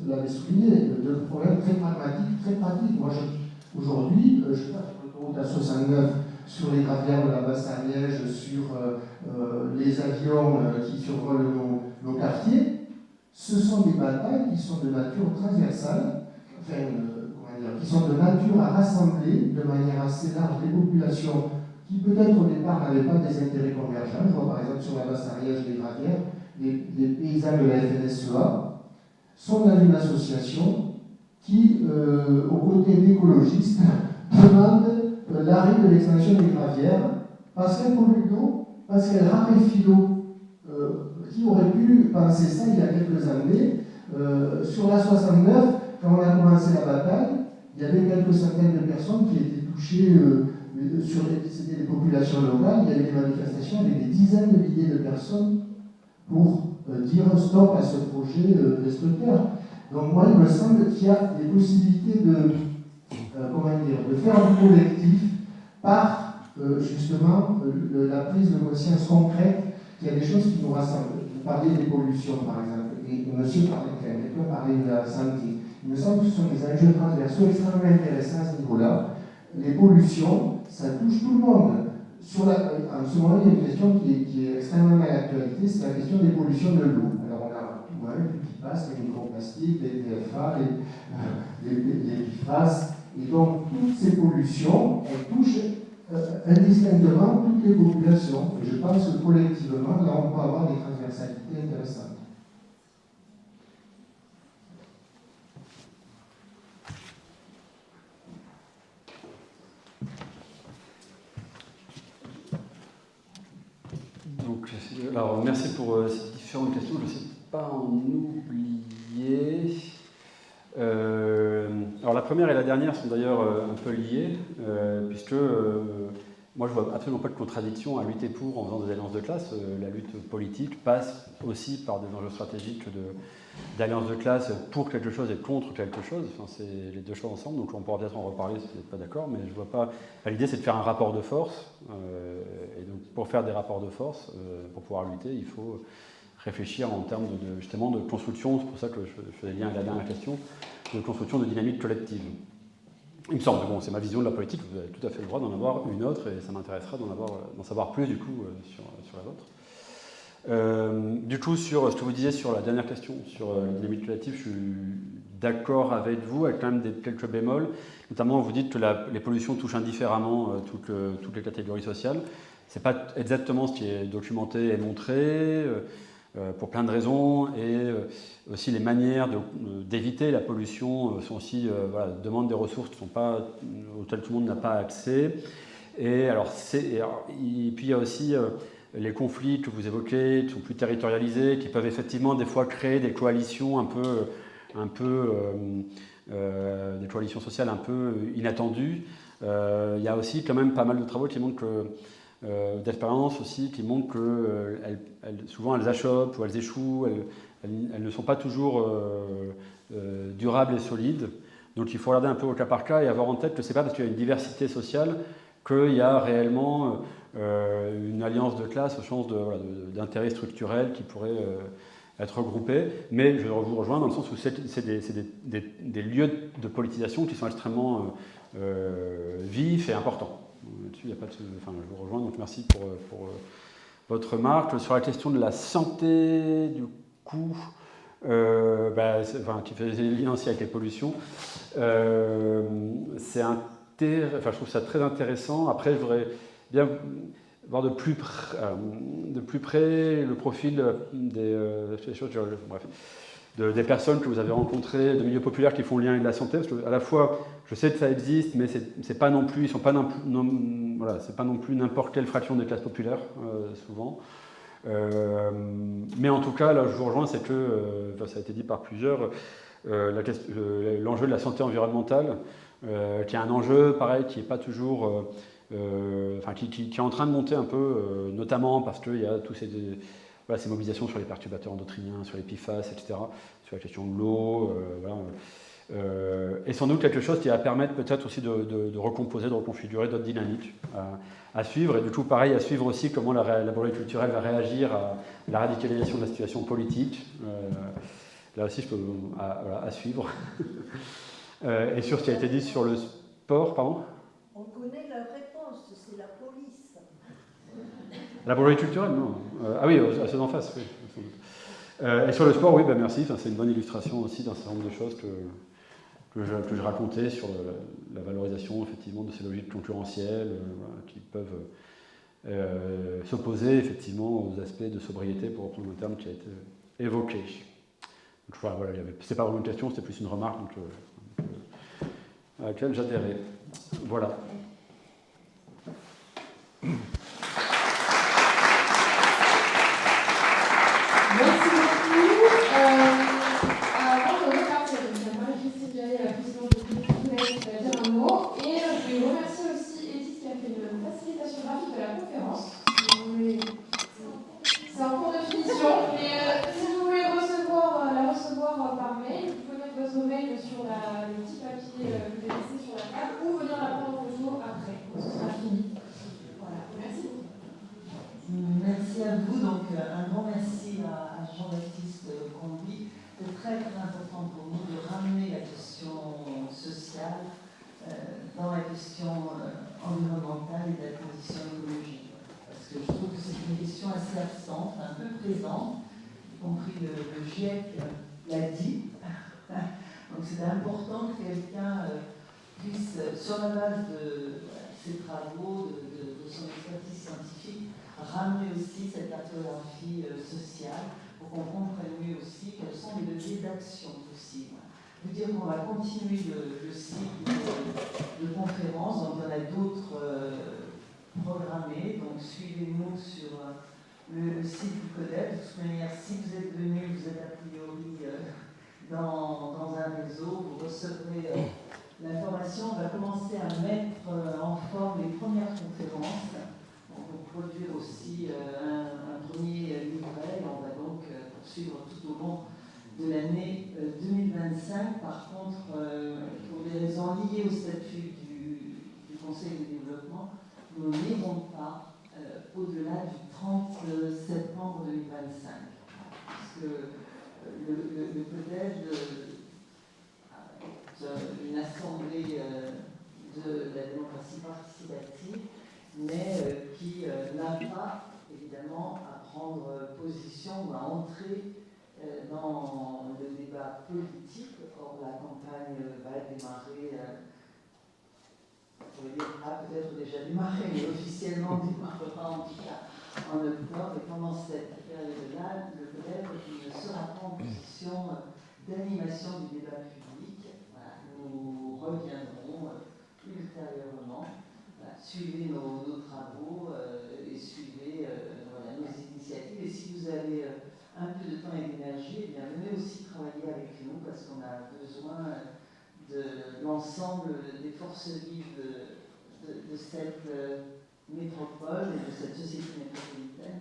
l'avez souligné, de problèmes très pragmatiques, très pratiques. Moi, aujourd'hui, je sais pas, sur l'autoroute A69, sur les gravières de la Basse-Ariège, sur les avions qui survolent nos quartiers, ce sont des batailles qui sont de nature transversale, enfin, qui sont de nature à rassembler de manière assez large des populations qui peut-être au départ n'avaient pas des intérêts convergents. Je vois par exemple sur la Basse-Ariège des gravières, les paysans de la FNSEA sont dans une association qui, aux côtés d'écologistes, demande l'arrêt de l'extension des gravières parce qu'elle pollue l'eau, parce qu'elle raréfie l'eau. Qui aurait pu penser ça il y a quelques années sur la 69, quand on a commencé la bataille, il y avait quelques centaines de personnes qui étaient touchées, c'était des populations locales, il y avait des manifestations avec des dizaines de milliers de personnes pour dire stop à ce projet destructeur. Donc moi, il me semble qu'il y a des possibilités de faire du collectif par justement la prise de conscience concrète qu'il y a des choses qui nous rassemblent. Vous parliez des pollutions, par exemple, et quelqu'un parlait de la santé. Il me semble que ce sont des enjeux transversaux extrêmement intéressants à ce niveau-là. Les pollutions, ça touche tout le monde. En ce moment, il y a une question qui est extrêmement mal d'actualité, c'est la question des pollutions de l'eau. Alors on a tout qui passe, les microplastiques, les PFA, les PFAS, et donc toutes ces pollutions, elles touchent indistinctement toutes les populations. Et je pense que collectivement, là, on peut avoir des transversalités intéressantes. Donc, alors, merci pour ces différentes questions. Je ne sais pas en oublier. Alors la première et la dernière sont d'ailleurs un peu liées, puisque moi je ne vois absolument pas de contradiction à lutter pour en faisant des alliances de classe. La lutte politique passe aussi par des enjeux stratégiques d'alliances de classe pour quelque chose et contre quelque chose. Enfin, c'est les deux choses ensemble, donc on pourra peut-être en reparler si vous n'êtes pas d'accord, mais je vois pas... Enfin, l'idée c'est de faire un rapport de force, et donc pour faire des rapports de force, pour pouvoir lutter, il faut réfléchir en termes justement de construction, c'est pour ça que je faisais lien avec la dernière question, de construction de dynamique collective. Il me semble, bon, c'est ma vision de la politique, vous avez tout à fait le droit d'en avoir une autre, et ça m'intéressera d'en savoir plus du coup sur la vôtre. Du coup, sur ce que vous disiez sur la dernière question, sur la dynamique collective, je suis d'accord avec vous, avec quand même quelques bémols. Notamment, vous dites que les pollutions touchent indifféremment toutes les catégories sociales. Ce n'est pas exactement ce qui est documenté et montré, pour plein de raisons. Et aussi, les manières d'éviter la pollution sont aussi demandent des ressources auxquelles tout le monde n'a pas accès. Et puis, il y a aussi les conflits que vous évoquez, qui sont plus territorialisés, qui peuvent effectivement des fois créer des coalitions des coalitions sociales un peu inattendues. Il y a aussi quand même pas mal de travaux qui montrent d'expérience aussi, qui montrent que souvent elles achoppent ou elles échouent, elles ne sont pas toujours durables et solides. Donc il faut regarder un peu au cas par cas et avoir en tête que ce n'est pas parce qu'il y a une diversité sociale qu'il y a réellement une alliance de classe au sens d'intérêts structurels qui pourraient être regroupés. Mais je vous rejoins dans le sens où c'est des lieux de politisation qui sont extrêmement vifs et importants. Là-dessus, il n'y a pas de... Enfin, je vous rejoins, donc merci pour votre remarque. Sur la question de la santé, du coup, qui fait des liens aussi avec les pollutions, je trouve ça très intéressant. Après, je voudrais bien voir de plus près le profil des personnes que vous avez rencontrées, de milieux populaires qui font le lien avec la santé, parce qu'à la fois, je sais que ça existe, mais c'est pas non plus, c'est pas non plus n'importe quelle fraction des classes populaires, souvent. Mais en tout cas, là, je vous rejoins, c'est que, ça a été dit par plusieurs, l'enjeu de la santé environnementale, qui est un enjeu, pareil, qui n'est pas toujours... qui est en train de monter un peu, notamment parce qu'il y a tous ces mobilisations sur les perturbateurs endocriniens, sur les PFAS, etc., sur la question de l'eau, et sans doute quelque chose qui va permettre peut-être aussi de recomposer, de reconfigurer d'autres dynamiques à suivre, et du coup, pareil, à suivre aussi comment la laboratoire culturelle va réagir à la radicalisation de la situation politique. Là aussi, je peux à suivre. Et sur ce qui a été dit sur le sport, pardon ? On connaît la réponse, c'est la police. La laboratoire culturelle, non. Oui, à ceux d'en face, oui. Et sur le sport, oui, merci. C'est une bonne illustration aussi d'un certain nombre de choses que je racontais sur la valorisation, effectivement, de ces logiques concurrentielles qui peuvent s'opposer, effectivement, aux aspects de sobriété, pour reprendre le terme qui a été évoqué. Donc, c'est pas vraiment une question, c'était plus une remarque à laquelle j'adhérais. Voilà. Merci beaucoup. Avant de repartir, Marie-Christine Jallet, la présidente de l'UNEF, va dire un mot. Et je vais remercier aussi Edith qui a fait une facilitation graphique de la conférence. C'est en cours de finition, mais si vous voulez la recevoir par mail, vous pouvez mettre votre mail sur le petit papier que vous avez laissé sur la table ou venir la prendre le jour après, quand ce sera fini. Voilà, merci beaucoup. Merci à vous, donc un grand merci à Jean-Baptiste Combi. C'est très très important pour nous de ramener la question sociale dans la question environnementale et de la transition écologique. Parce que je trouve que c'est une question assez absente, un peu présente, y compris le GIEC l'a dit. Donc c'est important que quelqu'un puisse, sur la base de ses travaux, de son expertise scientifique, ramener aussi cette cartographie sociale pour qu'on comprenne mieux aussi quels sont les leviers d'action possibles. Je veux dire qu'on va continuer le cycle de conférences, donc il y en a d'autres programmées, donc suivez-nous sur le site du CODEP. De toute manière, si vous êtes venus, vous êtes a priori dans un réseau, vous recevrez l'information. On va commencer à mettre en forme les premières conférences. On va produire aussi un premier livret. On va donc poursuivre tout au long de l'année 2025. Par contre, pour des raisons liées au statut du Conseil de développement, nous n'irons pas au-delà du 30 septembre 2025. Parce que le CODED, une assemblée de la démocratie participative, mais qui n'a pas, évidemment, à prendre position ou à entrer dans le débat politique. Or, la campagne va démarrer, on pourrait dire, a peut-être déjà démarré, mais officiellement démarrera en tout cas en octobre. Et pendant cette période-là, le CODEV ne sera pas en position d'animation du débat public. Voilà, nous reviendrons ultérieurement. Voilà, suivez nos travaux et suivez voilà, nos initiatives. Et si vous avez un peu de temps et d'énergie, eh bien, venez aussi travailler avec nous parce qu'on a besoin de l'ensemble des forces vives de cette métropole et de cette société métropolitaine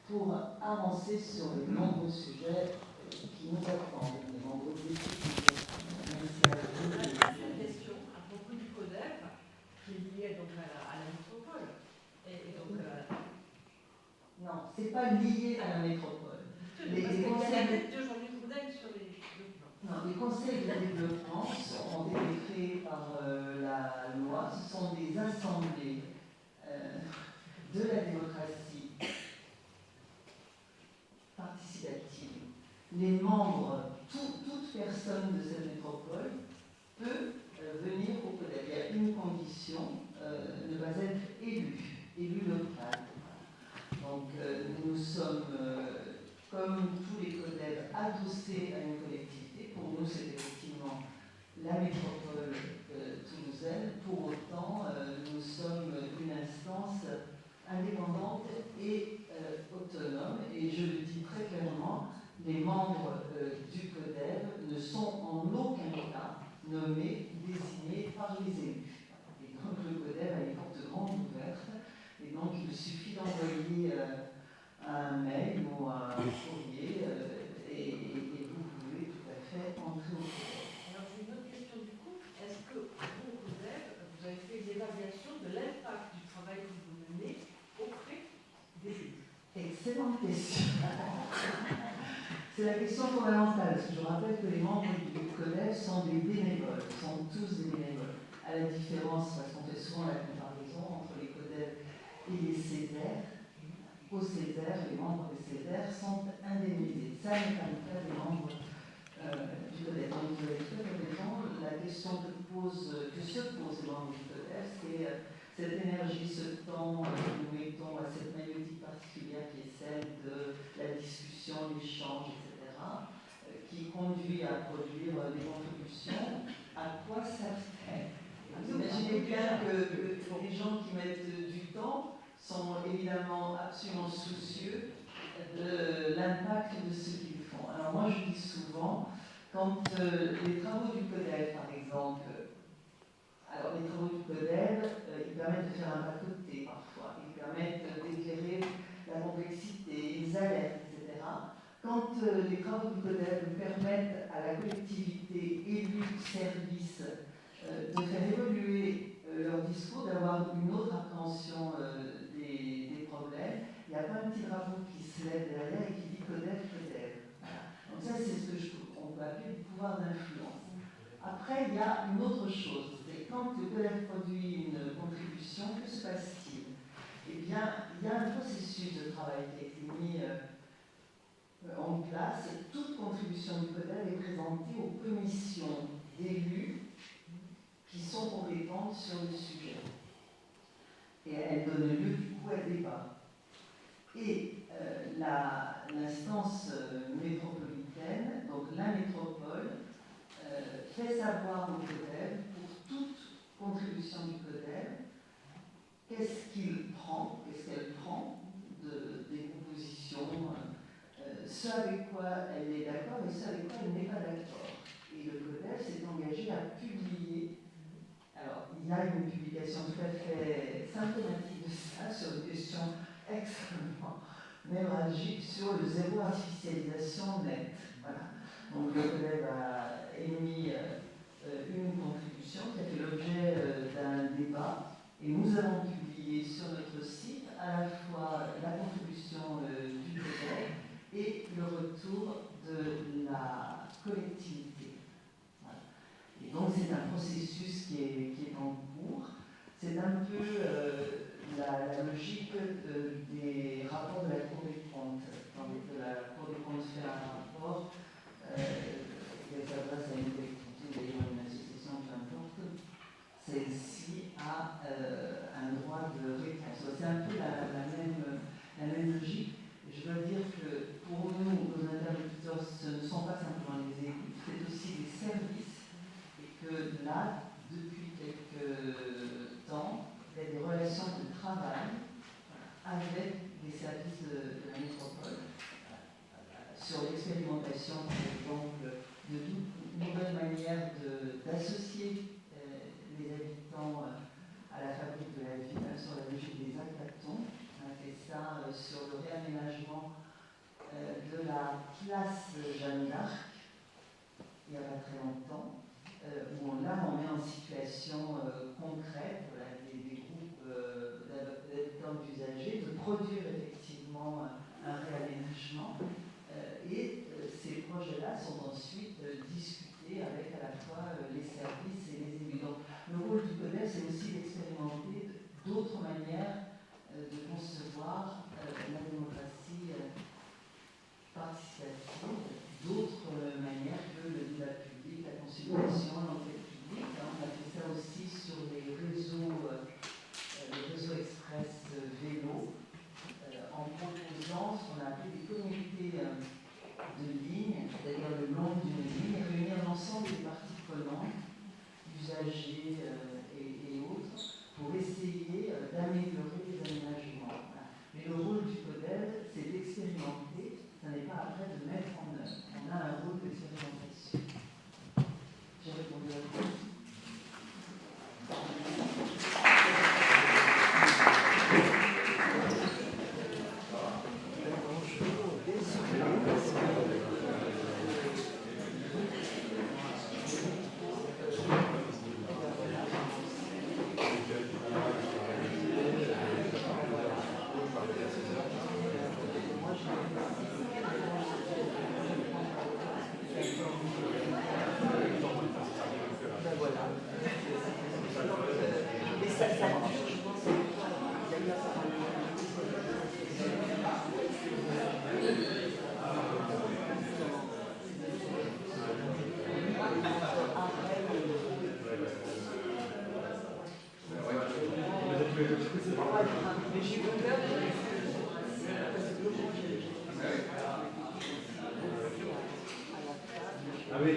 pour avancer sur les nombreux sujets qui nous attendent, les nombreux défis. Une question à propos du CODEV qui est lié donc à la métropole. Et donc, non, ce n'est pas lié à la métropole. Les conseils de Jean-Luc Bourdin sur les développements. Non, les conseils de développement ont été créés par la loi. Ce sont des assemblées de la démocratie participative. Les membres, toute personne de cette métropole peut venir au CODEV. Il y a une condition, ne pas être élu local. Donc nous sommes, comme tous les CODEV, adossés à une collectivité. Pour nous, c'est effectivement la métropole toulousaine. Pour autant, nous sommes une instance indépendante et autonome. Et je le dis très clairement, les membres du CODEV ne sont en aucun cas nommés, désignés par les élus. Et donc le CODEV a les portes grandes ouvertes. Et donc il suffit d'envoyer un mail ou un courrier et vous pouvez tout à fait entrer au CODEV. Alors j'ai une autre question du coup. Est-ce que vous, au CODEV, vous avez fait une évaluation de l'impact du travail que vous menez auprès des élus? Excellente question. C'est la question fondamentale, parce que je rappelle que les membres du CODEV sont des bénévoles, sont tous des bénévoles. À la différence, parce qu'on fait souvent la comparaison entre les CODEV et les CESER. Au CESER, les membres des CESER sont indemnisés. Ça n'est pas le cas des membres du CODEV. Donc vous avez tout à fait raison. La question que se posent les membres du CODEV, c'est cette énergie, ce temps que nous mettons à cette maïotique particulière qui est celle de la discussion, l'échange, etc., qui conduit à produire des contributions. À quoi servent-elles? Vous imaginez bien que les gens qui mettent du temps sont évidemment absolument soucieux de l'impact de ce qu'ils font. Alors moi je dis souvent, quand les travaux du CODEV par exemple, alors les travaux du CODEV, ils permettent de faire un pas de côté parfois, ils permettent d'éclairer la complexité, les alertes, etc. Quand les travaux du CODEV permettent à la collectivité élue service de faire évoluer leur discours, d'avoir une autre appréhension des problèmes, il n'y a pas un petit drapeau qui se lève derrière et qui dit CODEV. Voilà. Donc ça, c'est ce qu'on peut appeler le pouvoir d'influence. Après, il y a une autre chose, c'est quand le CODEV produit une contribution, que se passe-t-il? Eh bien, il y a un processus de travail qui a été mis en place. Toute contribution du CODEV est présentée aux commissions d'élus qui sont compétentes sur le sujet. Et elle donne lieu du coup à débat. Et l'instance métropolitaine, donc la métropole, fait savoir au CODEV, pour toute contribution du CODEV, qu'est-ce qu'elle prend des propositions, ce avec quoi elle est d'accord et ce avec quoi elle n'est pas d'accord. Et le CODEV s'est engagé à publier. Alors, il y a une publication tout à fait symptomatique de ça, sur une question extrêmement névralgique sur le zéro artificialisation net. Voilà. Donc, le CODEV a émis une contribution qui a fait l'objet d'un débat, et nous avons publié sur notre site à la fois la contribution du CODEV et le retour de la collectivité. Voilà. Et donc c'est un processus qui est en cours. C'est un peu la logique des rapports de la Cour des comptes. là, depuis quelques temps, il y a des relations de travail avec les services de la métropole sur l'expérimentation, par exemple, de nouvelles manières d'associer les habitants à la fabrique de la ville, sur la logique des hackathons. On a fait ça sur le réaménagement de la place Jeanne d'Arc, il n'y a pas très longtemps, où là on met en situation concrète des groupes d'habitants d'usagers de produire effectivement un réaménagement. Et ces projets-là sont ensuite discutés avec à la fois les services et les élus. Donc, le rôle du CODEF, c'est aussi d'expérimenter d'autres manières de concevoir la démocratie participative, d'autres manières que le débat public, la consultation, l'enquête publique. On a fait ça aussi sur les réseaux express vélo, en proposant ce qu'on a appelé des communautés de lignes, c'est-à-dire le long d'une ligne, et réunir l'ensemble des parties prenantes, usagers et autres, pour essayer d'améliorer les aménagements. Voilà. Mais le rôle du CODEV, c'est d'expérimenter, ça n'est pas après de mettre en œuvre. On a un rôle d'expérimentation. J'ai répondu à la question. Ah oui,